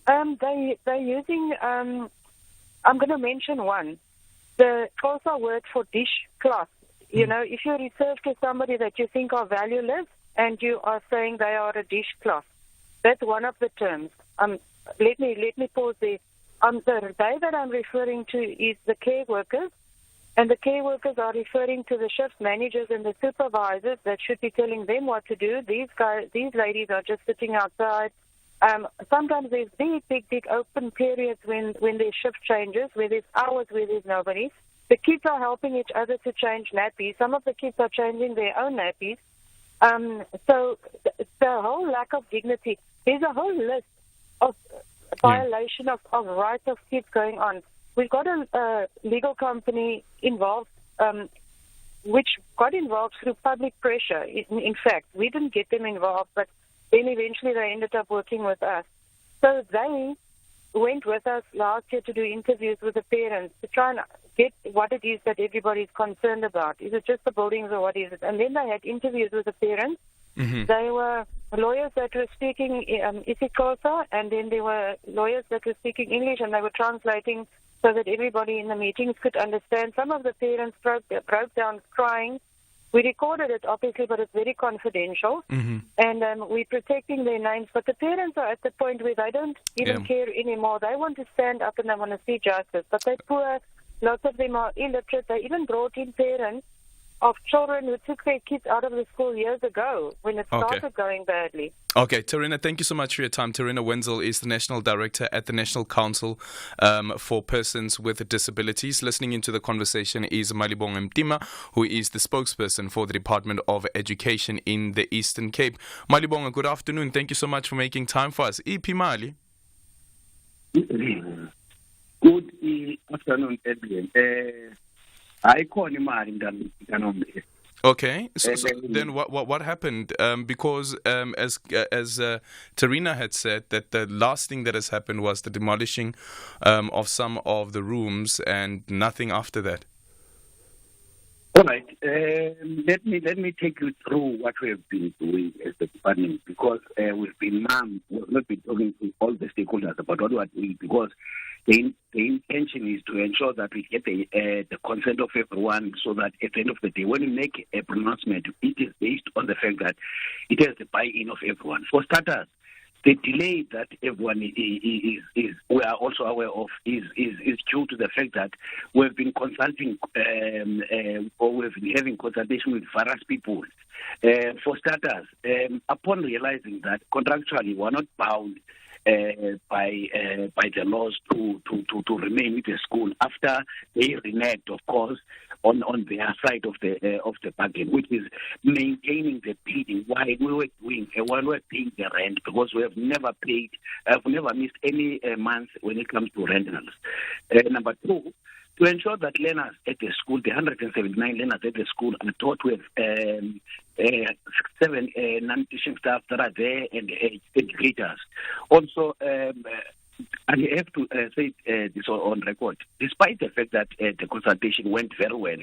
They're using, I'm going to mention one, the Xhosa word for dish cloth. You know, if you refer to somebody that you think are valueless and you are saying they are a dish cloth, that's one of the terms. Let me pause there. The day that I'm referring to is the care workers, and the care workers are referring to the shift managers and the supervisors that should be telling them what to do. These ladies are just sitting outside. Sometimes there's big open periods when there's shift changes, where there's hours where there's nobody. The kids are helping each other to change nappies. Some of the kids are changing their own nappies. So the whole lack of dignity, there's a whole list of violation of rights of kids going on. We've got a legal company involved, which got involved through public pressure. In fact, we didn't get them involved, but then eventually they ended up working with us. So they went with us last year to do interviews with the parents to try and get what it is that everybody's concerned about. Is it just the buildings or what is it? And then they had interviews with the parents. They were lawyers that were speaking isiXhosa, and then there were lawyers that were speaking English, and they were translating so that everybody in the meetings could understand. Some of the parents broke down crying. We recorded it, obviously, but it's very confidential. And we're protecting their names. But the parents are at the point where they don't even care anymore. They want to stand up and they want to see justice. But they're poor. Lots of them are illiterate. They even brought in parents of children who took their kids out of the school years ago when it started going badly. Okay, Tarina, thank you so much for your time. Tarina Wenzel is the National Director at the National Council for Persons with Disabilities. Listening into the conversation is Malibonga Mtima, who is the spokesperson for the Department of Education in the Eastern Cape. Malibonga, good afternoon. Thank you so much for making time for us. Iphi Mali? Good afternoon, Adrian. Ayikho imali mntanombe Okay, so then what happened? Because as Tarina had said, that the last thing that has happened was the demolishing of some of the rooms, and nothing after that. All right. Let me take you through what we have been doing as the department, because we've not been talking to all the stakeholders about what we are doing, because the intention is to ensure that we get the consent of everyone, so that at the end of the day, when we make a pronouncement, it is based on the fact that it has the buy-in of everyone. For starters, the delay that everyone we are also aware of is due to the fact that we've been consulting or we've been having consultation with various people. For starters, upon realizing that contractually we're not bound by the laws to remain with the school after they reneged, of course, on their side of the bargain, which is maintaining the bidding while we were paying the rent, because we have never missed any month when it comes to rentals. Number two, to ensure that learners at the school, the 179 learners at the school, are taught with 7 non-teaching staff that are there and educators. Also, I have to say this on record, despite the fact that the consultation went very well,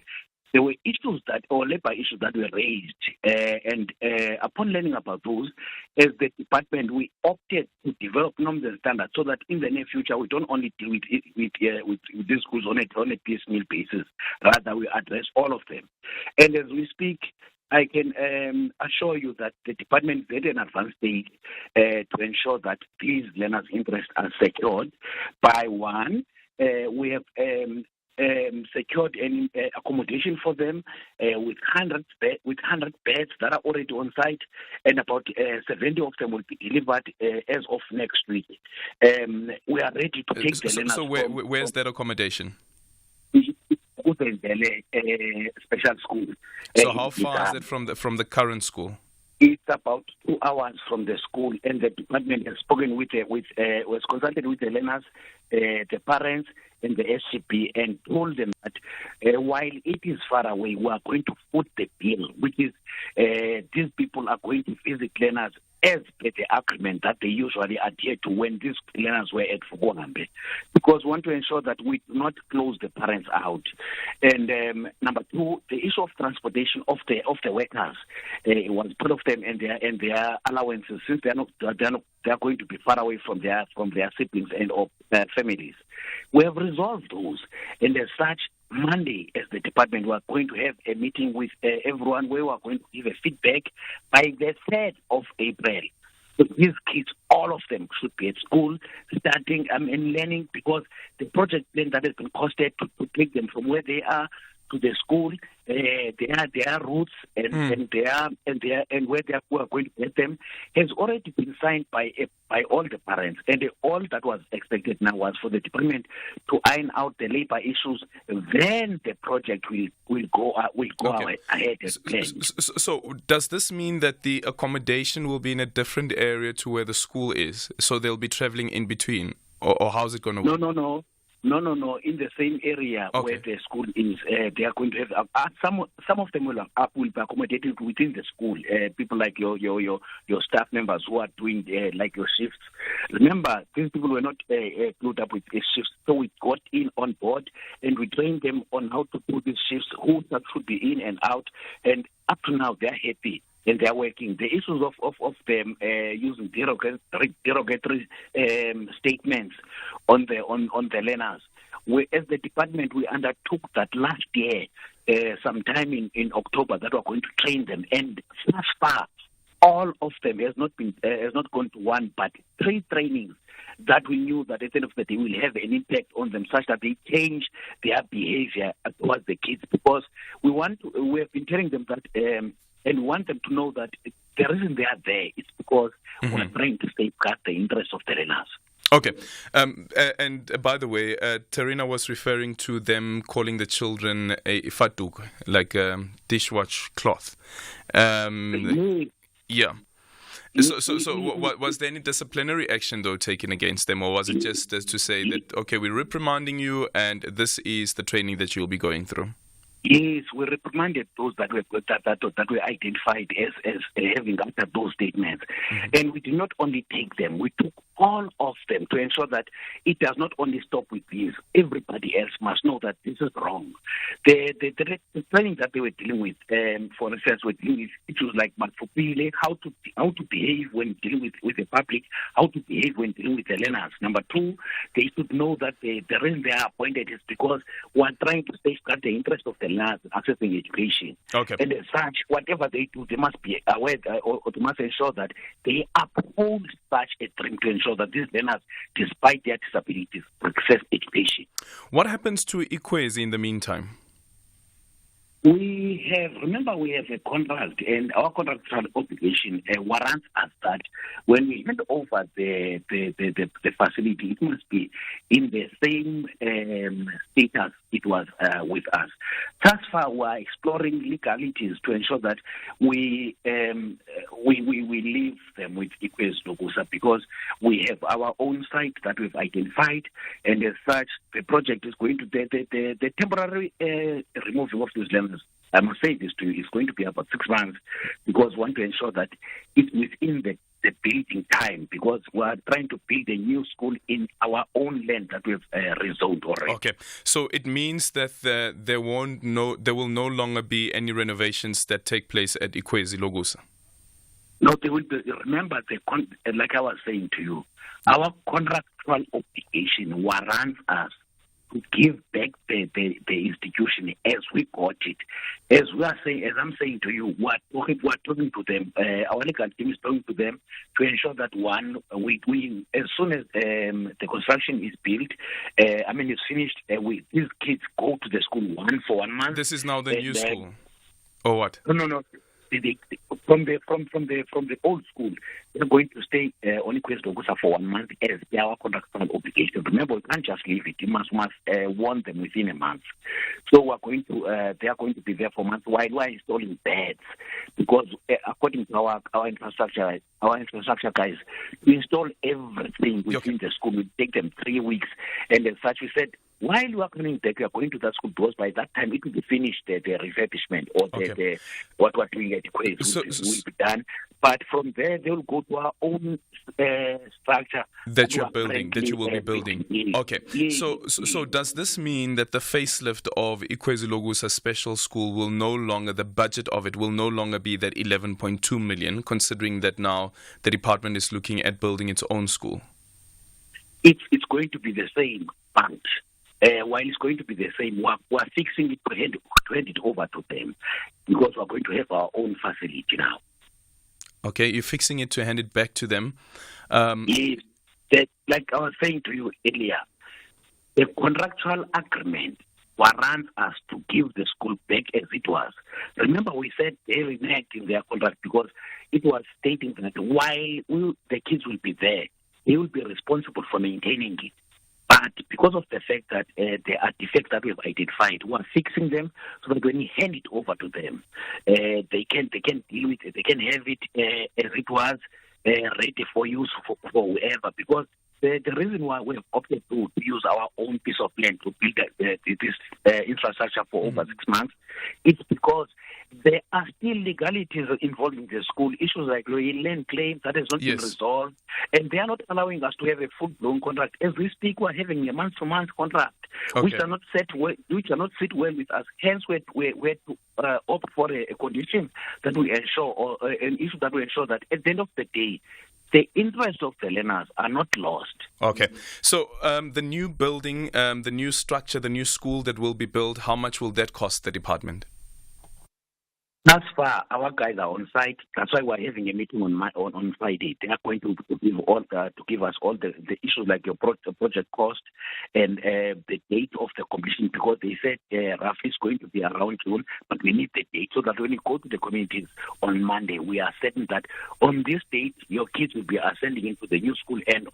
there were issues labor issues that were raised, and upon learning about those, as the department, we opted to develop norms and standards so that in the near future we don't only deal with these schools on a piecemeal basis, rather we address all of them. And as we speak, I can assure you that the department is at an advanced stage to ensure that these learners' interests are secured. By one, we have secured an accommodation for them with 100 beds that are already on site, and about 70 of them will be delivered as of next week. We are ready to take the learners. So where's that accommodation? Special school. So how far is it from the current school? It's about 2 hours from the school, and the department has spoken was consulted with the learners, the parents, and the SCP, and told them that while it is far away, we are going to foot the bill, which is these people are going to visit learners as per the agreement that they usually adhere to when these learners were at Fukonambe, because we want to ensure that we do not close the parents out. And number two, the issue of transportation of the workers was part of them and their allowances, since they are going to be far away from their siblings and or families. We have resolved those, and as such, Monday, as the department, we are going to have a meeting with everyone where we are going to give a feedback by the 3rd of April. So these kids, all of them, should be at school, starting and learning, because the project plan that has been costed to take them from where they are to the school, their routes and where they are going to get them has already been signed by all the parents, and all that was expected now was for the department to iron out the labor issues. Then the project will go ahead as planned. So does this mean that the accommodation will be in a different area to where the school is? So they'll be traveling in between, or how's it going to work? No. In the same area where the school is, they are going to have some of them will be accommodated within the school. People like your staff members who are doing like your shifts. Remember, these people were not glued up with shifts, so we got in on board and we trained them on how to do these shifts, who should be in and out, and up to now they're happy. And they are working. The issues of them using derogatory statements on the learners. As the department, we undertook that last year, sometime in October, that we're going to train them. And thus far, all of them has not gone to one, but 3 trainings that we knew that at the end of the day will have an impact on them, such that they change their behavior towards the kids. Because we have been telling them that. And want them to know that the reason they are there is because we're trying to safeguard the interests of the learners. Okay. And by the way, Tarina was referring to them calling the children a fatuk, like a dishwash cloth. Yeah. So was there any disciplinary action, though, taken against them, or was it just as to say that, okay, we're reprimanding you and this is the training that you'll be going through? Yes, we reprimanded those that were identified as having uttered those statements, and we did not only take them; we took all of them to ensure that it does not only stop with these. Everybody else must know that this is wrong. The training that they were dealing with, for instance, were dealing with issues like matfupile, how to behave when dealing with the public, how to behave when dealing with the learners. Number two, they should know that the reason they are appointed is because we are trying to safeguard the interest of the learners accessing education. Okay. And as such, whatever they do, they must be aware or they must ensure that they uphold such a dream to ensure that these learners, despite their disabilities, access education. What happens to Ikwezi in the meantime? We have a contract, and our contractual obligation warrants us that when we hand over the facility, it must be in the same status it was with us. Thus far, we are exploring legalities to ensure that we leave them with Ikwezi Logusa, because we have our own site that we've identified, and as such, the project is going to the temporary removal of those learners. I must say this to you, it's going to be about 6 months, because we want to ensure that it's within the building time, because we are trying to build a new school in our own land that we've rezoned already. Okay, so it means that there will no longer be any renovations that take place at Ikwezi Logusa. No, they will be. Remember, like I was saying to you, our contractual obligation warrants us to give back the institution as we got it. As I'm saying to you, we're talking to them. Our legal team is talking to them to ensure that we as soon as the construction is built, it's finished. These kids go to the school for 1 month. This is now the new school, or what? No. From the old school, they're going to stay on Ikwezi Logusa for 1 month as our contractual obligation. Remember, we can't just leave it. You must warn them within a month. So they are going to be there for months while we are installing beds, because according to our infrastructure guys, we install everything within the school. We take them 3 weeks, and as such, we said, while we are coming back, we are going to that school, because by that time it will be finished, the refurbishment or what we're doing at Ikwezi will be done. But from there, they will go to our own structure that you will be building. Okay. So does this mean that the facelift of Ikwezi Logusa Special School will no longer, the budget of it will no longer be that 11.2 million, considering that now the department is looking at building its own school? It's going to be the same bunch. While it's going to be the same, we're fixing it to hand it over to them, because we're going to have our own facility now. Okay, you're fixing it to hand it back to them. Yes, like I was saying to you earlier, the contractual agreement warrants us to give the school back as it was. Remember, we said they reneged in their contract because it was stating that while the kids will be there, they will be responsible for maintaining it. But because of the fact that there are defects that we have identified, we are fixing them so that when we hand it over to them, they can deal with it. They can have it as it was, ready for use for whoever. Because the reason why we have opted to use our own piece of land to build this infrastructure for over 6 months, it's because there are still legalities involved in the school, issues like land claims that has not been resolved, and they are not allowing us to have a full-blown contract. As we speak, we're having a month-to-month contract, which are not sit well with us. Hence, we had to opt for a condition that we ensure, or an issue that we ensure that at the end of the day, the interests of the learners are not lost. Okay. So the new building, the new structure, the new school that will be built, how much will that cost the department? Thus far, our guys are on site. That's why we're having a meeting on Friday. They are going to give us all the issues like your project cost and the date of the completion, because they said roughly it's going to be around June, but we need the date so that when we go to the communities on Monday, we are certain that on this date your kids will be ascending into the new school and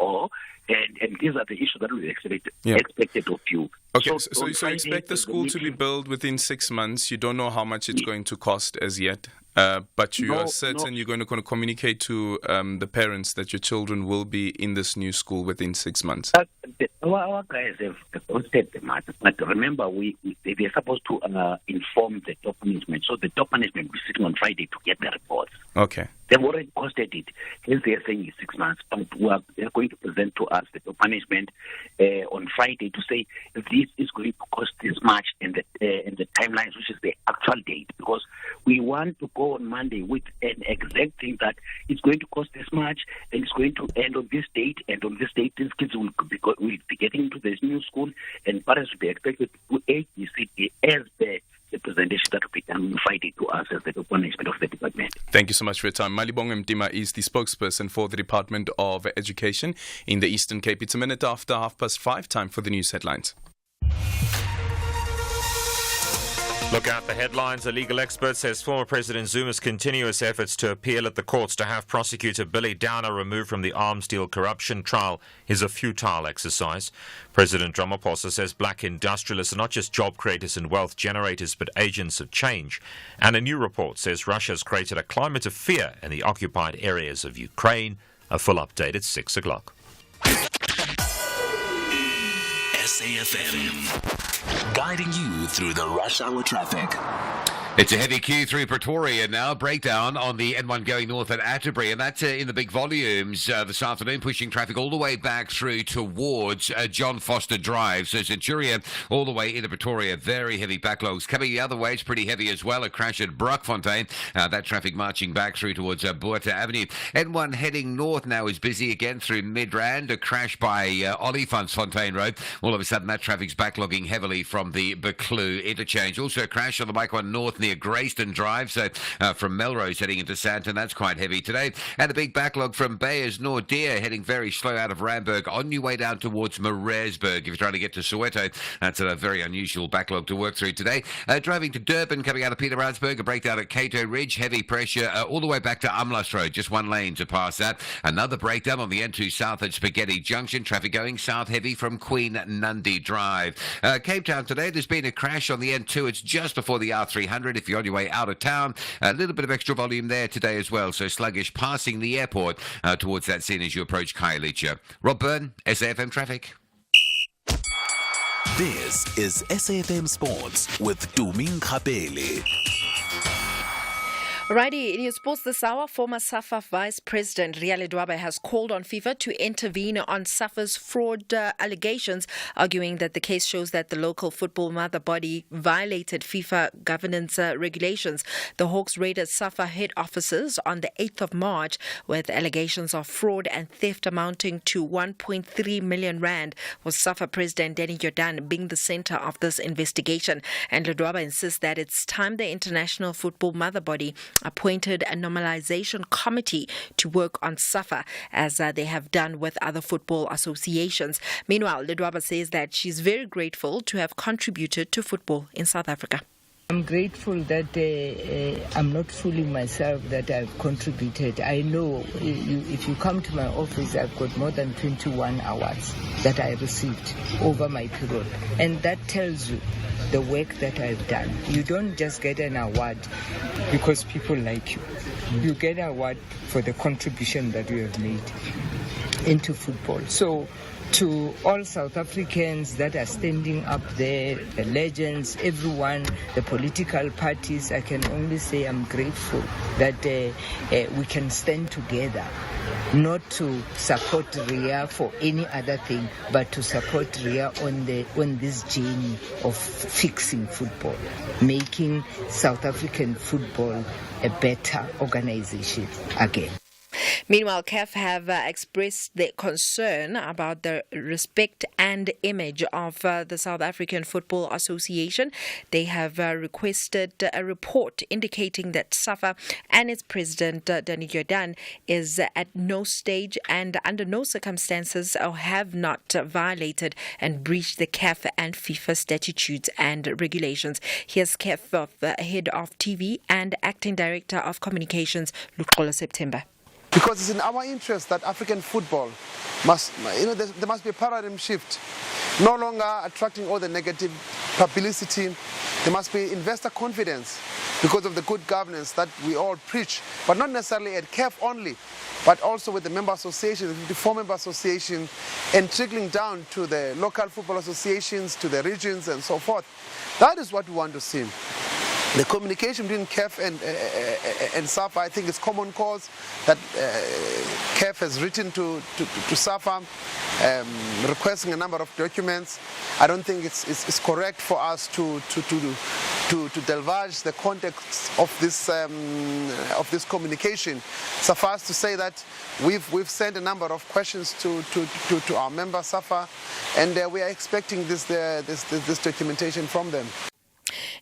these are the issues that we expected of you. Okay, so you expect the school to be built within 6 months. You don't know how much it's going to cost as yet. But you are certain you're going to communicate to the parents that your children will be in this new school within 6 months? Our guys have posted the matter, but remember, they're supposed to inform the top management. So the top management will sit on Friday to get the reports. Okay. They've already posted it. Hence, they're saying it's 6 months, but they're going to present to us, the top management, on Friday to say if this is going to cost this much and the timelines, which is the actual date, because we want to go on Monday with an exact thing that it's going to cost this much and it's going to end on this date, and on this date these kids will be getting into this new school, and parents will be expected to ABCD as the presentation that will be done on Friday to us as the top management of the department. Thank you so much for your time. Malibong Mdima is the spokesperson for the Department of Education in the Eastern Cape. It's a minute after 5:30. Time for the news headlines. Look at the headlines. A legal expert says former President Zuma's continuous efforts to appeal at the courts to have prosecutor Billy Downer removed from the arms deal corruption trial is a futile exercise. President Ramaphosa says black industrialists are not just job creators and wealth generators, but agents of change. And a new report says Russia has created a climate of fear in the occupied areas of Ukraine. A full update at 6 o'clock. SAFM, guiding you through the rush hour traffic. It's a heavy queue through Pretoria now. Breakdown on the N1 going north at Atterbury, and that's in the big volumes this afternoon, pushing traffic all the way back through towards John Foster Drive. So Centurion all the way into Pretoria. Very heavy backlogs. Coming the other way, it's pretty heavy as well. A crash at Brockfontein. That traffic marching back through towards Buerta Avenue. N1 heading north now is busy again through Midrand. A crash by Olifantsfontein Road. All of a sudden, that traffic's backlogging heavily from the Buccleuch interchange. Also a crash on the bike one north near Grayston Drive, so from Melrose heading into Sandton, that's quite heavy today. And a big backlog from Bayers Nordia heading very slow out of Randburg on your way down towards Maresburg. If you're trying to get to Soweto, that's a very unusual backlog to work through today. Driving to Durban, coming out of Pietermaritzburg, a breakdown at Cato Ridge, heavy pressure all the way back to Umlas Road, just one lane to pass that. Another breakdown on the N2 South at Spaghetti Junction, traffic going south heavy from Queen Nundy Drive. Cape Town today, there's been a crash on the N2, it's just before the R300. If you're on your way out of town, a little bit of extra volume there today as well. So sluggish passing the airport towards that scene as you approach Khayelitsha. Rob Byrne, SAFM Traffic. This is SAFM Sports with Tuming Kapele. Righty, in your sports this hour, former SAFA Vice President Riale Dwabe has called on FIFA to intervene on SAFA's fraud allegations, arguing that the case shows that the local football mother body violated FIFA governance regulations. The Hawks raided SAFA head offices on the 8th of March with allegations of fraud and theft amounting to 1.3 million rand, with SAFA President Danny Jordan being the center of this investigation. And Dwabe insists that it's time the International Football Mother Body appointed a normalization committee to work on SAFA, as they have done with other football associations. Meanwhile, Ledwaba says that she's very grateful to have contributed to football in South Africa. I'm grateful that I'm not fooling myself that I've contributed. I know if you come to my office, I've got more than 21 awards that I received over my period. And that tells you the work that I've done. You don't just get an award because people like you. You get an award for the contribution that you have made into football. So to all South Africans that are standing up there, the legends, everyone, the political parties, I can only say I'm grateful that we can stand together, not to support Ria for any other thing, but to support Ria on this journey of fixing football, making South African football a better organization again. Meanwhile, CAF have expressed their concern about the respect and image of the South African Football Association. They have requested a report indicating that SAFA and its president, Danny Jordan, is at no stage and under no circumstances or have not violated and breached the CAF and FIFA statutes and regulations. Here's CAF head of TV and acting director of communications, Luxolo September. Because it's in our interest that African football must, there must be a paradigm shift. no longer attracting all the negative publicity. There must be investor confidence because of the good governance that we all preach, but not necessarily at CAF only, but also with the member associations, the 54 member associations, and trickling down to the local football associations, to the regions and so forth. That is what we want to see. The communication between CAF and SAFA, I think, is common cause that CAF has written to SAFA requesting a number of documents. I don't think it's correct for us to divulge the context of this communication. Suffice to say that we've sent a number of questions to our member SAFA, and we are expecting this documentation from them.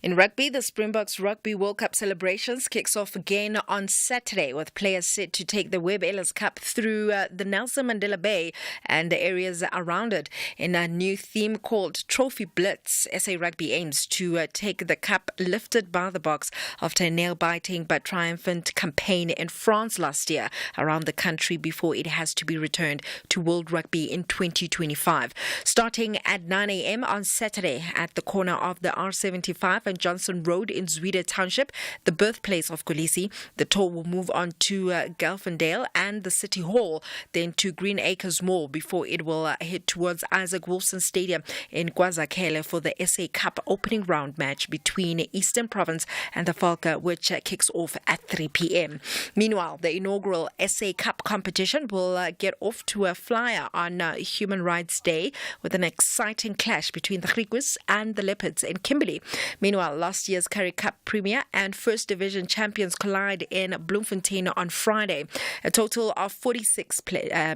In rugby, the Springboks Rugby World Cup celebrations kicks off again on Saturday, with players set to take the Webb Ellis Cup through the Nelson Mandela Bay and the areas around it. In a new theme called Trophy Blitz, SA Rugby aims to take the cup lifted by the Boks after a nail-biting but triumphant campaign in France last year around the country before it has to be returned to World Rugby in 2025. Starting at 9 a.m. on Saturday at the corner of the R75 and Johnson Road in Zwede Township, the birthplace of Kolisi. The tour will move on to Gelfandale and the City Hall, then to Green Acres Mall before it will head towards Isaac Wilson Stadium in KwaZulu for the SA Cup opening round match between Eastern Province and the Falca, which kicks off at 3 p.m. Meanwhile, the inaugural SA Cup competition will get off to a flyer on Human Rights Day with an exciting clash between the Griquas and the Leopards in Kimberley. Meanwhile, last year's Currie Cup Premier and First Division champions collide in Bloemfontein on Friday. A total of 46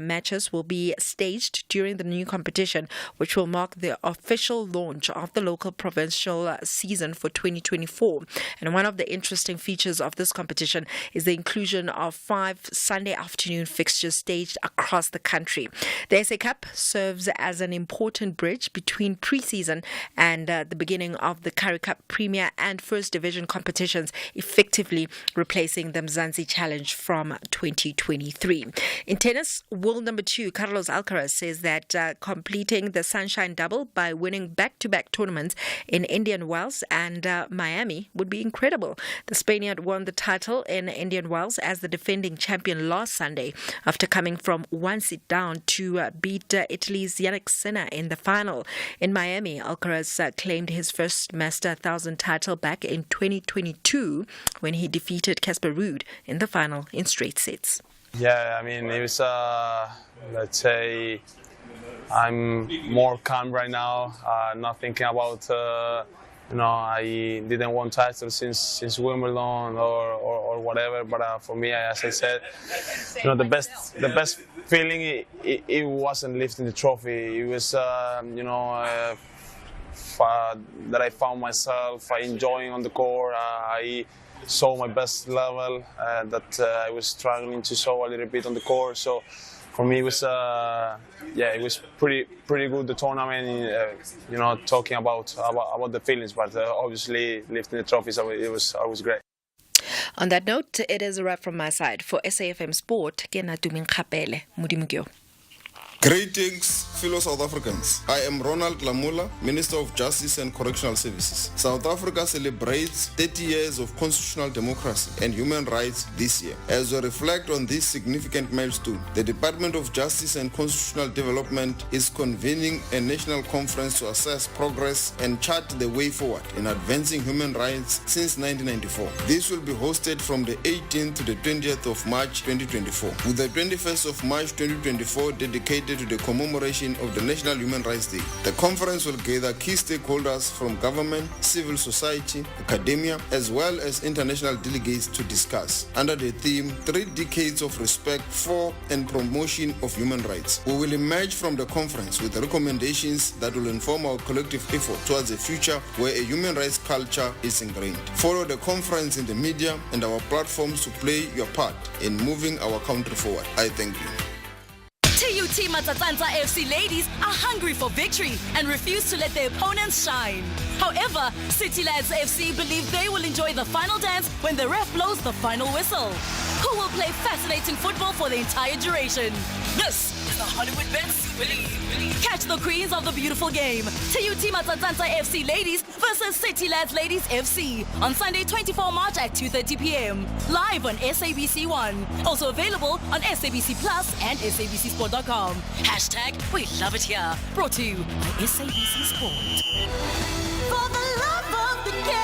matches will be staged during the new competition, which will mark the official launch of the local provincial season for 2024. And one of the interesting features of this competition is the inclusion of 5 Sunday afternoon fixtures staged across the country. The SA Cup serves as an important bridge between pre-season and the beginning of the Currie Cup Premier and First Division competitions, effectively replacing the Mzansi Challenge from 2023. In tennis, world number 2 Carlos Alcaraz says that completing the Sunshine Double by winning back-to-back tournaments in Indian Wells and Miami would be incredible. The Spaniard won the title in Indian Wells as the defending champion last Sunday after coming from one set down to beat Italy's Yannick Sinner in the final. In Miami, Alcaraz claimed his first Master 1000 title back in 2022 when he defeated Casper Ruud in the final in straight sets. Yeah, I mean, it was, let's say, I'm more calm right now, not thinking about, I didn't win title since Wimbledon or whatever, but for me, as I said, the best feeling, it wasn't lifting the trophy. It was, that I found myself enjoying on the court. I saw my best level that I was struggling to show a little bit on the court. So for me, it was it was pretty good, the tournament. Talking about the feelings, but obviously lifting the trophies, it was great. On that note, it is a wrap from my side. For SAFM Sport, ke na Tumin Khapele, Modimo. Greetings, fellow South Africans. I am Ronald Lamula, Minister of Justice and Correctional Services. South Africa celebrates 30 years of constitutional democracy and human rights this year. As we reflect on this significant milestone, the Department of Justice and Constitutional Development is convening a national conference to assess progress and chart the way forward in advancing human rights since 1994. This will be hosted from the 18th to the 20th of March 2024, with the 21st of March 2024 dedicated to the commemoration of the National Human Rights Day. The conference will gather key stakeholders from government, civil society, academia, as well as international delegates to discuss, under the theme 3 Decades of Respect for and Promotion of Human Rights. We will emerge from the conference with recommendations that will inform our collective effort towards a future where a human rights culture is ingrained. Follow the conference in the media and our platforms to play your part in moving our country forward. I thank you. TUT Matsatsanza FC ladies are hungry for victory and refuse to let their opponents shine. However, City Lads FC believe they will enjoy the final dance when the ref blows the final whistle. Who will play fascinating football for the entire duration? This is the Hollywood Bet Super Catch the queens of the beautiful game. TUT Matsatsansa FC Ladies versus City Lads Ladies FC on Sunday 24 March at 2:30 p.m. Live on SABC 1. Also available on SABC Plus and SABCSport.com. # we love it here. Brought to you by SABC Sport. For the love of the game.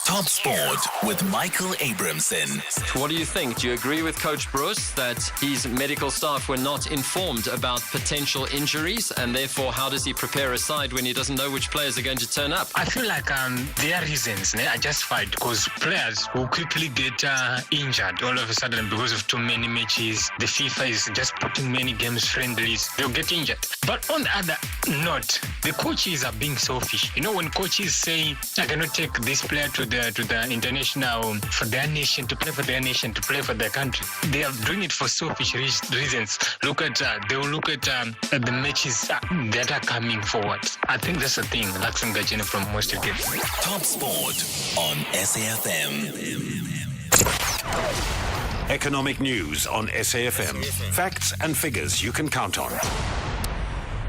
Top Sport with Michael Abramson. What do you think? Do you agree with Coach Bruce that his medical staff were not informed about potential injuries, and therefore how does he prepare a side when he doesn't know which players are going to turn up? I feel like their reasons are justified because players will quickly get injured all of a sudden because of too many matches. The FIFA is just putting many games friendlies. They'll get injured. But on the other note, the coaches are being selfish. You know, when coaches say, I cannot take this player to the international for their nation, to play for their nation, to play for their country, they are doing it for selfish reasons. They will look at the matches that are coming forward. I think that's the thing. Laxam Gajina from most of it. Top Sport on SAFM. Economic news on SAFM. Facts and figures you can count on.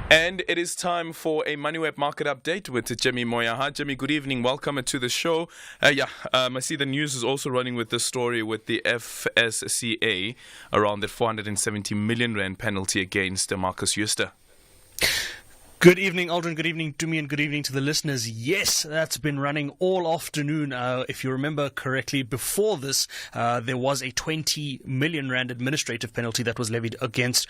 And it is time for a MoneyWeb market update with Jimmy Moya. Hi, Jimmy. Good evening. Welcome to the show. I see the news is also running with this story with the FSCA around the 470 million rand penalty against Marcus Jooste. Good evening, Aldrin. Good evening to me and good evening to the listeners. Yes, that's been running all afternoon. If you remember correctly, before this, there was a 20 million rand administrative penalty that was levied against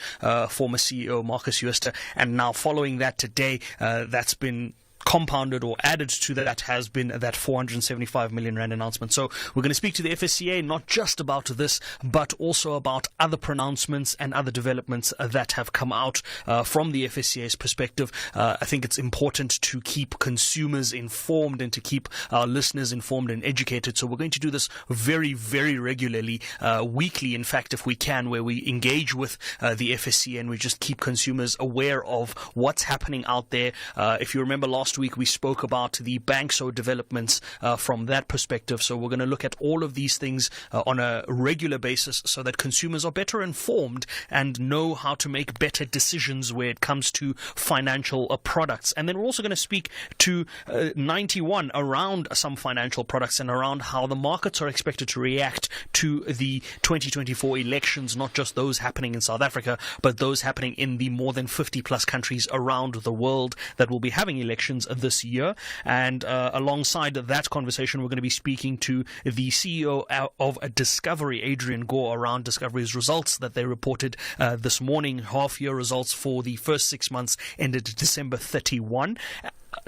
former CEO Marcus Jooste. And now following that today, that's been compounded or added to that has been that 475 million rand announcement. So we're going to speak to the FSCA not just about this, but also about other pronouncements and other developments that have come out from the FSCA's perspective. I think it's important to keep consumers informed and to keep our listeners informed and educated. So we're going to do this very, very regularly, weekly, in fact, if we can, where we engage with the FSCA and we just keep consumers aware of what's happening out there. If you remember last week, we spoke about the Bankso developments from that perspective. So we're going to look at all of these things on a regular basis so that consumers are better informed and know how to make better decisions where it comes to financial products. And then we're also going to speak to 91 around some financial products and around how the markets are expected to react to the 2024 elections, not just those happening in South Africa, but those happening in the more than 50 plus countries around the world that will be having elections this year. And alongside that conversation, we're going to be speaking to the CEO of Discovery, Adrian Gore, around Discovery's results that they reported this morning, half-year results for the first 6 months ended December 31.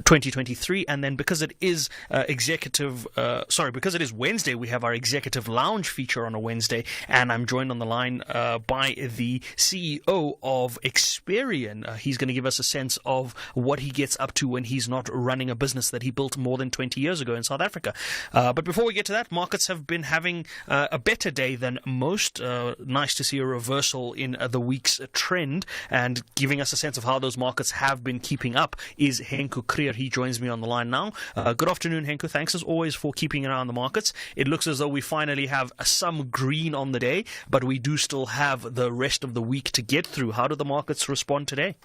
2023. And then because it is because it is Wednesday, we have our Executive Lounge feature on a Wednesday, and I'm joined on the line by the CEO of Experian. He's going to give us a sense of what he gets up to when he's not running a business that he built more than 20 years ago in South Africa. But before we get to that, markets have been having a better day than most. Nice to see a reversal in the week's trend, and giving us a sense of how those markets have been keeping up is Henku Krier. He joins me on the line now. Good afternoon, Henku. Thanks as always for keeping an eye on the markets. It looks as though we finally have some green on the day, but we do still have the rest of the week to get through. How do the markets respond today?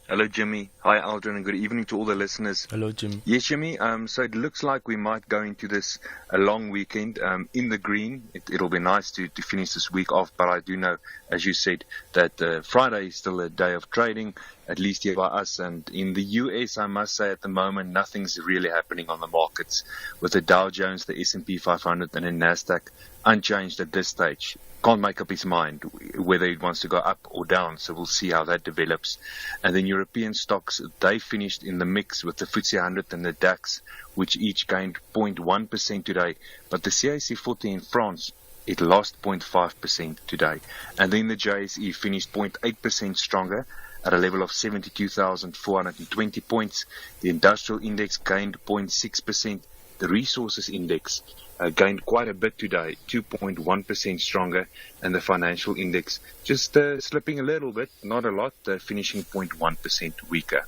Hello, Jimmy. Hi, Aldrin, and good evening to all the listeners. Hello, Jimmy. Yes, Jimmy. So it looks like we might go into this a long weekend in the green. It'll be nice to finish this week off, but I do know, as you said, that Friday is still a day of trading, at least here by us. And in the US, I must say at the moment, nothing's really happening on the markets, with the Dow Jones, the S&P 500, and the NASDAQ unchanged at this stage. Can't make up his mind whether it wants to go up or down, so we'll see how that develops. And then European stocks, they finished in the mix with the FTSE 100 and the DAX, which each gained 0.1% today. But the CAC 40 in France, it lost 0.5% today. And then the JSE finished 0.8% stronger at a level of 72,420 points. The industrial index gained 0.6%. The resources index gained quite a bit today, 2.1% stronger, and the financial index just slipping a little bit, not a lot, finishing 0.1% weaker.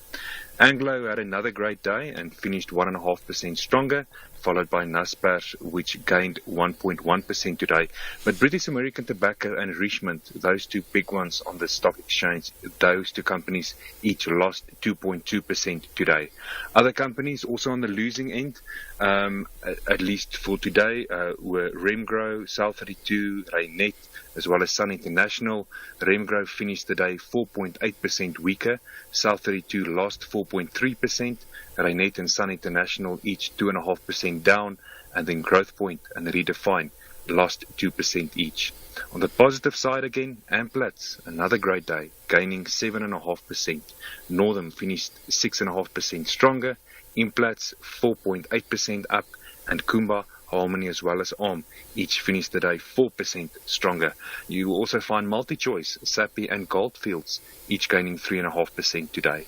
Anglo had another great day and finished 1.5% stronger, followed by Naspers, which gained 1.1% today. But British American Tobacco and Richmond, those two big ones on the stock exchange, those two companies each lost 2.2% today. Other companies also on the losing end, at least for today, were Remgro, South32, Reinet, as well as Sun International. Remgro finished the day 4.8% weaker. South32 lost 4.3%. Reinet and Sun International each 2.5% down. And then Growthpoint and Redefine lost 2% each. On the positive side again, Amplats, another great day, gaining 7.5%. Northern finished 6.5% stronger. Implats 4.8% up. And Kumba, Harmony as well as ARM each finished the day 4% stronger. You will also find MultiChoice, Sappi and Goldfields each gaining 3.5% today.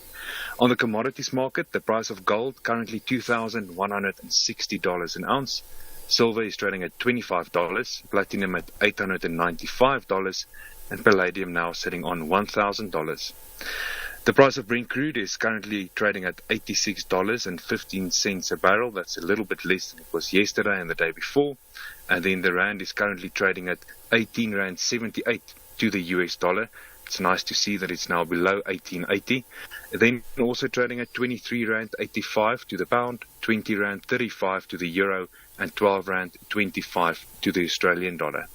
On the commodities market, the price of gold currently $2,160 an ounce. Silver is trading at $25, platinum at $895, and palladium now sitting on $1,000. The price of Brent crude is currently trading at $86.15 a barrel. That's a little bit less than it was yesterday and the day before. And then the rand is currently trading at 18.78 to the US dollar. It's nice to see that it's now below 18.80. Then also trading at 23.85 to the pound, 20.35 to the euro, and 12.25 to the Australian dollar.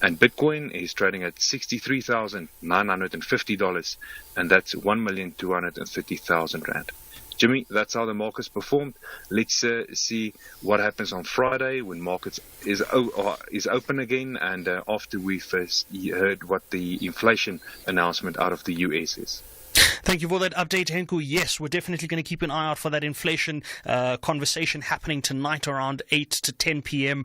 And Bitcoin is trading at $63,950, and that's 1,230,000 rand. Jimmy, that's how the markets performed. Let's see what happens on Friday when markets is open again, and after we first heard what the inflation announcement out of the US is. Thank you for that update, Henku. Yes, we're definitely going to keep an eye out for that inflation conversation happening tonight around 8 to 10 p.m.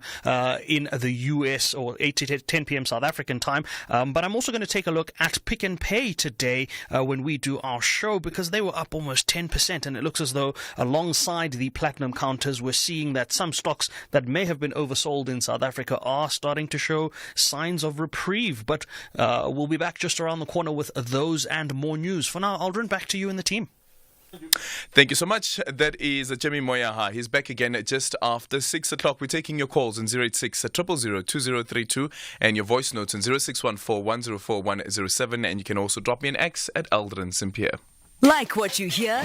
In the US, or 8 to 10 p.m. South African time. But I'm also going to take a look at Pick and Pay today when we do our show, because they were up almost 10%, and it looks as though alongside the platinum counters, we're seeing that some stocks that may have been oversold in South Africa are starting to show signs of reprieve. But we'll be back just around the corner with those and more news. For now, Aldrin, back to you and the team. Thank you so much. That is Jimmy Moyaha. He's back again just after 6 o'clock. We're taking your calls on 086 000 2032 and your voice notes on 0614 104 107. And you can also drop me an X at Aldrin Sampear. Like what you hear?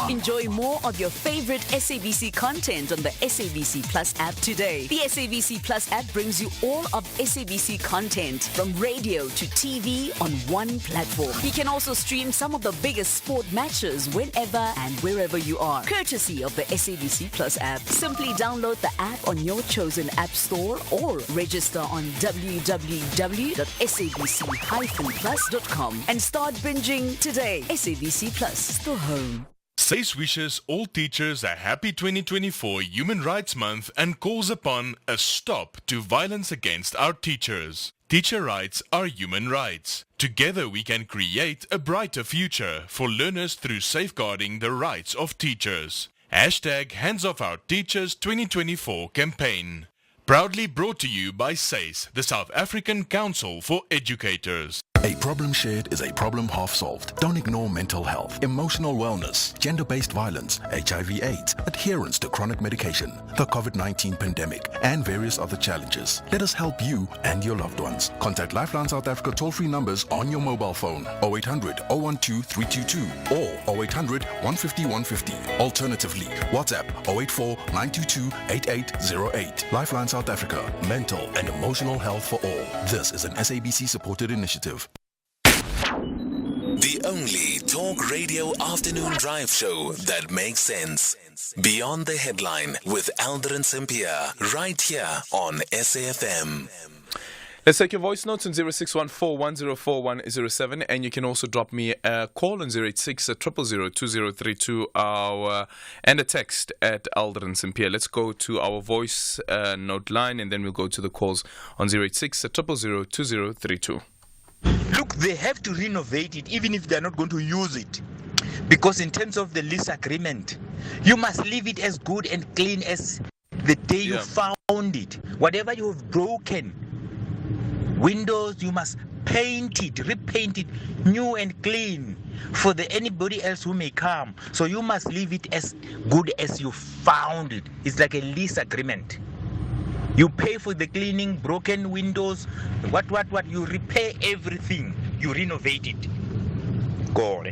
Enjoy more of your favorite SABC content on the SABC Plus app today. The SABC Plus app brings you all of SABC content from radio to TV on one platform. You can also stream some of the biggest sport matches whenever and wherever you are, courtesy of the SABC Plus app. Simply download the app on your chosen app store or register on www.sabc-plus.com. And start binging today. SABC Plus, the home. SACE wishes all teachers a happy 2024 Human Rights Month and calls upon a stop to violence against our teachers. Teacher rights are human rights. Together we can create a brighter future for learners through safeguarding the rights of teachers. #Hands Off Our Teachers 2024 campaign. Proudly brought to you by SACE, the South African Council for Educators. A problem shared is a problem half solved. Don't ignore mental health, emotional wellness, gender-based violence, HIV/AIDS, adherence to chronic medication, the COVID-19 pandemic, and various other challenges. Let us help you and your loved ones. Contact Lifeline South Africa toll-free numbers on your mobile phone, 0800 012 322 or 0800 150 150. Alternatively, WhatsApp 084 922 8808. Lifeline South Africa, mental and emotional health for all. This is an SABC-supported initiative. The only talk radio afternoon drive show that makes sense. Beyond the Headline with Aldrin Sampear, right here on SAFM. Let's take your voice notes on 0614 104 107, and you can also drop me a call on 086 000 2032 and a text at Aldrin Sampear. Let's go to our voice note line, and then we'll go to the calls on 086 000 2032. Look, they have to renovate it, even if they're not going to use it. Because in terms of the lease agreement, you must leave it as good and clean as the day you found it. Whatever you have broken, windows, you must paint it, repaint it, new and clean. for anybody else who may come. So you must leave it as good as you found it. It's like a lease agreement. You pay for the cleaning, broken windows, what, you repair everything, you renovate it. Go on.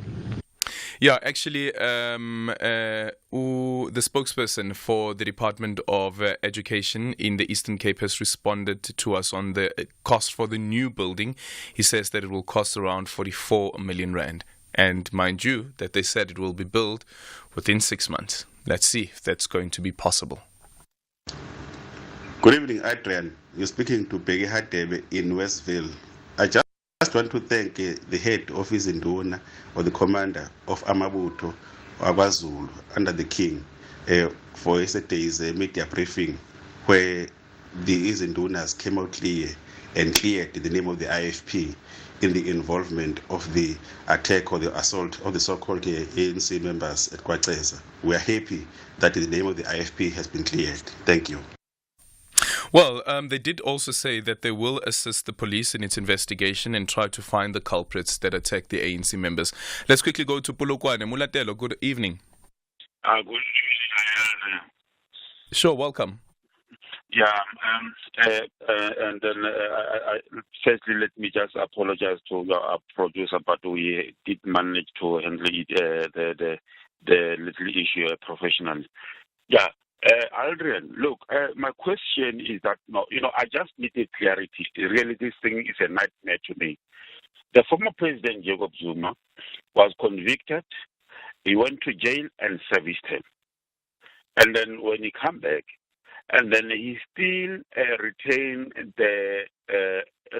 Yeah, actually, the spokesperson for the Department of Education in the Eastern Cape has responded to us on the cost for the new building. He says that it will cost around 44 million rand. And mind you, that they said it will be built within 6 months. Let's see if that's going to be possible. Good evening, Adrian. You're speaking to Peggy Hadebe in Westville. I just want to thank the head of Izinduna, or the commander of Amabuto, Abazulu, under the King, for yesterday's media briefing, where the Izindunas came out clear and cleared the name of the IFP in the involvement of the attack or the assault of the so-called ANC members at Kwacheza. We are happy that the name of the IFP has been cleared. Thank you. Well, they did also say that they will assist the police in its investigation and try to find the culprits that attacked the ANC members. Let's quickly go to Pulukwane. Mulatelo, good evening. Good evening. Sure, welcome. Yeah, and then firstly, let me just apologize to your producer, but we did manage to handle it, the little issue professionally. Yeah. Aldrin, look, my question is that, I just needed clarity. Really, this thing is a nightmare to me. The former president, Jacob Zuma, was convicted. He went to jail and serviced him. And then when he came back, and then he still retained the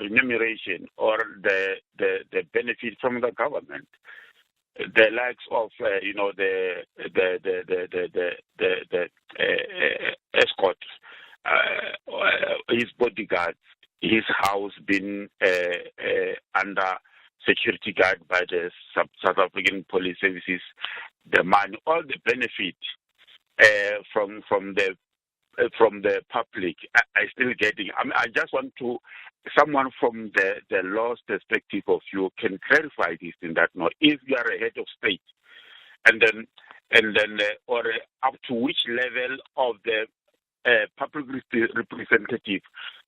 remuneration or the benefit from the government. The likes of the escort, his bodyguards, his house being under security guard by the South African Police Services, the money, all the benefit from the public. I still getting. I just want to. Someone from the law's perspective of you can clarify this in that note. If you are a head of state, and then or up to which level of the public representative,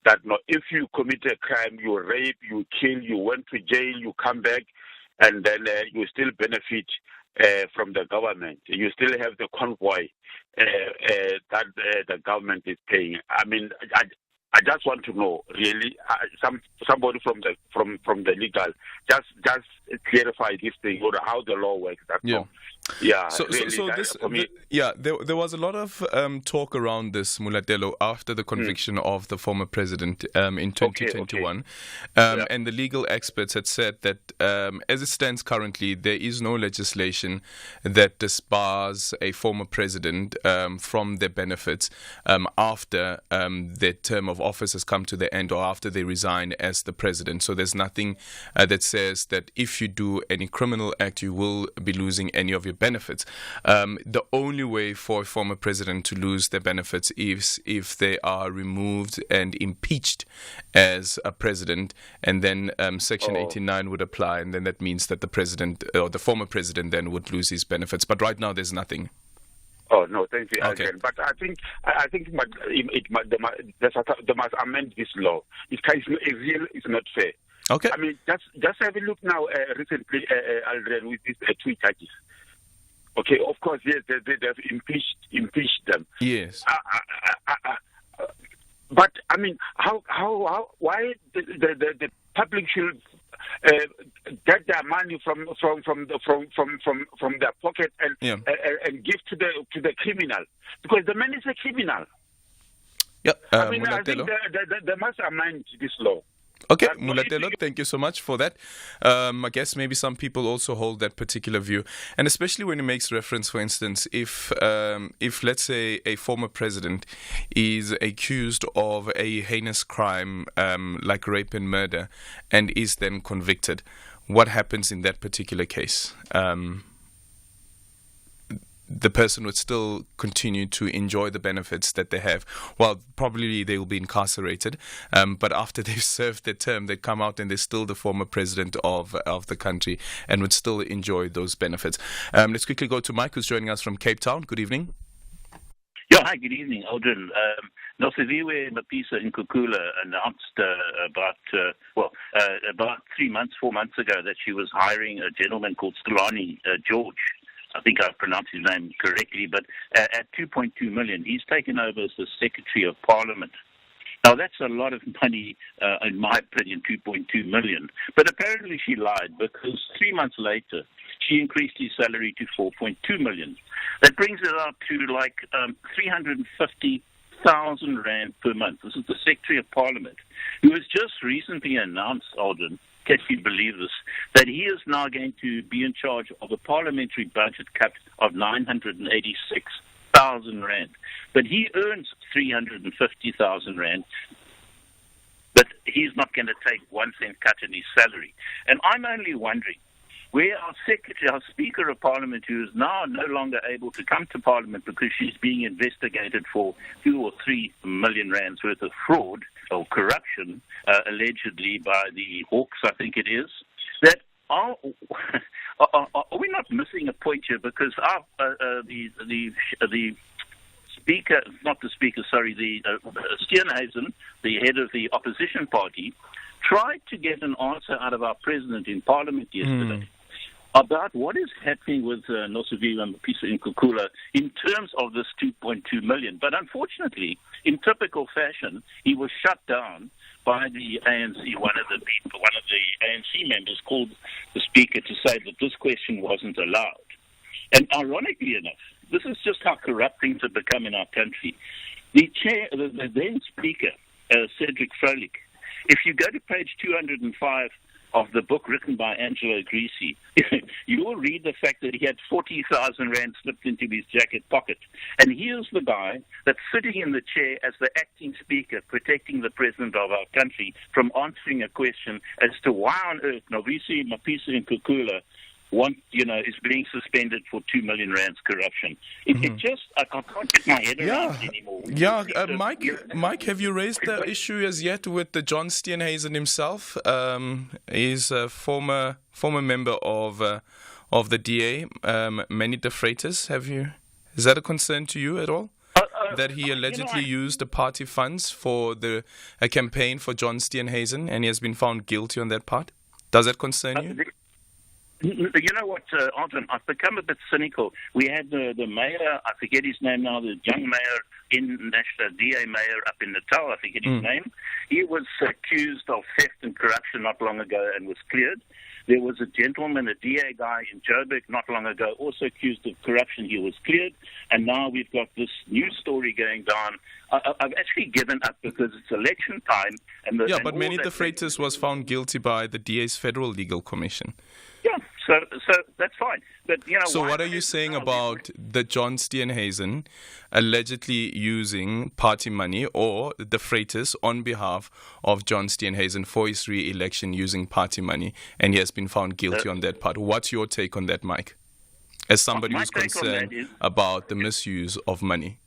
that if you commit a crime, you rape, you kill, you went to jail, you come back, and then you still benefit from the government. You still have the convoy that the government is paying. I mean, I just want to know, really, somebody from the legal, just clarify this thing or how the law works. That's all. Yeah. So this, there was a lot of talk around this, Mulatelo, after the conviction of the former president in 2021, and the legal experts had said that as it stands currently, there is no legislation that disbars a former president from their benefits after their term of office has come to the end or after they resign as the president. So there's nothing that says that if you do any criminal act, you will be losing any of your benefits. The only way for a former president to lose their benefits is if they are removed and impeached as a president, and then Section 89 would apply, and then that means that the president or the former president then would lose his benefits. But right now, there's nothing. Oh no, thank you, Okay. Aldrin. But I think they must amend this law. It's not fair. Okay. I mean, just have a look now. Recently, Aldrin, with these two judges. Okay, of course, yes, they've impeached them. Yes. But I mean, why the public should get their money from their pocket and give to the criminal, because the man is a criminal. Yeah. I mean, I think they must amend this law. Okay, Mulatelo, thank you so much for that. I guess maybe some people also hold that particular view, and especially when it makes reference, for instance, if let's say a former president is accused of a heinous crime like rape and murder and is then convicted, what happens in that particular case? the person would still continue to enjoy the benefits that they have. Well, probably they will be incarcerated, but after they've served their term, they come out and they're still the former president of the country and would still enjoy those benefits. Let's quickly go to Mike, who's joining us from Cape Town. Good evening. Yeah, hi, good evening, Aldrin. Nosiviwe Mapisa Nkukula announced about 4 months ago that she was hiring a gentleman called Stilani George. I think I pronounced his name correctly, but at 2.2 million, he's taken over as the Secretary of Parliament. Now, that's a lot of money, in my opinion, 2.2 million. But apparently she lied, because 3 months later, she increased his salary to 4.2 million. That brings it up to like 350,000 rand per month. This is the Secretary of Parliament, who has just recently announced, Aldrin, can you believe this, that he is now going to be in charge of a parliamentary budget cut of 986,000 rand. But he earns 350,000 rand, but he's not going to take 1 cent cut in his salary. And I'm only wondering, where our Speaker of Parliament, who is now no longer able to come to Parliament because she's being investigated for 2 or 3 million rands worth of fraud or corruption, allegedly by the Hawks, I think it is, that are we not missing a point here? Because the Speaker, not the Speaker, sorry, Steenhuisen, the head of the opposition party, tried to get an answer out of our President in Parliament yesterday about what is happening with Nosiviwe Mapisa Nkukula in terms of this 2.2 million. But unfortunately, in typical fashion, he was shut down by the ANC. One of the ANC members called the Speaker to say that this question wasn't allowed. And ironically enough, this is just how corrupt things have become in our country. The then Speaker, Cedric Froelich, if you go to page 205 of the book written by Angelo Grisi, you will read the fact that he had 40,000 rand slipped into his jacket pocket. And here's the guy that's sitting in the chair as the acting speaker, protecting the president of our country from answering a question as to why on earth Nosiviwe Mapisa Nkukula is being suspended for 2 million rands corruption. I can't get my head around it anymore. Mike, have you raised the issue as yet with the John Steenhuisen himself? He's a former member of the DA, Manny de Freitas. Is that a concern to you at all? That he allegedly used the party funds for a campaign for John Steenhuisen, and he has been found guilty on that part? Does that concern you? You know what, Aldrin, I've become a bit cynical. We had the mayor, I forget his name now, the young mayor in National DA mayor up in Natal, I forget his name. He was accused of theft and corruption not long ago and was cleared. There was a gentleman, a DA guy in Joburg not long ago, also accused of corruption. He was cleared. And now we've got this new story going down. I've actually given up because it's election time. But Manny de Freitas was found guilty by the DA's Federal Legal Commission. Yeah, so that's fine. But so what are you saying about the John Steenhuisen allegedly using party money or the Freitas on behalf of John Steenhuisen for his re-election using party money, and he has been found guilty on that part? What's your take on that, Mike? As somebody who's concerned about the misuse of money.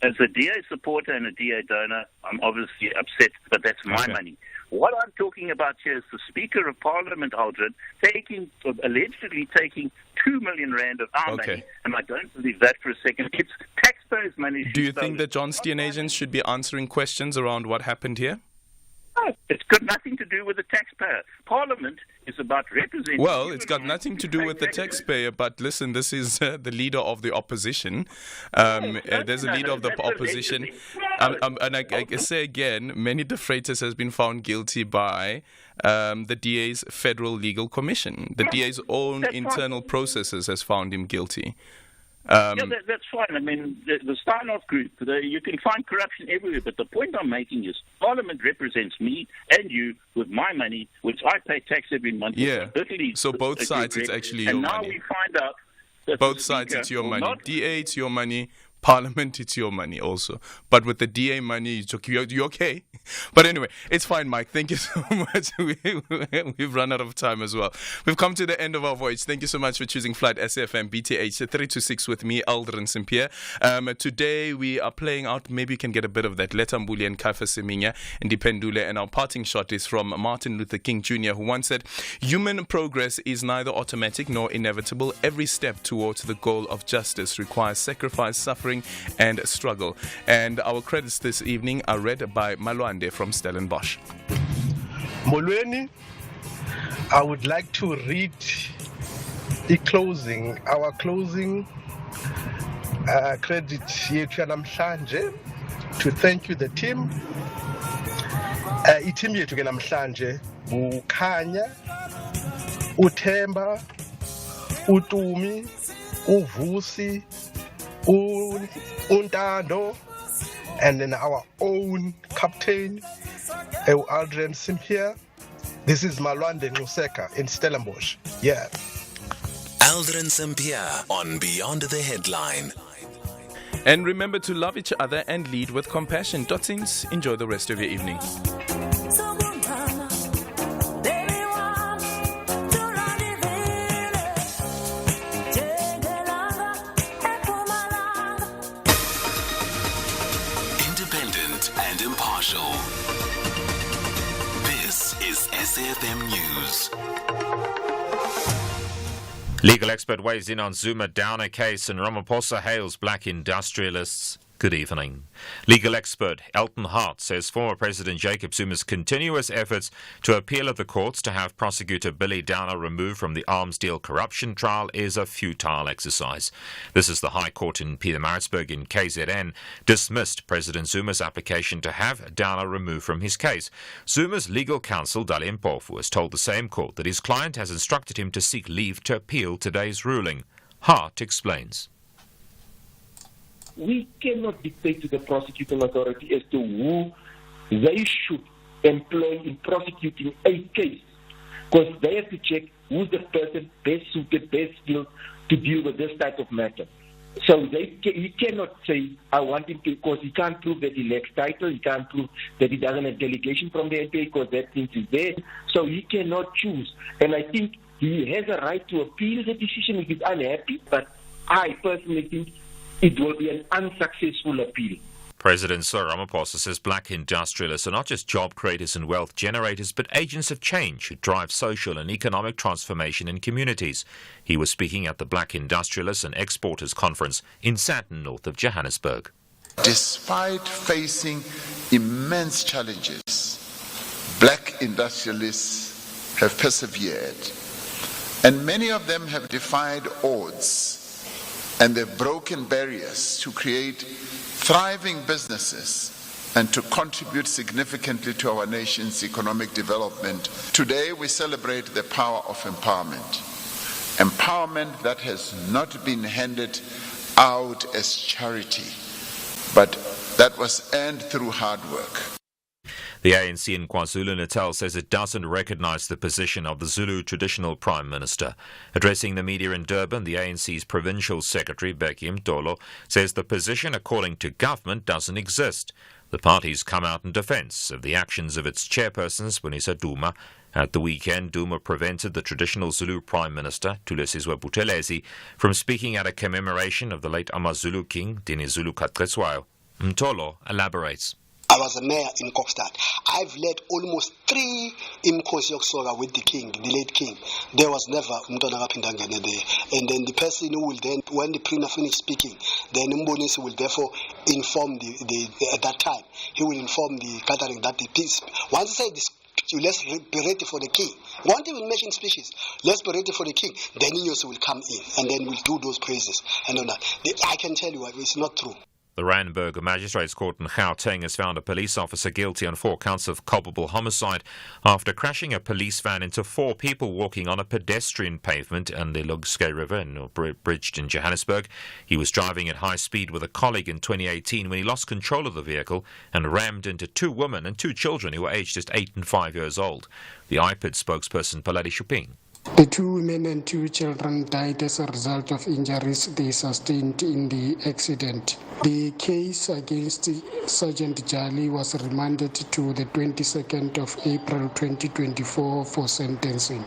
As a DA supporter and a DA donor, I'm obviously upset, but that's my money. What I'm talking about here is the Speaker of Parliament, Aldrin, allegedly taking 2 million rand of our money, and I don't believe that for a second. It's taxpayers' money. Do you think that John Steenhuisen should be answering questions around what happened here? No, it's got nothing to do with the taxpayer. Parliament is about representing... Well, it's got nothing to do with the taxpayer, but listen, this is the leader of the opposition. There's a leader of the opposition. And I say again, Manny de Freitas has been found guilty by the DA's Federal Legal Commission. The DA's own internal processes has found him guilty. That's fine. I mean, the Steinhoff Group, you can find corruption everywhere, but the point I'm making is Parliament represents me and you with my money, which I pay tax every month. Yeah, so both sides, it's actually your money. And now we find out that both sides, it's your money. DA, it's your money. Parliament, it's your money also. But with the DA money, you're okay. But anyway, it's fine, Mike. Thank you so much. We've run out of time as well. We've come to the end of our voyage. Thank you so much for choosing Flight SFM BTH 326 with me, Aldrin Sampear. Today we are playing out, maybe you can get a bit of that, Letambuli and Kafa Seminya and Dipendule. And our parting shot is from Martin Luther King Jr., who once said, "Human progress is neither automatic nor inevitable. Every step towards the goal of justice requires sacrifice, suffering, and struggle." And our credits this evening are read by Malwande from Stellenbosch. Molweni, I would like to read our closing credit yethu namhlanje, to thank you the team. Team yethu ke namhlanje uKhanya, uThemba, uTumi, uVusi, Untando, and then our own captain, Aldrin Sampear. This is Malwande Nuseka in Stellenbosch. Yeah. Aldrin Sampear on Beyond the Headline. And remember to love each other and lead with compassion. Dotsins, enjoy the rest of your evening. This is SAFM News. Legal expert weighs in on Zuma downer case and Ramaphosa hails black industrialists. Good evening. Legal expert Elton Hart says former President Jacob Zuma's continuous efforts to appeal at the courts to have prosecutor Billy Downer removed from the arms deal corruption trial is a futile exercise. This is the High Court in Pietermaritzburg in KZN dismissed President Zuma's application to have Downer removed from his case. Zuma's legal counsel, Dali Mpofu, has told the same court that his client has instructed him to seek leave to appeal today's ruling. Hart explains. We cannot dictate to the prosecuting authority as to who they should employ in prosecuting a case, because they have to check who's the person best suited, best skilled to deal with this type of matter. So he cannot say, I want him to, because he can't prove that he lacks title, he can't prove that he doesn't have delegation from the NPA, because that thing is there. So he cannot choose. And I think he has a right to appeal the decision if he's unhappy, but I personally think it will be an unsuccessful appeal. President Cyril Ramaphosa says black industrialists are not just job creators and wealth generators, but agents of change who drive social and economic transformation in communities. He was speaking at the Black Industrialists and Exporters Conference in Sandton, north of Johannesburg. Despite facing immense challenges, black industrialists have persevered, and many of them have defied odds, and they've broken barriers to create thriving businesses and to contribute significantly to our nation's economic development. Today we celebrate the power of empowerment. Empowerment that has not been handed out as charity, but that was earned through hard work. The ANC in KwaZulu-Natal says it doesn't recognise the position of the Zulu traditional Prime Minister. Addressing the media in Durban, the ANC's Provincial Secretary, Becky Mtolo, says the position, according to government, doesn't exist. The party's come out in defence of the actions of its chairperson, Sibonisa Duma. At the weekend, Duma prevented the traditional Zulu Prime Minister, Thulisizwe Buthelezi, from speaking at a commemoration of the late AmaZulu King, Dinizulu Katletswayo. Mtolo elaborates. I was a mayor in Kokstad. I've led almost 3 imkhosi yokusoka with the king, the late king. There was never umntwana kaphindangene there. And then the person who will then, when the premier finished speaking, then Mbonisi will therefore inform at that time, he will inform the gathering that the peace. Once he said this, let's be ready for the king. Won't even mention speeches. Let's be ready for the king. Then Inyos will come in, and then we'll do those praises and all that. I can tell you, it's not true. The Randburg Magistrates Court in Gauteng has found a police officer guilty on 4 counts of culpable homicide after crashing a police van into 4 people walking on a pedestrian pavement in the Lugske River bridge in Johannesburg. He was driving at high speed with a colleague in 2018 when he lost control of the vehicle and rammed into 2 women and 2 children who were aged just 8 and 5 years old. The IPID spokesperson, Paladi Shuping. The 2 women and 2 children died as a result of injuries they sustained in the accident. The case against Sergeant Jali was remanded to the 22nd of April 2024 for sentencing.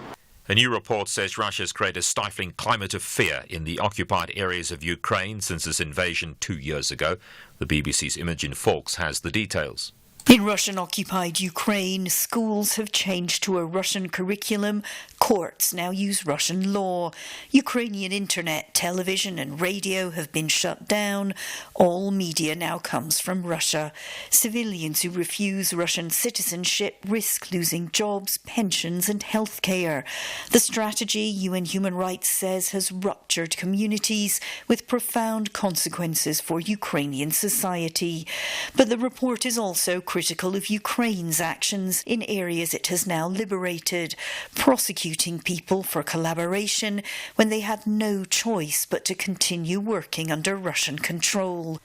A new report says Russia's created a stifling climate of fear in the occupied areas of Ukraine since its invasion 2 years ago. The BBC's Imogen Fawkes has the details. In Russian-occupied Ukraine, schools have changed to a Russian curriculum. Courts now use Russian law. Ukrainian internet, television and radio have been shut down. All media now comes from Russia. Civilians who refuse Russian citizenship risk losing jobs, pensions and health care. The strategy, UN Human Rights says, has ruptured communities with profound consequences for Ukrainian society. But the report is also critical of Ukraine's actions in areas it has now liberated, prosecuting people for collaboration when they had no choice but to continue working under Russian control.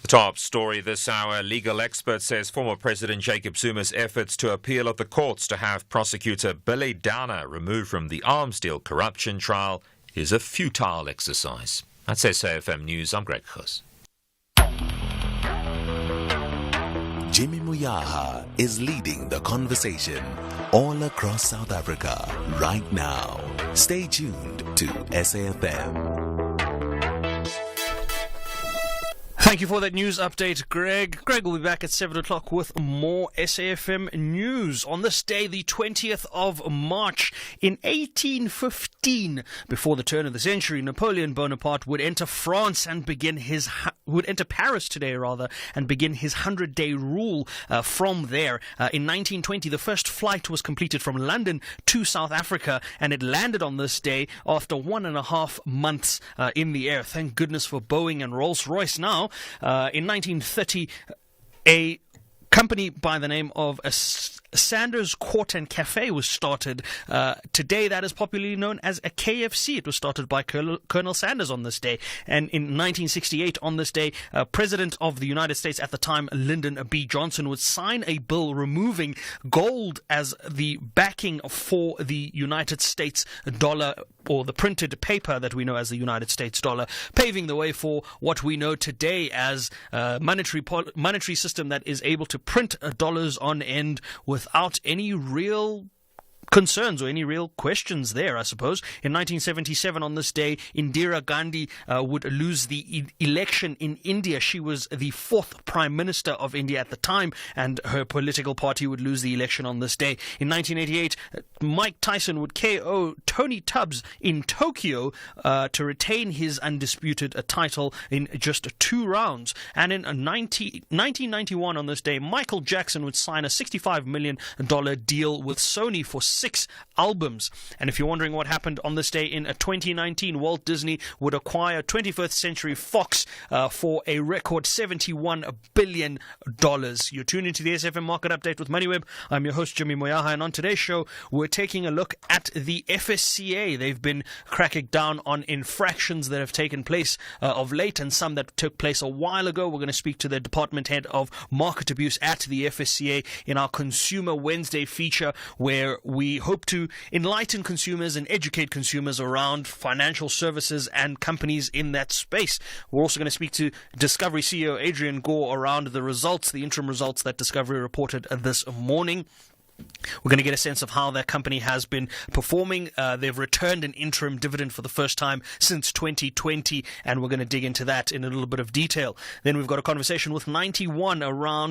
The top story this hour, legal expert says former President Jacob Zuma's efforts to appeal at the courts to have prosecutor Billy Downer removed from the arms deal corruption trial is a futile exercise. That's SAFM News. I'm Greg Khus. Jimmy Muyaha is leading the conversation all across South Africa right now. Stay tuned to SAFM. Thank you for that news update, Greg. Greg will be back at 7 o'clock with more SAFM news. On this day, the 20th of March, in 1815, before the turn of the century, Napoleon Bonaparte would enter Paris and begin his 100-day rule from there. In 1920, the first flight was completed from London to South Africa, and it landed on this day after 1.5 months in the air. Thank goodness for Boeing and Rolls-Royce. Now, in 1930, a company by the name of Sanders Court and Cafe was started. Today, that is popularly known as a KFC. It was started by Colonel Sanders on this day. And in 1968, on this day, President of the United States at the time, Lyndon B. Johnson, would sign a bill removing gold as the backing for the United States dollar, or the printed paper that we know as the United States dollar, paving the way for what we know today as a monetary system that is able to print dollars on end without any real concerns or any real questions there, I suppose. In 1977, on this day, Indira Gandhi would lose the election in India. She was the 4th Prime Minister of India at the time, and her political party would lose the election on this day. In 1988, Mike Tyson would KO Tony Tubbs in Tokyo to retain his undisputed title in just 2 rounds. And in 1991, on this day, Michael Jackson would sign a $65 million deal with Sony for 6 albums. And if you're wondering what happened on this day in 2019, Walt Disney would acquire 21st Century Fox for a record $71 billion. You're tuned into the SFM Market Update with MoneyWeb. I'm your host, Jimmy Moyaha, and on today's show, we're taking a look at the FSCA. They've been cracking down on infractions that have taken place of late, and some that took place a while ago. We're going to speak to the Department Head of Market Abuse at the FSCA in our Consumer Wednesday feature, where we hope to enlighten consumers and educate consumers around financial services and companies in that space. We're also going to speak to Discovery CEO Adrian Gore around the results, the interim results that Discovery reported this morning. We're going to get a sense of how their company has been performing. They've returned an interim dividend for the first time since 2020, and we're going to dig into that in a little bit of detail. Then we've got a conversation with 91 around